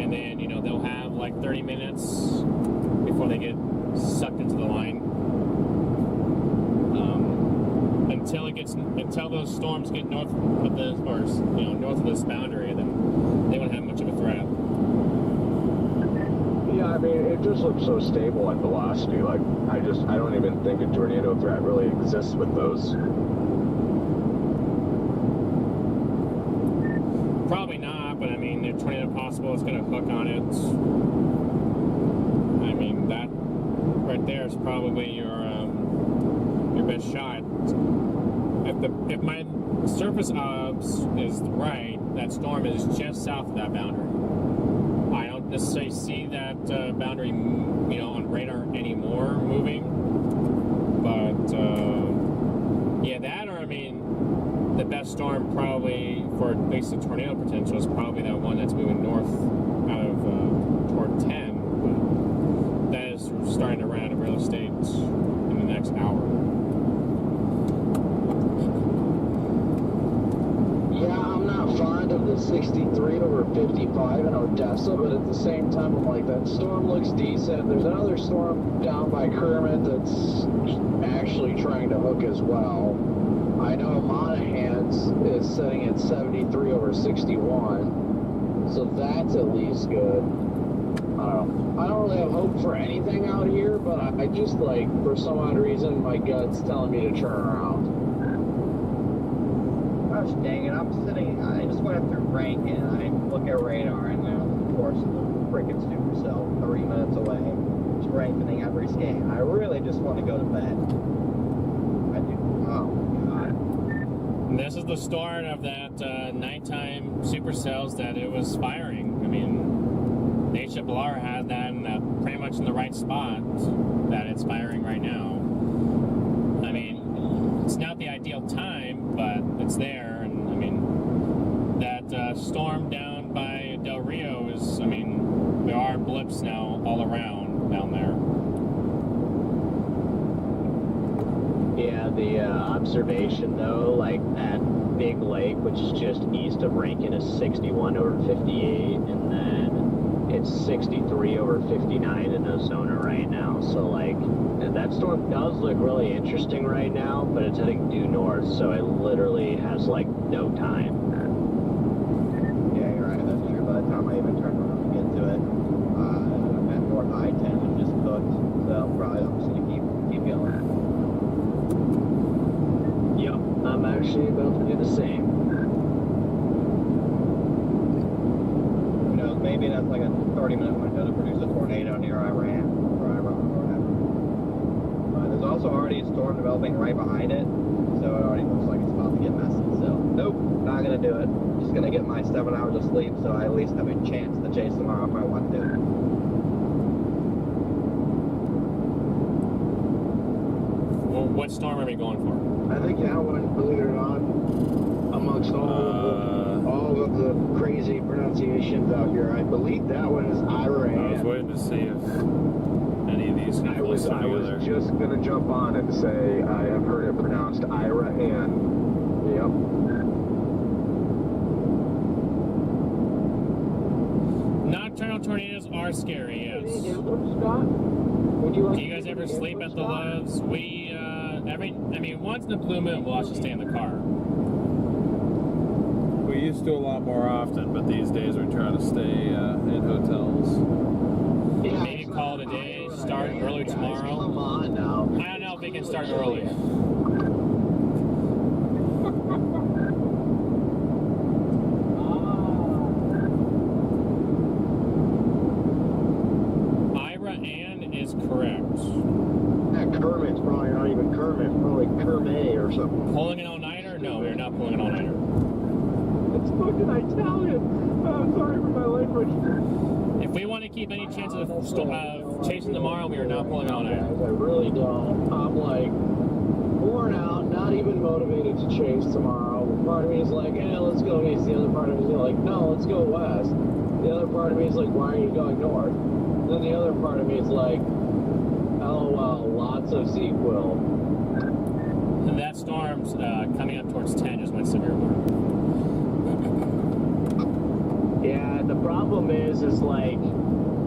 And then, you know, they'll have like 30 minutes before they get sucked into the line. Until those storms get north of the, or, you know, north of this boundary, then they won't have much of a threat. Yeah, I mean, it just looks so stable at velocity. Like, I don't even think a tornado threat really exists with those. Probably not, but I mean, if tornado possible, it's going to hook on it. I mean, that right there is probably your best shot. If my surface obs is right, that storm is just south of that boundary. I don't necessarily see that boundary, you know, on radar anymore moving, but yeah, that, or I mean, the best storm probably for at least the tornado potential is probably that one that's moving north out of toward 10. But that is starting to run out of real estate in the next hour. Yeah, I'm not fond of the 63 over 55 in Odessa, but at the same time, I'm like, that storm looks decent. There's another storm down by Kermit that's actually trying to hook as well. I know Monaghan's is setting at 73 over 61, so that's at least good. I don't know. I don't really have hope for anything out here, but I just, like, for some odd reason, my gut's telling me to turn around. Gosh dang it, I just went through Rankin and I look at radar and now, of course, the freaking supercell 3 minutes away, strengthening every scan. I really just want to go to bed. I do. Oh my god. And this is the start of that nighttime supercells that it was firing. I mean, the HFLR had that in pretty much in the right spot that it's firing right now. I mean, it's not the ideal time, but it's there. And I mean, that storm down by Del Rio is, I mean, there are blips now all around down there. Yeah, the observation though, like at Big Lake, which is just east of Rankin, is 61 over 58, and then it's 63 over 59 in Ozona right now. So like, that storm does look really interesting right now, but it's heading due north, so it literally has like no time. Yeah, you're right, that's true. By the time I even turn around and get to it, I'm at North I-10 and just cooked, so probably I'm just gonna keep going. Yep, I'm actually about to do the same. Who knows, maybe that's like a 30-minute window to produce a tornado near Iran or whatever. There's also already a storm developing right behind it, so it already looks like it's about to get messy. So, nope, not gonna do do it. Just gonna get my 7 hours of sleep so I at least have a chance to chase tomorrow if I want to. Well, what storm are we going for? I think that one, believe it or not, amongst all of the crazy pronunciations out here, I believe that one is Ira. I was waiting to see if any of these can close I together. was just gonna jump on and say I have heard it pronounced Ira and yep. Nocturnal tornadoes are scary, yes. Scott? Would you like Do you guys ever sleep at the lows? Once in a blue moon, we'll actually stay in the car. We used to a lot more often, but these days we try to stay in hotels. Maybe call it a day, start early tomorrow. Come on now. I don't know if they can start early. Ira Ann is correct. That Kermit's probably not even Kermit, probably Kermit or something. Pulling an all-nighter? No, we're not pulling an all-nighter. It's fucking Italian. I'm sorry for my language. If we want to keep any chances of chasing tomorrow, we are not pulling an all-nighter. I really don't. I'm like worn out, not even motivated to chase tomorrow. Part of me is like, hey, let's go east. The other part of me is like, no, let's go west. The other part of me is like, why are you going north? Then the other part of me is like, LOL, lots of sequel. And that storm's coming up towards 10 just went severe warning. Yeah, the problem is like,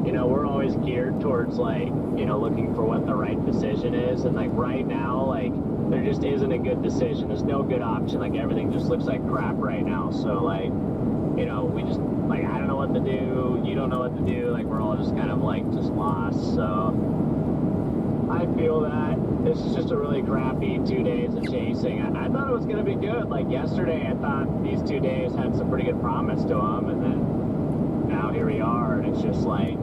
you know, we're always geared towards like, you know, looking for what the right decision is. And like right now, like there just isn't a good decision. There's no good option. Like everything just looks like crap right now. So like, you know, we just like, I don't know what to do. You don't know what to do. Like we're all just kind of like just lost. So I feel that this is just a really crappy 2 days of chasing. I thought it was going to be good. Like yesterday, I thought these 2 days had some pretty good promise to them. And then now here we are. And it's just like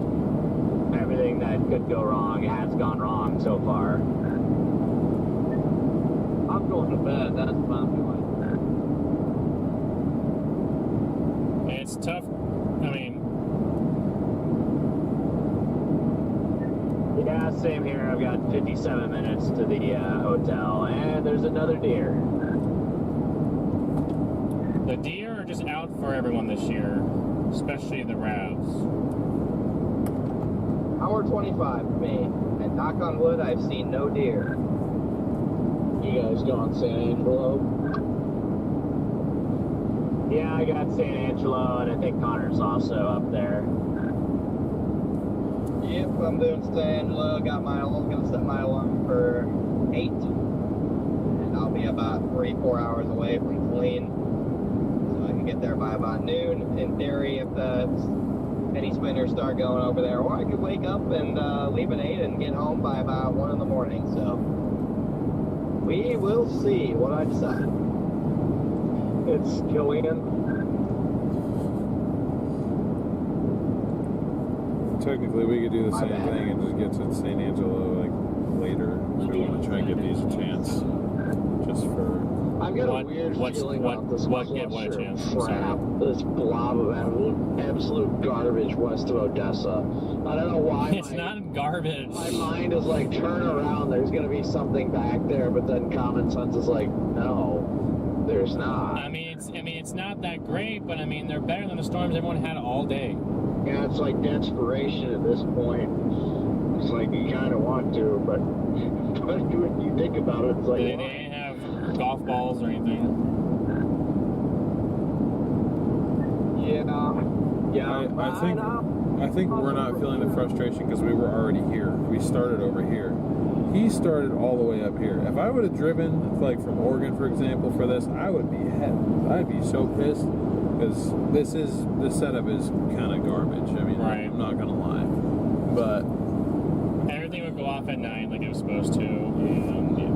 everything that could go wrong has gone wrong so far. I'm going to bed. That's what I'm doing. It's tough. I mean, yeah, same here. I've got 57 minutes to the hotel, and there's another deer. the deer are just out for everyone this year, especially the ravs. Hour 25 for me, and knock on wood, I've seen no deer. You guys going San Angelo? Yeah, I got San Angelo, and I think Connor's also up there. Yep, I'm doing San Angelo. Gonna set my alarm for 8, and I'll be about 3-4 hours away from clean, so I can get there by about noon. In theory, if any spinners start going over there, or I could wake up and leave at 8 and get home by about 1 in the morning. So we will see what I decide. It's Killian. Technically, we could do the same thing and just get to San Angelo like later. So we want to try and give these a chance, just for. I've got a weird feeling about this what a chance? crap, this blob of absolute garbage west of Odessa. I don't know why. It's not garbage. My mind is like, turn around, there's going to be something back there, but then common sense is like, no, there's not. I mean, it's not that great, but I mean, they're better than the storms everyone had all day. Yeah, it's like desperation at this point. It's like you kind of want to, but when you think about it, it's like... They didn't have golf balls or anything. Yeah. I think we're not feeling the frustration because we were already here. We started over here. He started all the way up here. If I would have driven, like from Oregon, for example, for this, I would be I'd be so pissed because this setup is kind of garbage. I mean, right. I'm not gonna lie, but everything would go off at 9 like it was supposed to, and yeah,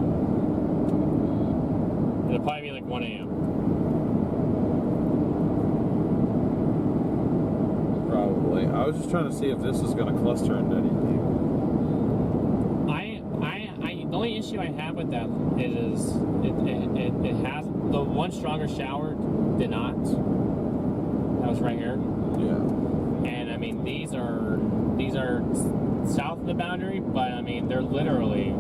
it'll probably be like 1 a.m. Probably. I was just trying to see if this is gonna cluster into anything. The only issue I have with that is it has the one stronger shower did not. That was right here. Yeah. And I mean, these are south of the boundary, but I mean, they're literally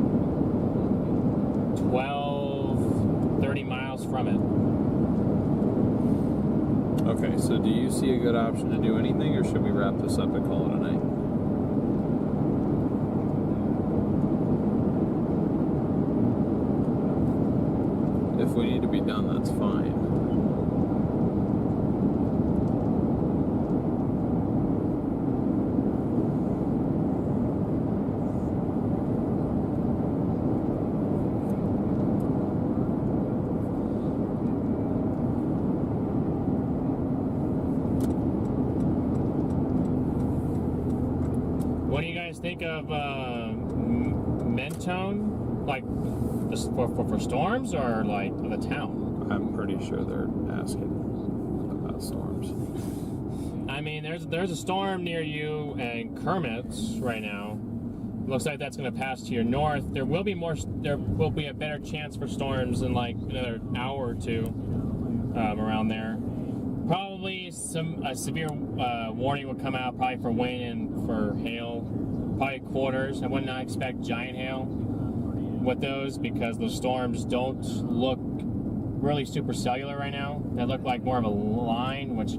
12, 30 miles from it. Okay, so do you see a good option to do anything, or should we wrap this up and call it a night? If we need to be done, that's fine. What do you guys think of Mentone, like this for storms, or like the town? I'm pretty sure they're asking about storms. I mean, there's a storm near you in Kermit right now. Looks like that's going to pass to your north. There will be a better chance for storms in like another hour or two around there. Probably a severe warning will come out, probably for wind and for hail, probably quarters. I would not expect giant hail with those, because those storms don't look really supercellular right now. They look like more of a line, which,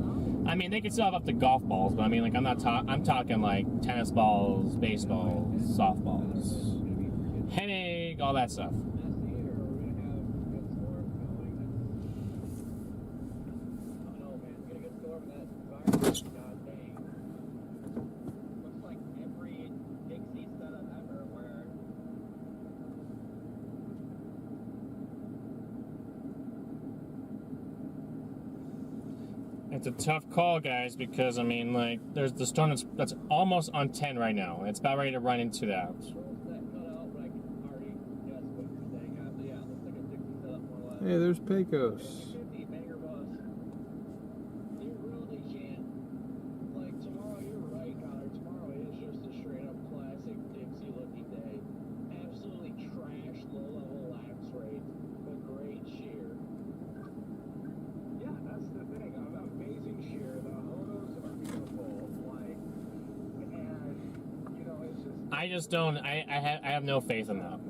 I mean, they can still have up to golf balls, but I mean, like, I'm talking like tennis balls, baseballs, softballs, headache, all that stuff. It's a tough call, guys, because I mean, like, there's the storm that's almost on 10 right now. It's about ready to run into that. Hey, there's Pecos. I just don't. I have no faith in that.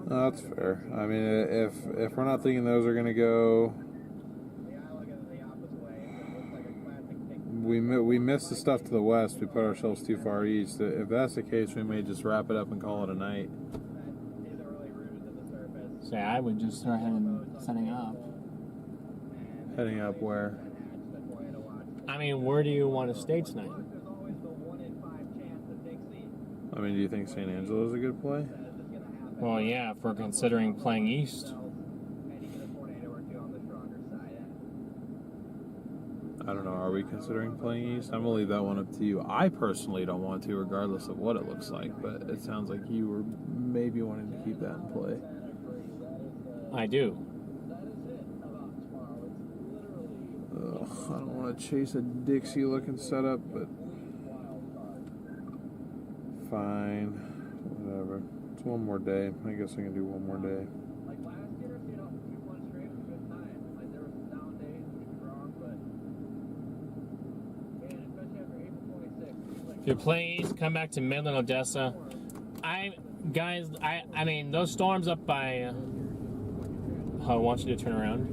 No, that's fair. I mean, if we're not thinking those are going to go, we missed the stuff to the west. We put ourselves too far east. If that's the case, we may just wrap it up and call it a night. So I would just start setting up. Heading up where? I mean, where do you want to stay tonight? I mean, do you think San Angelo is a good play? Well, yeah, if we're considering playing east. I don't know. Are we considering playing east? I'm going to leave that one up to you. I personally don't want to, regardless of what it looks like, but it sounds like you were maybe wanting to keep that in play. I do. Ugh, I don't want to chase a Dixie-looking setup, but fine, whatever. It's one more day. I guess I can do one more day. If you're playing east, come back to Midland, Odessa. I mean, those storms up by. I want you to turn around.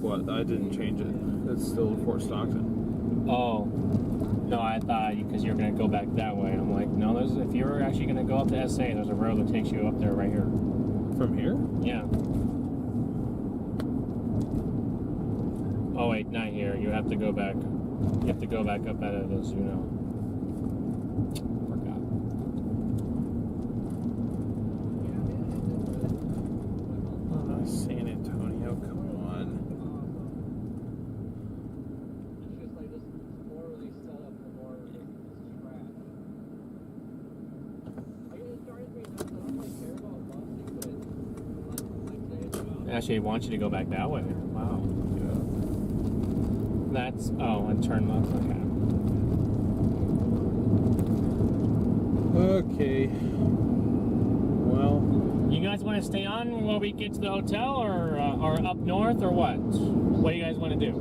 What? I didn't change it. It's still Fort Stockton. Oh. No, I thought because you're going to go back that way. I'm like, no, if you're actually going to go up to SA, there's a road that takes you up there right here. From here? Yeah. Oh, wait, not here. You have to go back. You have to go back up at it, as you know. Forgot. Oh, San Antonio, come on. Actually, I want you to go back that way. Wow. Yeah. That's, and turn left. Okay. Okay. You guys want to stay on while we get to the hotel, or up north, or what? What do you guys want to do?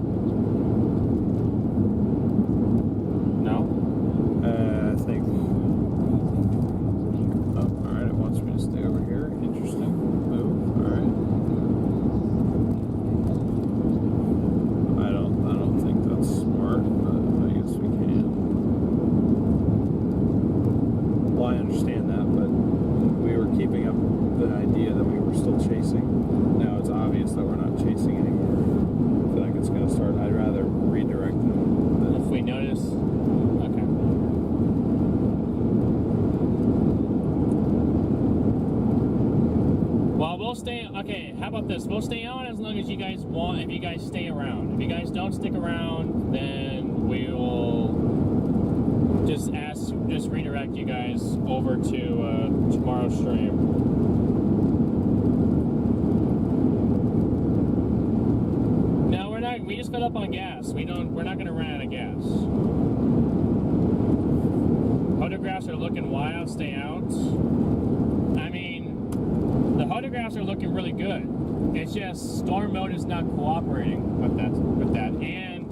No? I think. Oh, alright, it wants me to stay over here. Interesting. Move. Alright. I don't think that's smart, but I guess we can. Well, I understand that, but we were keeping up the idea that we were still chasing. Now it's obvious that we're not chasing anymore. I feel like it's going to start. I'd rather redirect them. If we notice. Okay. Well, we'll stay. Okay, how about this? We'll stay on as long as you guys want. If you guys stay around. If you guys don't stick around, then we will just redirect you guys over to tomorrow's stream. No, we're not. We just filled up on gas. We're not going to run out of gas. Photographs are looking wild. Stay out. I mean, the photographs are looking really good. It's just storm mode is not cooperating with that, and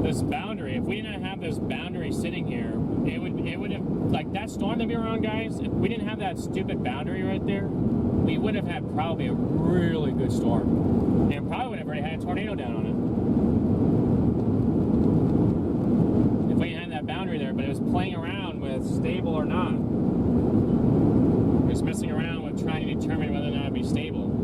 this boundary. If we didn't have this boundary sitting here, it would have, like, that storm that we were on, guys. If we didn't have that stupid boundary right there, we would have had probably a really good storm, and probably would have already had a tornado down on it. If we didn't have that boundary there, but it was playing around with stable or not. It was messing around with trying to determine whether or not it'd be stable.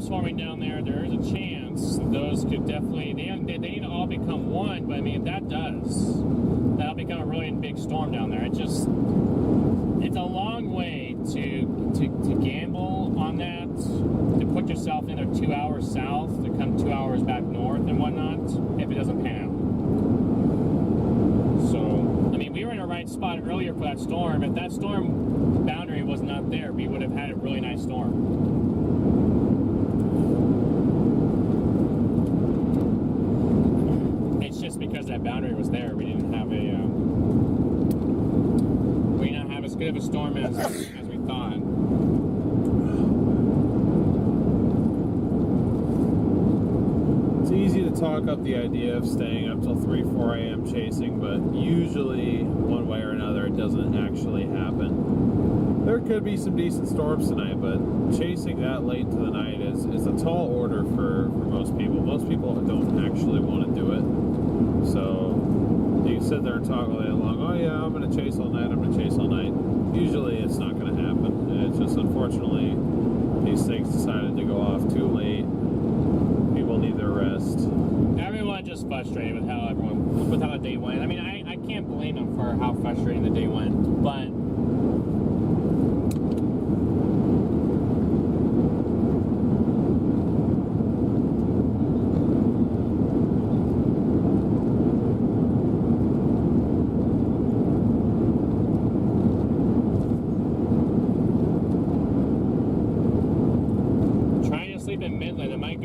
Forming down there, there is a chance those could definitely, they need to all become one, but I mean, if that does, that'll become a really big storm down there. It's a long way to gamble on that, to put yourself in there 2 hours south, to come 2 hours back north and whatnot, if it doesn't pan out. So, I mean, we were in the right spot earlier for that storm. If that storm boundary was not there, we would have had a really nice storm. Because that boundary was there, we didn't have as good of a storm as we thought. It's easy to talk up the idea of staying up till 3-4 a.m. chasing, but usually, one way or another, it doesn't actually happen. There could be some decent storms tonight, but chasing that late into the night is a tall order for most people. Most people don't actually want to do it. So you can sit there and talk all day long, oh yeah, I'm going to chase all night, I'm going to chase all night. Usually it's not going to happen. And it's just, unfortunately, these things decided to go off too late. People need their rest. Everyone just frustrated with how the day went. I mean, I can't blame them for how frustrating the day went, but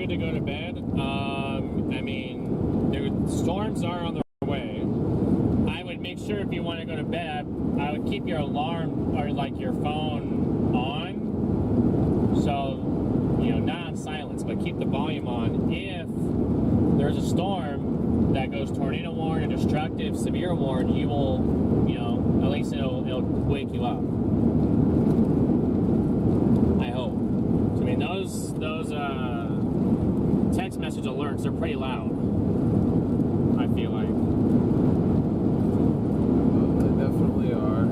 to go to bed. I mean, the storms are on their way. I would make sure if you want to go to bed, I would keep your alarm or like your phone on. So, you know, not on silence, but keep the volume on. If there's a storm that goes tornado warn or destructive, severe warn, you will, you know, at least it'll wake you up. I hope. So, I mean, those text message alerts, they're pretty loud, I feel like. Well, they definitely are.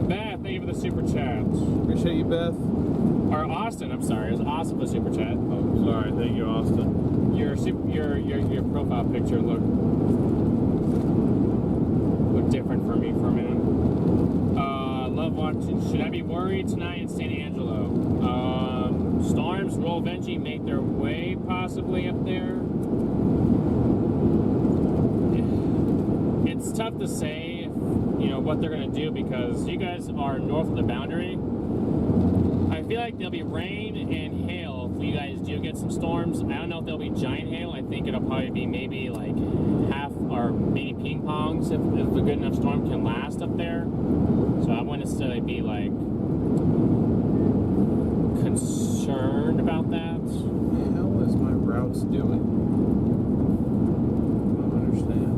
Beth, thank you for the super chat. Appreciate you, Beth. Or Austin, I'm sorry. It was Austin for the super chat. Oh, sorry. Thank you, Austin. Your profile picture looked different for me for a minute. Love watching should I be worried tonight in San Angelo? Storms will eventually make their way possibly up there. It's tough to say, you know, what they're going to do because you guys are north of the boundary. I feel like there'll be rain and hail if you guys do get some storms. I don't know if there'll be giant hail. I think it'll probably be maybe like half or maybe ping pongs if a good enough storm can last up there. So I wouldn't necessarily be like concerned about that. What the hell is my routes doing? I don't understand.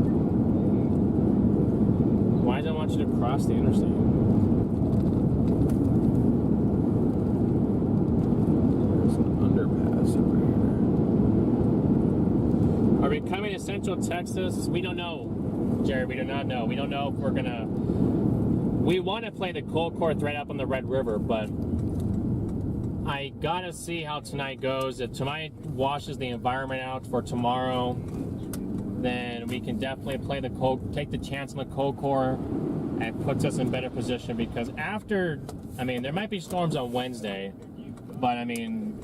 Why do I want you to cross the interstate? Are we coming to Central Texas? We don't know, Jerry. We do not know. We don't know if we're gonna. We want to play the cold core threat up on the Red River, but I gotta see how tonight goes. If tonight washes the environment out for tomorrow, then we can definitely play the cold, take the chance on the cold core, and puts us in better position. Because after, I mean, there might be storms on Wednesday, but I mean.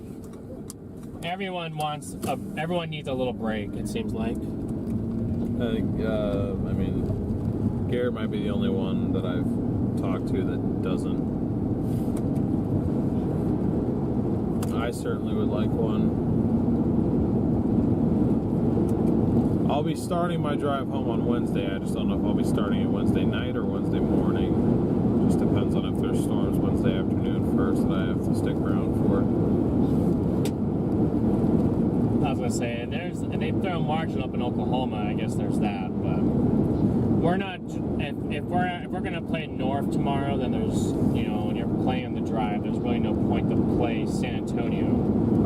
Everyone needs a little break, it seems like. I think, I mean, Garrett might be the only one that I've talked to that doesn't. I certainly would like one. I'll be starting my drive home on Wednesday. I just don't know if I'll be starting it Wednesday night or Wednesday morning. Just depends on if there's storms Wednesday afternoon first that I have to stick around for. I was gonna say, and they've thrown margin up in Oklahoma. I guess there's that, but we're not. If we're gonna play north tomorrow, then there's, you know, when you're playing the drive, there's really no point to play San Antonio.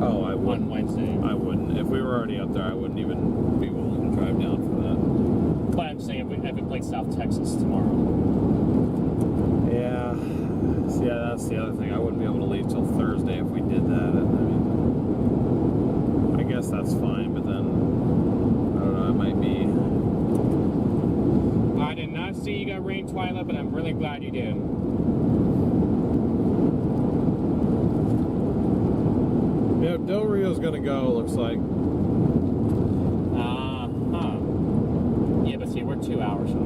Oh, I wouldn't. On Wednesday. I wouldn't. If we were already up there, I wouldn't even be willing to drive down for that. But I'm saying if we played South Texas tomorrow. Yeah. Yeah, that's the other thing. I wouldn't be able to leave till Thursday if we did that. I mean. I guess that's fine, but then I don't know, it might be. I did not see you got rain, Twyla, but I'm really glad you did. Yeah, Del Rio's gonna go, looks like. Yeah, but see, we're 2 hours from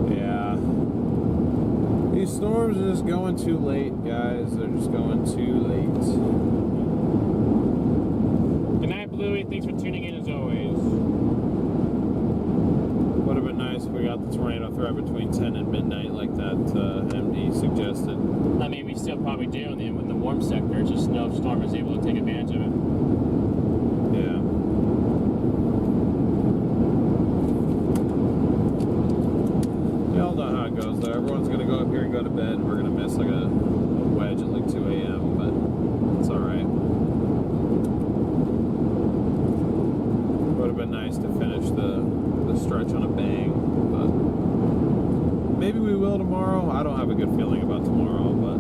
that. Yeah. These storms are just going too late, guys. They're just going too late. Good night, Bluey. Thanks for tuning in as always. Would have been nice if we got the tornado threat between 10 and midnight like that MD suggested. I mean, we still probably do in the warm sector. Just no storm is able to take advantage of it. Yeah. Y'all know how it goes though. Everyone's gonna go up here and go to bed, and we're gonna miss like a wedge at like 2 a.m., but it's alright. Would have been nice to finish the stretch on a bang, but maybe we will tomorrow. I don't have a good feeling about tomorrow, but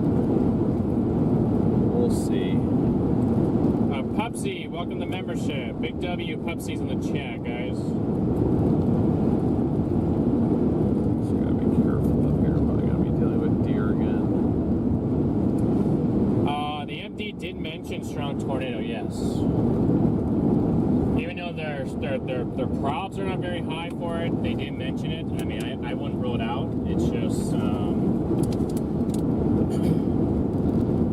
we'll see. Pupsy, welcome to membership. Big W, Pupsy's in the chat, guys. So gotta be careful up here. Probably gonna be dealing with deer again. The MD did mention strong tornado, yes. Even though their probs are not very high for it, they did mention it. I mean, I wouldn't rule it out. It's just,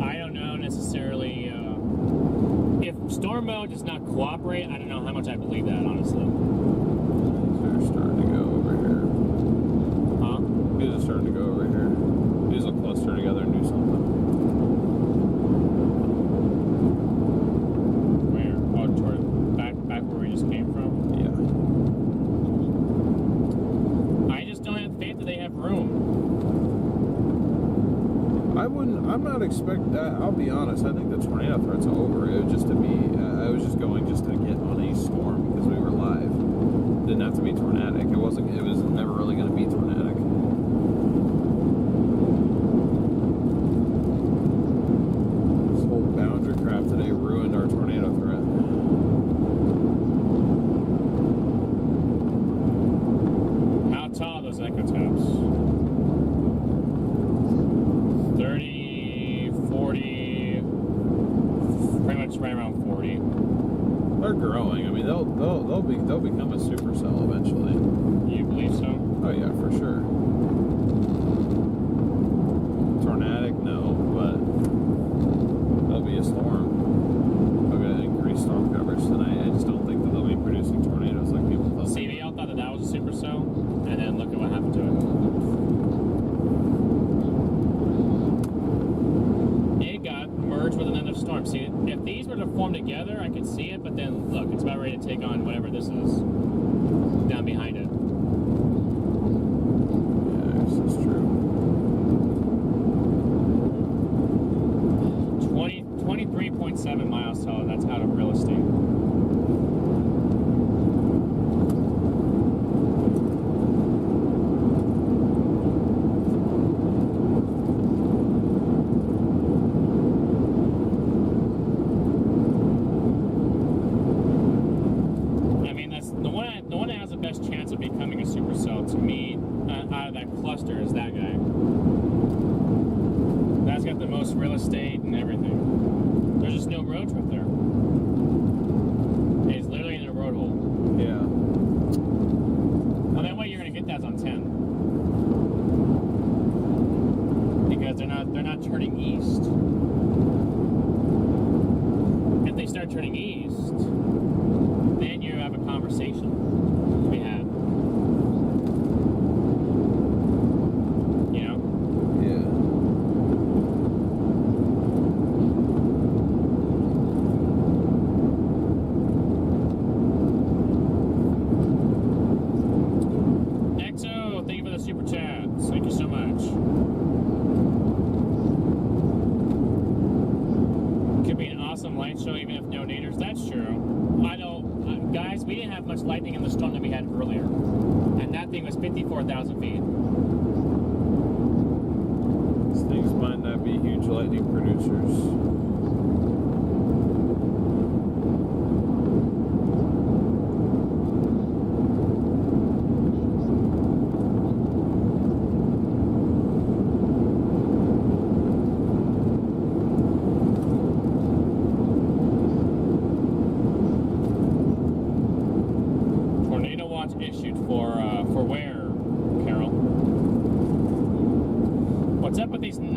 I don't know necessarily. If storm mode does not cooperate, I don't know how much I believe that, honestly. They're starting to go over here. Huh? These are starting to go over here. These will cluster together and do something. Where? Oh, toward back where we just came from? Yeah. I just don't have faith that they have room. I'm not expecting that. I'll be honest. I think the tornado threat's over. It was just to be, I was just going just to get on a storm because we were live. It didn't have to be tornadic. It was never really going to be tornadic. This whole boundary crap today ruined our tornado threat. How tall are those echo tops? they'll become a supercell eventually. You believe so? Oh yeah, for sure. Tornadic, no, but there'll be a storm. They'll get increased storm coverage tonight. I just don't think that they'll be producing tornadoes like people thought. CVL thought that was a supercell, and then look at what happened to it. It got merged with another storm. See, if these were to form together, I could see it, but then look, it's about ready to take on whatever this is down behind it. Yeah, this is true. 23.7 miles tall, that's out of real estate. I mean, that's the one that has the best chance of becoming a supercell to me out of that cluster is that guy. That's got the most real estate and everything. There's just no road trip there. It's literally in a road hole. Yeah. Well, that way you're gonna get that on 10. Because they're not turning east. If they start turning east, then you have a conversation to be had. You know? Yeah. Thank you for the super chats. Thank you so much. Could be an awesome light show even if no naders. That's true. I know, guys, we didn't have much lightning in the storm that we had earlier. And that thing was 54,000 feet. These things might not be huge lightning producers. Tornado watch issued for where, Carol? What's up with these new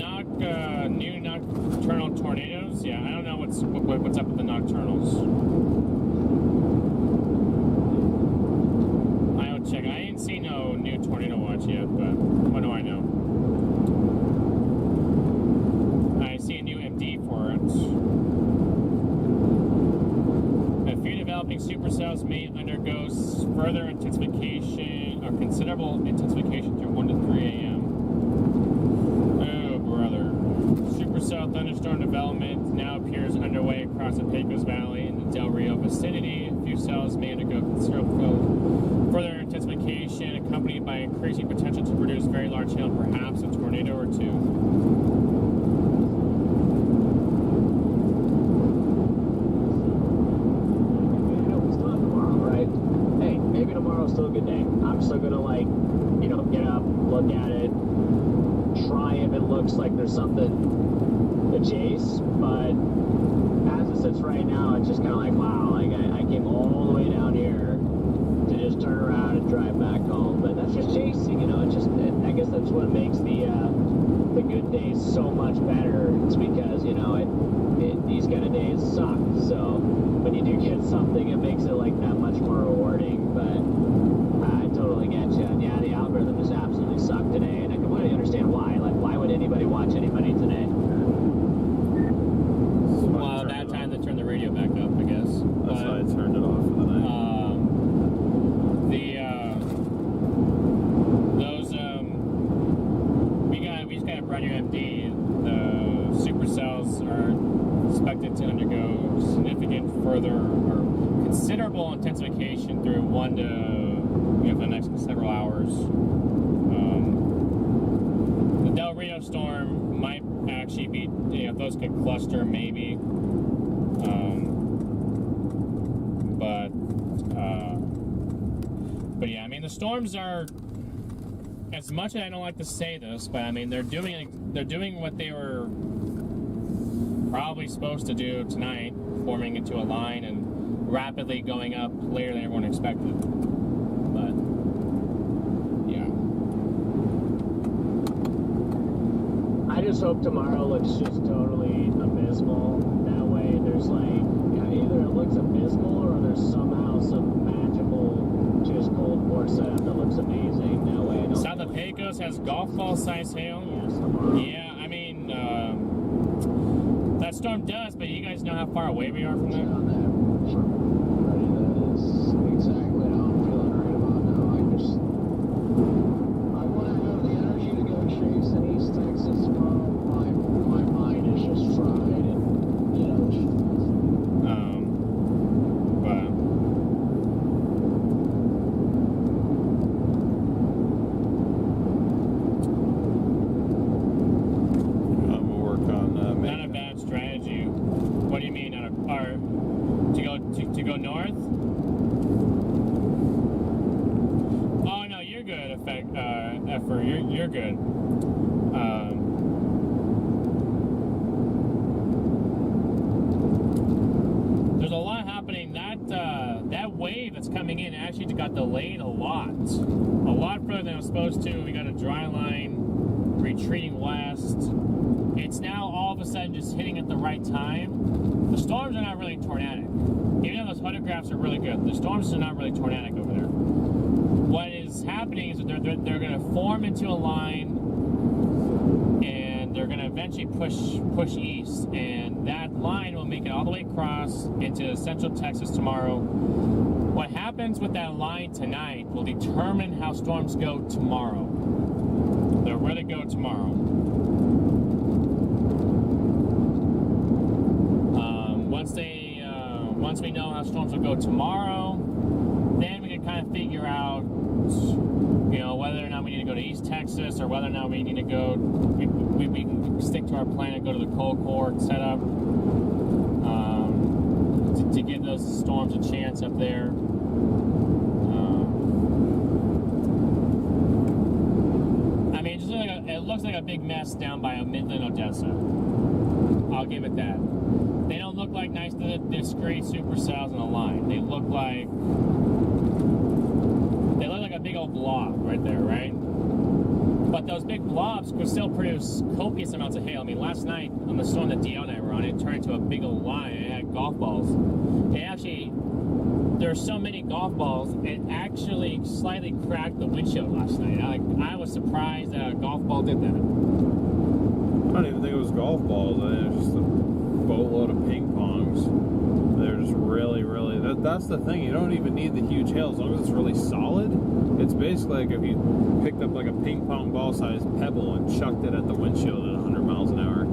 nocturnal tornadoes? Yeah, I don't know what's up with the nocturnals. I will check. I ain't seen no new tornado watch yet, but what do I know? I see a new MD for it. A few developing supercells may undergo further intensification or considerable intensification through 1 to 3 a.m. Oh, brother. Supercell thunderstorm development now appears underway across the Pecos Valley in the Del Rio vicinity. A few cells may undergo considerable further intensification, accompanied by increasing potential to produce very large hail, perhaps a tornado or two. Maybe tomorrow's still a good day. I'm still gonna get up, look at it, try if it looks like there's something to chase. But as it sits right now, it's just kind of like, wow, I came all the way down here to just turn around and drive back home. But that's just chasing, It's just, I guess that's what makes the good days so much better. It's because these kind of days suck. So when you do get something, it makes it like that much more rewarding. But I totally get you. And yeah, the algorithm just absolutely sucked today, and I completely understand why. Like, why would anybody watch anybody today? Well, that time they turned the radio back up, I guess. That's why I turned it off for the night. We just got a brand new MD. The supercells are expected to undergo significant further or considerable intensification through 1 to the next several hours. The Del Rio storm might actually be, if those could cluster, maybe. But yeah, I mean, the storms are, as much as I don't like to say this, but I mean, they're doing what they were probably supposed to do tonight, forming into a line and rapidly going up later than everyone expected. But yeah. I just hope tomorrow looks just totally abysmal. That way there's like, either it looks abysmal or there's somehow some magical just cold war setup that looks amazing. That way I don't South of Pecos has golf ball size hail. Yeah, I mean, that storm does, but you guys know how far away we are from there? That is exactly how I'm feeling right about now. I want to have the energy to go chase in East Texas tomorrow. My mind is just fried, and We'll work on not a bad strategy. What do you mean? To go north? Oh no, you're good. Effer, you're good. There's a lot happening. That wave that's coming in actually got delayed a lot further than it was supposed to. We got a dry line retreating west. It's now all of a sudden just hitting at the right time. The storms are not really tornadic. Even though those photographs are really good, the storms are not really tornadic over there. What is happening is that they're going to form into a line, and they're going to eventually push east, and that line will make it all the way across into central Texas tomorrow. What happens with that line tonight will determine how storms go tomorrow. They'll really go tomorrow. Once we know how storms will go tomorrow, then we can kind of figure out, whether or not we need to go to East Texas or whether or not we need to go. We can stick to our plan and go to the cold core setup to give those storms a chance up there. I mean, it looks like a big mess down by Midland, Odessa. I'll give it that. They don't look like nice, discrete supercells in a line. They look like a big old blob right there, right? But those big blobs could still produce copious amounts of hail. I mean, last night on the storm that DL and I were on, it turned into a big old line. It had golf balls. There are so many golf balls, it actually slightly cracked the windshield last night. I was surprised that a golf ball did that. I don't even think it was golf balls. I think it was just a boatload of ping pongs. They're just really, really. That's the thing. You don't even need the huge hail as long as it's really solid. It's basically like if you picked up like a ping pong ball sized pebble and chucked it at the windshield at 100 miles an hour.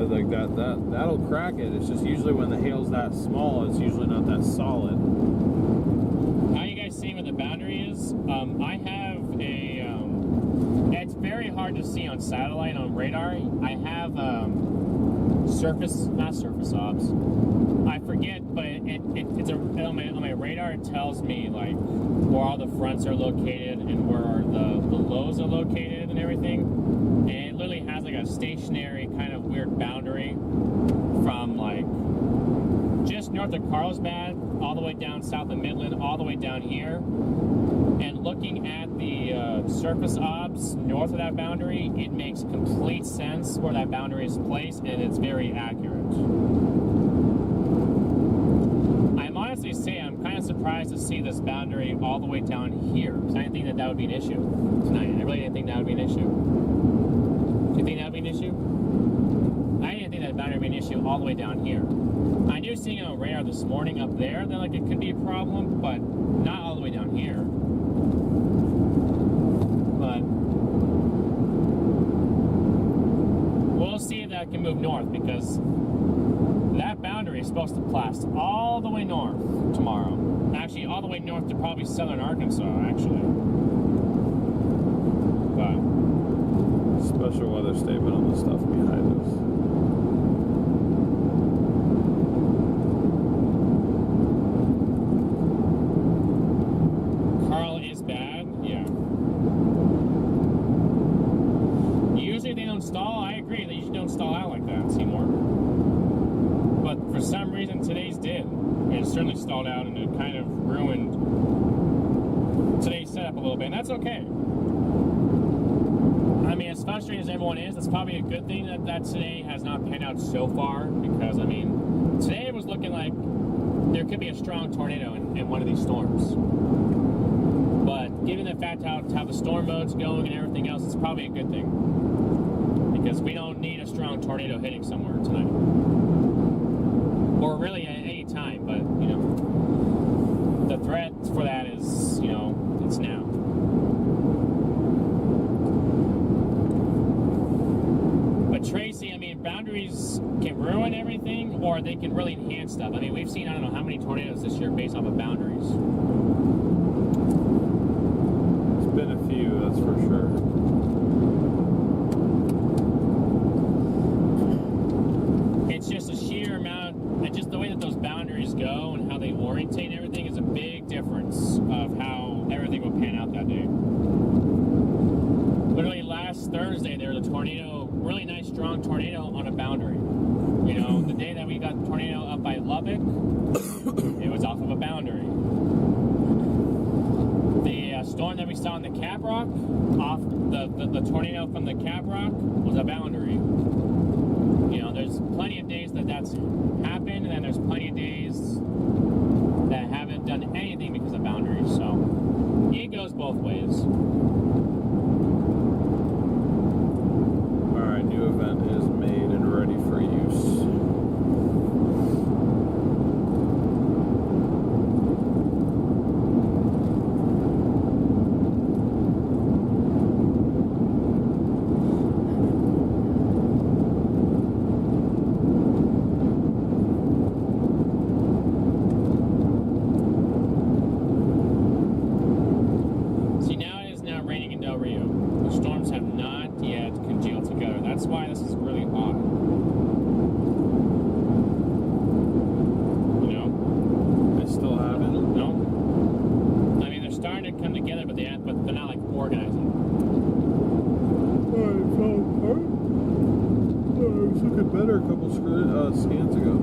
Like that'll crack it. It's just usually when the hail's that small, it's usually not that solid. How are you guys seeing what the boundary is? I have a. It's very hard to see on satellite on radar. I have not surface ops. I forget, but it's on my radar. It tells me like where all the fronts are located and where the lows are located and everything. And it literally has like a stationary kind of weird boundary from like just north of Carlsbad all the way down south of Midland, all the way down here. And looking at the surface obs north of that boundary, it makes complete sense where that boundary is placed, and it's very accurate. I'm honestly saying I'm kind of surprised to see this boundary all the way down here, because I didn't think that would be an issue tonight. I really didn't think that would be an issue. Do you think that would be an issue? I didn't think that boundary would be an issue all the way down here. I knew seeing it on radar this morning up there that like it could be a problem, but not all the way down here. But we'll see if that can move north, because that boundary is supposed to blast all the way north tomorrow. Actually, all the way north to probably southern Arkansas, actually. But special weather statement on the stuff behind us. Carl is bad, yeah. Usually they don't stall. I agree. They usually don't stall out like that, Seymour. But for some reason, today's did. And it certainly let up a little bit, and that's okay. I mean, as frustrating as everyone is, it's probably a good thing that today has not panned out so far, because, I mean, today it was looking like there could be a strong tornado in one of these storms. But given the fact how the storm mode's going and everything else, it's probably a good thing. Because we don't need a strong tornado hitting somewhere tonight. Or really at any time, but, you know, the threat for that is, you know, it's now. But Tracy, I mean, boundaries can ruin everything, or they can really enhance stuff. I mean, we've seen, I don't know how many tornadoes this year based off of boundaries. It's been a few, that's for sure. It's just a sheer amount, and just the way that those boundaries go and how they orientate everything is a big difference of how everything will pan out that day. Literally last Thursday, there was a tornado, really nice strong tornado on a boundary. You know, the day that we got the tornado up by Lubbock, it was off of a boundary. The storm that we saw in the Cap Rock, off the tornado from the Cap Rock was a boundary. You know, there's plenty of days that's happened, and then there's plenty of days that haven't done anything because of boundaries. So it goes both ways. All right, new event is made and ready for use. That's why this is really odd. You know? They still haven't? No. I mean, they're starting to come together, but they're not like organizing. Alright, fell apart? Oh, it was looking better a couple scans ago.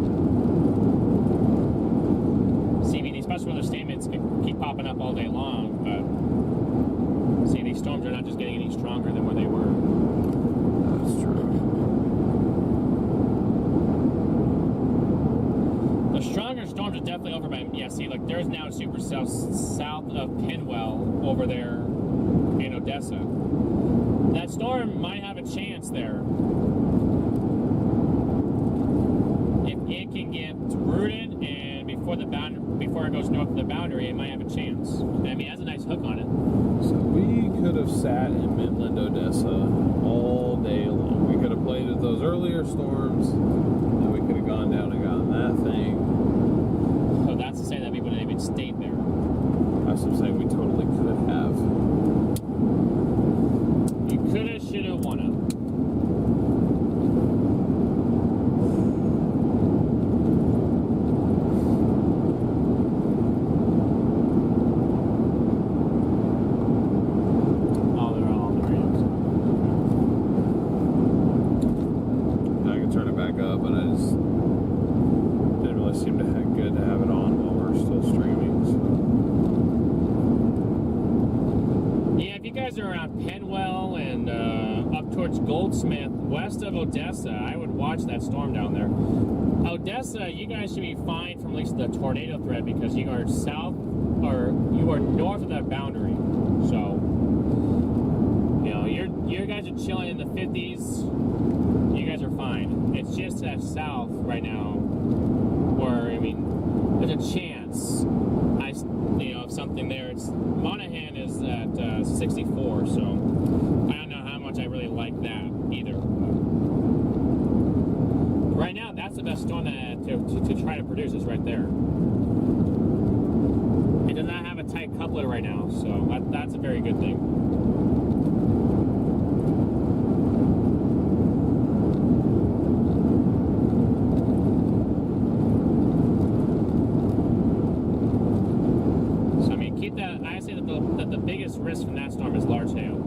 See, I mean, these special weather statements can keep popping up all day long, but see, these storms are not just getting any stronger than where they were. That's true. The stronger storms are definitely over by, yeah, see, like, there's now supercells south of Penwell over there in Odessa. That storm might have a chance there. If it can get rooted and before it goes north of the boundary, it might have a chance. I mean, it has a nice hook on it. So we could have sat in Midland, Odessa all day long. We could have played with those earlier storms, and we could have gone down and gotten that thing. So that's to say that we wouldn't have even stayed there. That's what I'm saying, we totally could have. You coulda, shoulda, woulda. Goldsmith, west of Odessa, I would watch that storm down there. Odessa, you guys should be fine from at least the tornado threat because you are south, or you are north of that boundary. So, you know, you guys are chilling in the 50s. You guys are fine. It's just that south right now, where I mean, there's a chance. Of something there. It's Monahan is at 64, so I don't know how much I really like that either. Right now, that's the best storm to try to produce is right there. It does not have a tight coupler right now, so that's a very good thing. I say that the biggest risk from that storm is large hail.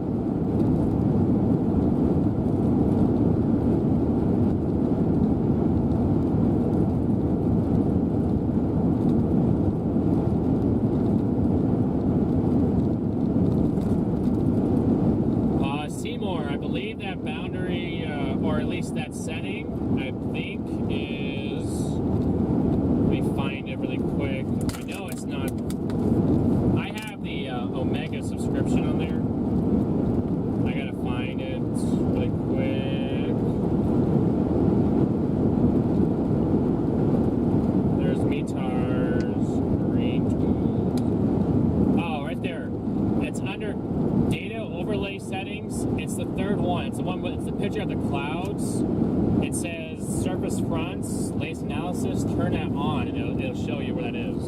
the third one. It's the one with it's the picture of the clouds. It says surface fronts, latest analysis. Turn that on, and it'll show you where that is.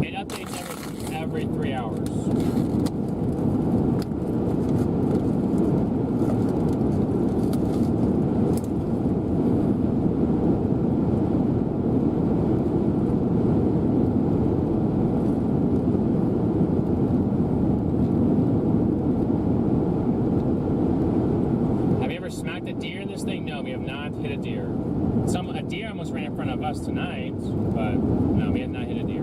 It updates every 3 hours. Smacked a deer in this thing? No, we have not hit a deer. A deer almost ran in front of us tonight, but no, we have not hit a deer.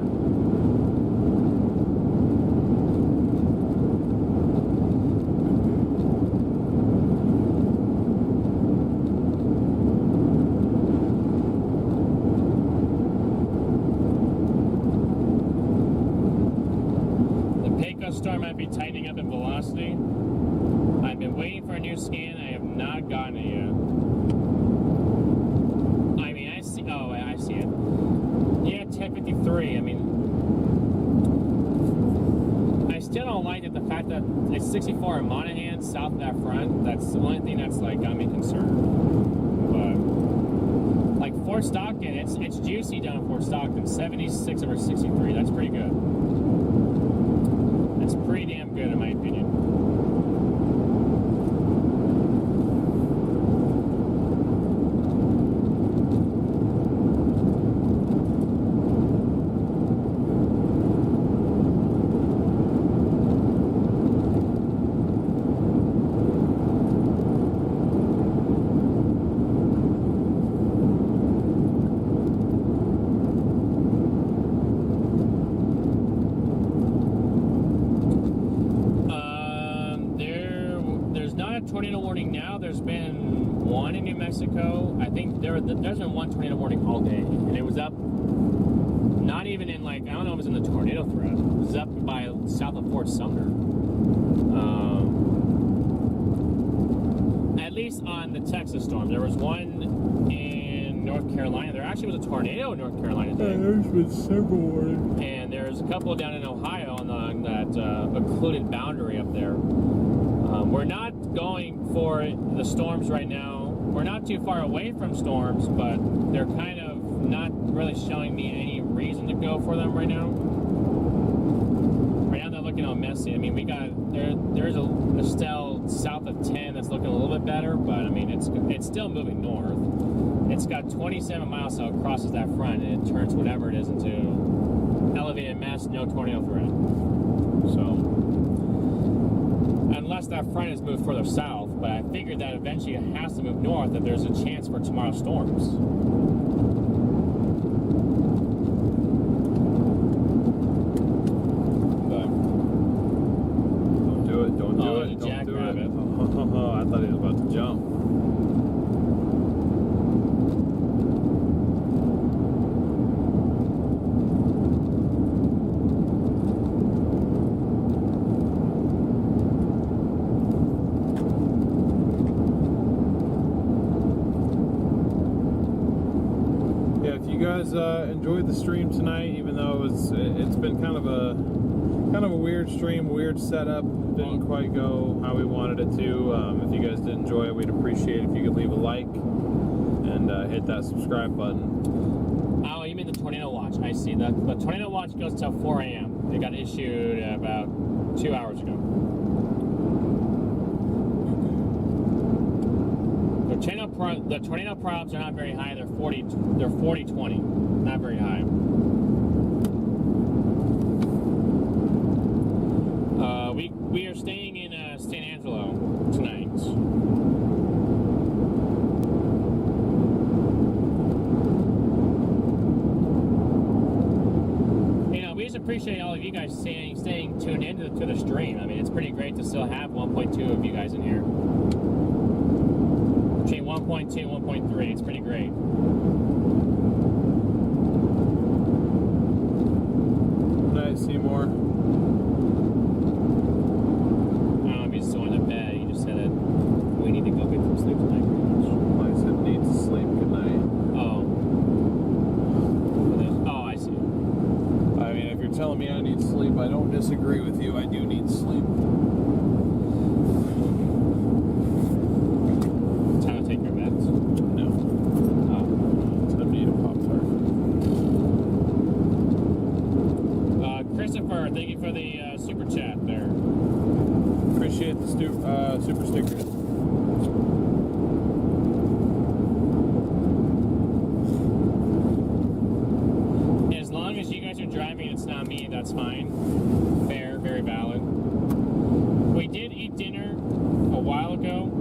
The Pecos storm might be tightening up in velocity. I've been waiting for a new scan. I have not gotten it yet. I mean, I see. Oh, I see it. Yeah, 1053. I mean, I still don't like it. The fact that it's 64 in Monaghan, south of that front. That's the only thing that's like got me concerned. But like Fort Stockton, it's juicy down in Fort Stockton. 76 over 63. That's pretty good. That's pretty damn good in my opinion. Tornado warning now. There's been one in New Mexico. I think there's been one tornado warning all day, and it was up. Not even in like I don't know if it was in the tornado threat. It was up by south of Fort Sumner. At least on the Texas storm, there was one in North Carolina. There actually was a tornado in North Carolina today. There's been several warnings. And there's a couple down in Ohio on that occluded boundary up there. We're not going for the storms right now. We're not too far away from storms, but they're kind of not really showing me any reason to go for them right now. Right now they're looking all messy. I mean, we got there's a Estelle south of 10 that's looking a little bit better, but I mean it's still moving north. It's got 27 miles, so it crosses that front and it turns whatever it is into elevated mass, no tornado threat. So. Unless that front has moved further south, but I figured that eventually it has to move north, that there's a chance for tomorrow's storms. But don't do it, don't do it, don't do it. Oh, I thought he was about to jump. Enjoyed the stream tonight, even though it's been kind of a weird stream, weird setup. Didn't quite go how we wanted it to. If you guys did enjoy it, we'd appreciate it if you could leave a like and hit that subscribe button. Oh, you mean the tornado watch? I see that. The tornado watch goes till 4 a.m. It got issued about 2 hours ago. The tornado props are not very high. They're 40-20, not very high. We are staying in San Angelo tonight. You know, we just appreciate all of you guys staying tuned into the stream. I mean, it's pretty great to still have 1.2 of you guys in here. Between 1.2 and 1.3, it's pretty great. Night, Seymour. He's still in the bed. He just said that we need to go get some sleep tonight, pretty much. I said need to sleep. Good night. Oh, I see. I mean, if you're telling me I need sleep, I don't disagree with you. I do need sleep. Christopher, thank you for the super chat there. Appreciate the super stickers. As long as you guys are driving, it's not me. That's fine. Fair, very valid. We did eat dinner a while ago.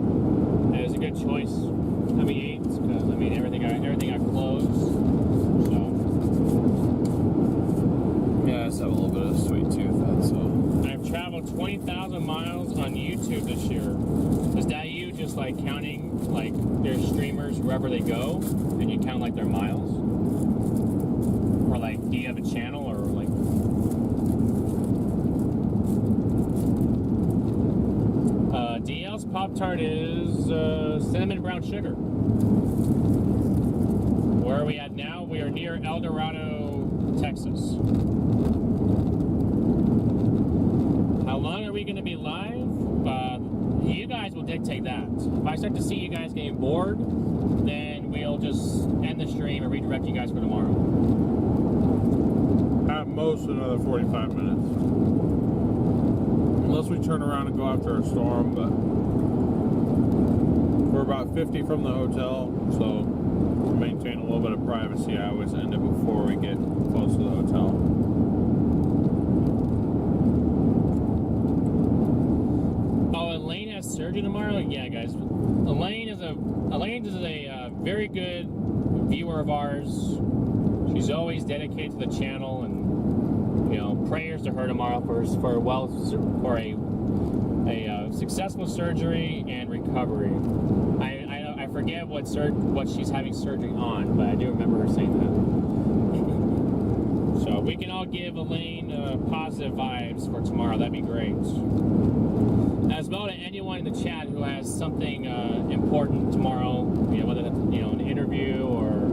It was a good choice that we ate because I mean everything got closed. So Yeah, I just have a little bit of a sweet tooth. That's all. I've traveled 20,000 miles on YouTube this year. Is that you just like counting like their streamers wherever they go, and you count like their miles? Or like, do you have a channel or like? DL's Pop-Tart is cinnamon brown sugar. Where are we at now? We are near El Dorado, Texas. How long are we going to be live? You guys will dictate that. If I start to see you guys getting bored, then we'll just end the stream and redirect you guys for tomorrow. At most another 45 minutes. Unless we turn around and go after a storm, but we're about 50 from the hotel, so to maintain a little bit of privacy, I always end it before we get close to the hotel. Oh, Elaine has surgery tomorrow? Yeah, guys. Elaine is a very good viewer of ours. She's always dedicated to the channel, and you know, prayers to her tomorrow for a successful surgery and recovery. I forget what she's having surgery on, but I do remember her saying that. So we can all give Elaine positive vibes for tomorrow. That'd be great. As well to anyone in the chat who has something important tomorrow, you know, whether that's an interview or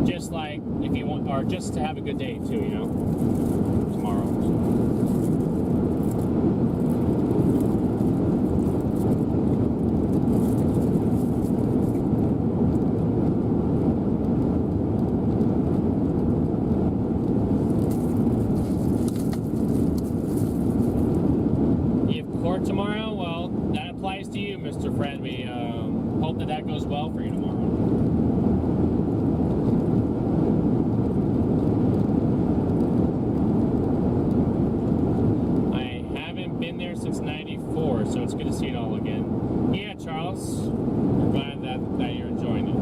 just like if you want, or just to have a good day too, you know, tomorrow. Tomorrow, well, that applies to you, Mr. Fred. We hope that goes well for you tomorrow. I haven't been there since '94, so it's good to see it all again. Yeah, Charles, we're glad that you're enjoying it.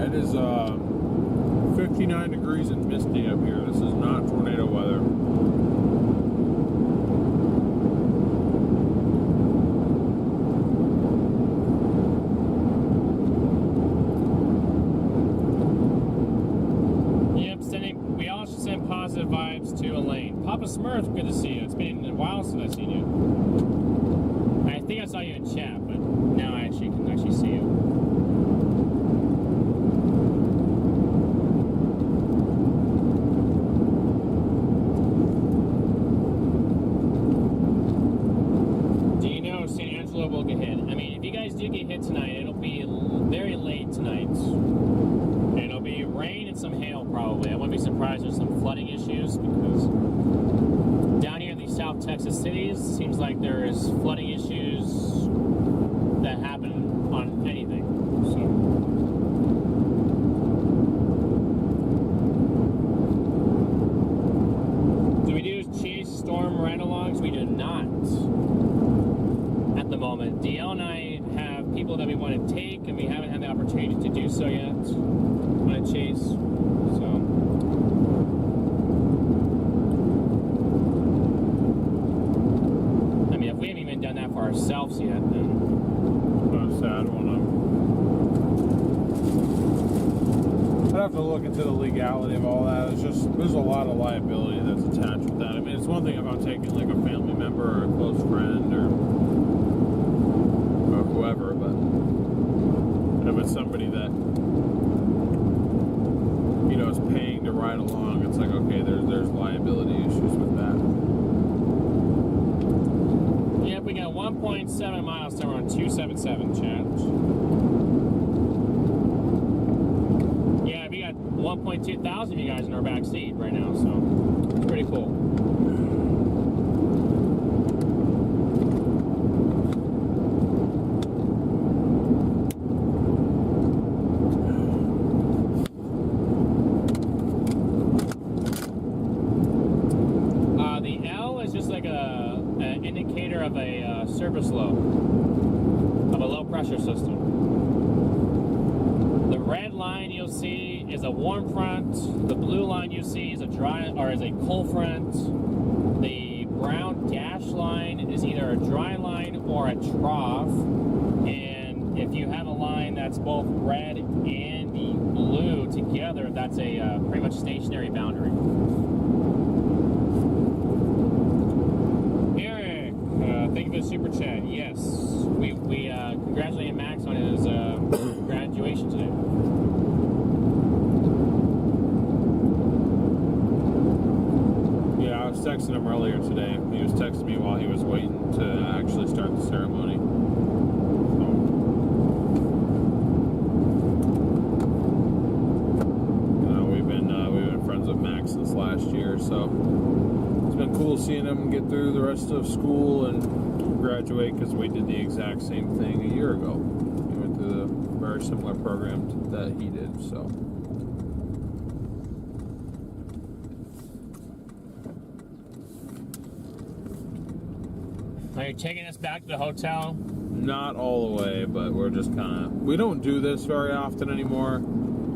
It is 59 degrees and misty up here. This is not tornado weather. Yep, we all should send positive vibes to Elaine. Papa Smurf, good to see you. It's been a while since I've seen you. I think I saw you in chat, but now I actually can see you. Will get hit. I mean, if you guys do get hit tonight, it'll be very late tonight. And it'll be rain and some hail probably. I wouldn't be surprised there's some flooding issues because down here in these South Texas cities, seems like there is flooding issues that happen on anything. So. Do we do chase storm ride-alongs? We do not. At the moment, DL and I have people that we want to take, and we haven't had the opportunity to do so yet on a chase. So, I mean, if we haven't even done that for ourselves yet, then Not a sad one. I'd have to look into the legality of all that. It's just there's a lot of liability that's attached with that. I mean, it's one thing if I'm taking like a family member or a close friend or whoever, but if it's somebody that is paying to ride along, it's like okay, there's liability issues with that. yeah, we got one 1.7 miles, so we're on 277, chat. Yeah, we got 1.2 thousand of you guys in our back seat right now, so it's pretty cool. The L is just like an indicator of a surface low, of a low pressure system. The red line you'll see is a warm front. The blue line you see is a dry or is a cold front. The brown dash line is either a dry line or a trough. And if you have a line that's both red and the blue together, that's a pretty much stationary boundary. Eric, thank you for the super chat. Yes, we congratulated Max on his graduation today. Yeah, I was texting him earlier today. He was texting me while he was waiting to actually start the ceremony. We've been friends with Max this last year, so it's been cool seeing him get through the rest of school and graduate, because we did the exact same thing a year ago. We went through a very similar program that he did, so. Are you taking us back to the hotel? Not all the way, but we're just kind of, we don't do this very often anymore.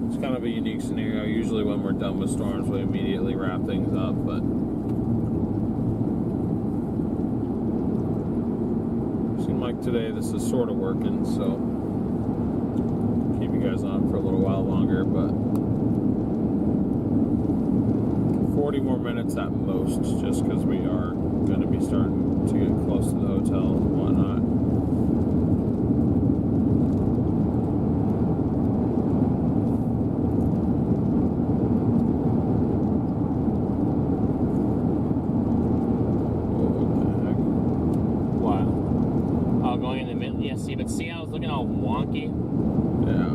It's kind of a unique scenario. Usually when we're done with storms, we immediately wrap things up, but seemed like today this is sort of working, so keep you guys on for a little while longer, but 40 more minutes at most, just because we are going to be starting to get close to the hotel and whatnot. See, but see how it's looking all wonky? Yeah.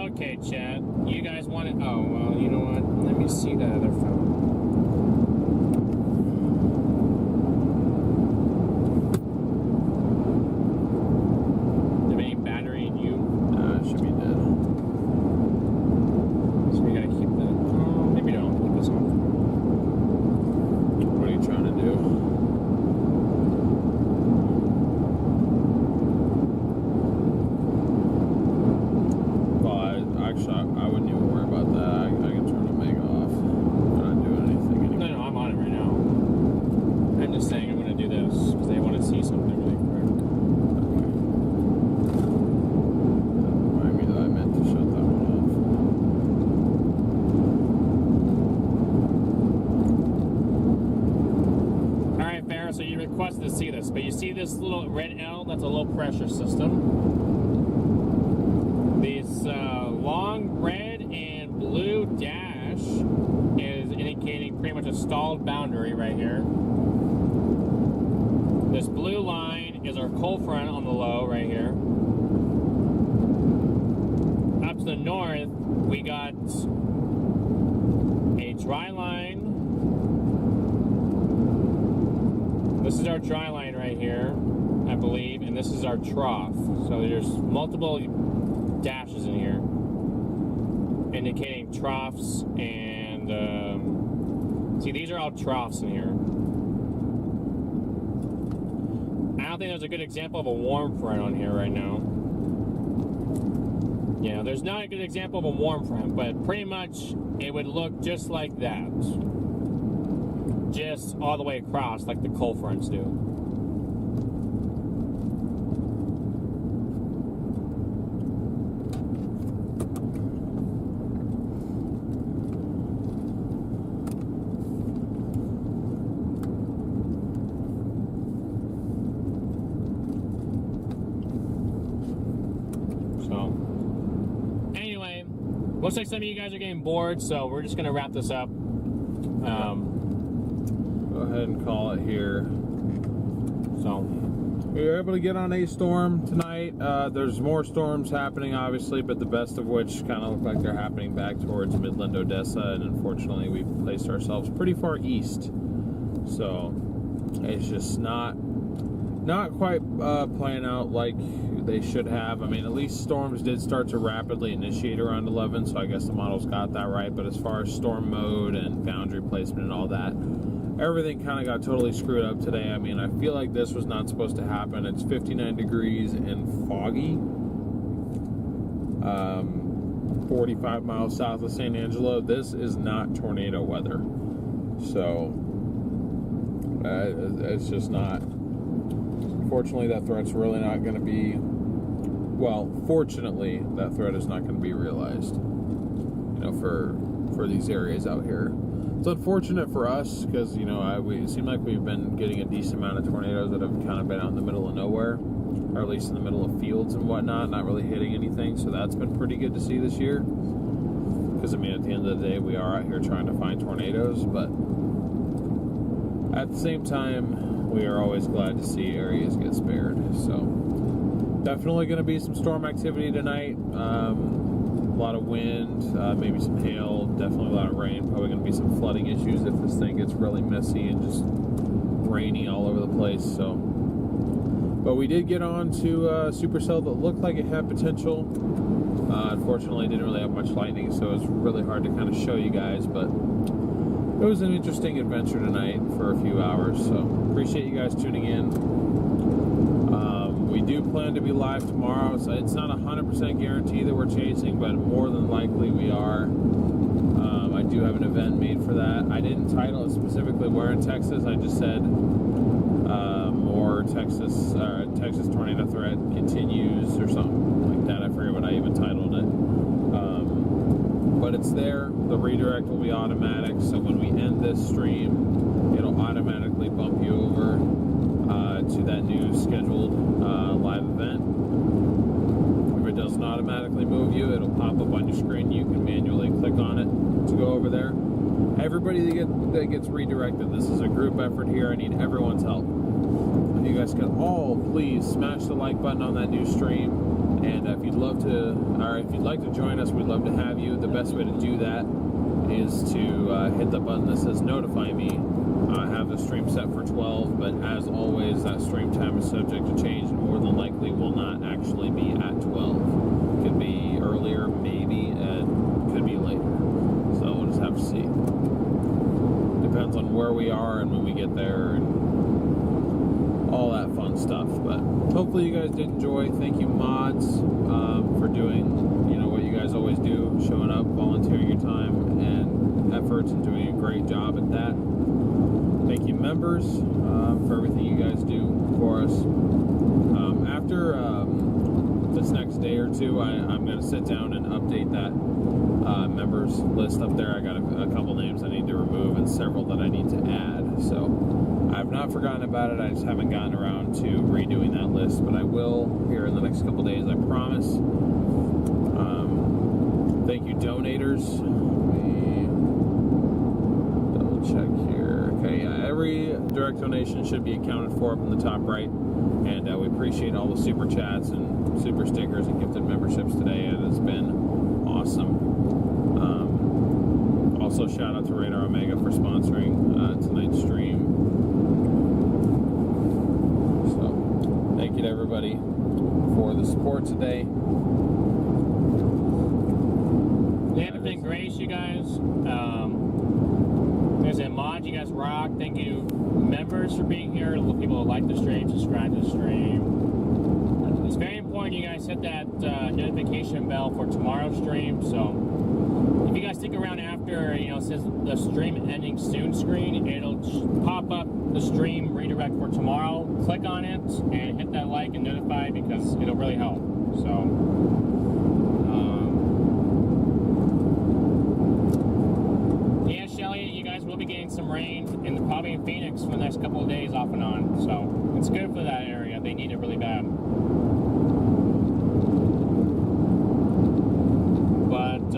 Okay, chat. You guys want it? Oh, well, you know what? Let me see that other phone. Do you have any battery in you? It should be dead. So we gotta keep that. Oh, maybe don't. Keep this on. What are you trying to do? I wouldn't even worry about that. I can turn the Mega off. I'm not doing anything anymore. No, I'm on it right now. I'm just saying I'm going to do this because they want to see something really quick. Okay. Remind me that I meant to shut that one off. Alright, Farrah, so you requested to see this, but you see this little red L? That's a low pressure system. This long red and blue dash is indicating pretty much a stalled boundary right here. This blue line is our cold front on the low right here. Up to the north, we got a dry line. This is our dry line right here, I believe, and this is our trough. So there's multiple dashes in here indicating troughs, and see, these are all troughs in here. I don't think there's a good example of a warm front on here right now. Yeah, there's not a good example of a warm front, but pretty much it would look just like that, just all the way across like the cold fronts do. Looks like some of you guys are getting bored, so we're just going to wrap this up. ahead and call it here. So we were able to get on a storm tonight. There's more storms happening, obviously, but the best of which kind of look like they're happening back towards Midland, Odessa, and unfortunately we've placed ourselves pretty far east. So it's just not quite playing out like they should have. I mean, at least storms did start to rapidly initiate around 11, so I guess the models got that right. But as far as storm mode and boundary placement and all that, everything kind of got totally screwed up today. I mean, I feel like this was not supposed to happen. It's 59 degrees and foggy. 45 miles south of San Angelo. This is not tornado weather. So it's just not. Fortunately, that threat's really not going to be, well, fortunately, that threat is not going to be realized, you know, for these areas out here. It's unfortunate for us because, you know, it seemed like we've been getting a decent amount of tornadoes that have kind of been out in the middle of nowhere, or at least in the middle of fields and whatnot, not really hitting anything. So that's been pretty good to see this year. Because, I mean, at the end of the day, we are out here trying to find tornadoes, but at the same time, we are always glad to see areas get spared. So definitely going to be some storm activity tonight. A lot of wind, maybe some hail, definitely a lot of rain. Probably going to be some flooding issues if this thing gets really messy and just rainy all over the place. So, but we did get on to a supercell that looked like it had potential. Unfortunately, it didn't really have much lightning, so it's really hard to kind of show you guys, but it was an interesting adventure tonight for a few hours, so appreciate you guys tuning in. We do plan to be live tomorrow, so it's not 100% guarantee that we're chasing, but more than likely we are. I do have an event made for that. I didn't title it specifically where in Texas. I just said more Texas tornado threat continues or something like that. I forget what I even titled it. But it's there. The redirect will be automatic, so when we end this stream, it'll automatically bump you over to that new scheduled live event. If it doesn't automatically move you, it'll pop up on your screen. You can manually click on it to go over there. Everybody that gets redirected, this is a group effort here. I need everyone's help. If you guys could all please smash the like button on that new stream. And if you'd like to join us, we'd love to have you. The best way to do that is to hit the button that says notify me. I have the stream set for 12, but as always, that stream time is subject to change and more than likely will not actually be at 12. Could be earlier, maybe, and could be later. So we'll just have to see. Depends on where we are and when we get there and all that fun stuff. But hopefully you guys did enjoy. Thank you, mods, for doing, you know, what you guys always do, showing up, volunteering your time and efforts, and doing a great job at that. Thank you, members, for everything you guys do for us. After this next day or two, I'm going to sit down and update that members list up there. I got a couple names I need to remove and several that I need to add. So I've not forgotten about it. I just haven't gotten around to redoing that list, but I will here in the next couple days, I promise. Thank you, donators. Let me double check here. Okay, yeah, every direct donation should be accounted for up in the top right, and we appreciate all the super chats and super stickers and gifted memberships today. It has been awesome. Also, shout out to Radar Omega for sponsoring tonight's stream. So, thank you to everybody for the support today. They have been great, you guys. There's a mod, you guys rock. Thank you, members, for being here. People who like the stream, subscribe to the stream. It's very important you guys hit that notification bell for tomorrow's stream. So if you guys stick around after, you know, it says the stream ending soon screen, it'll pop up the stream redirect for tomorrow. Click on it and hit that like and notify, because it'll really help. So yeah, Shelly, you guys will be getting some rain probably in Phoenix for the next couple of days off and on. So it's good for that area. They need it really bad. But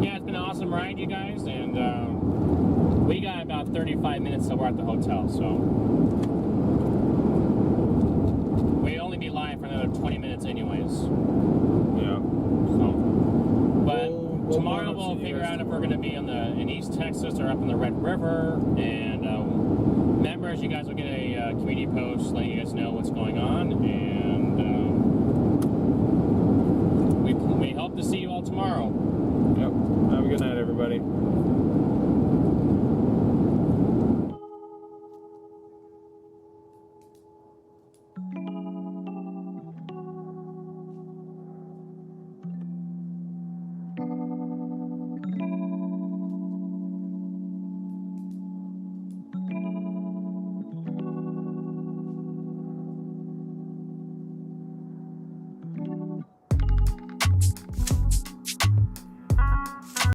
yeah, it's been an awesome ride, you guys, and we got about about 35 minutes till we're at the hotel, so we'd only be live for another 20 minutes anyways. Yeah. So, but we'll tomorrow we'll figure out if we're going to be in East Texas or up in the Red River, and members, you guys will get a community post letting you guys know what's going on, and we hope to see you all tomorrow. Yep. Have a good night, everybody.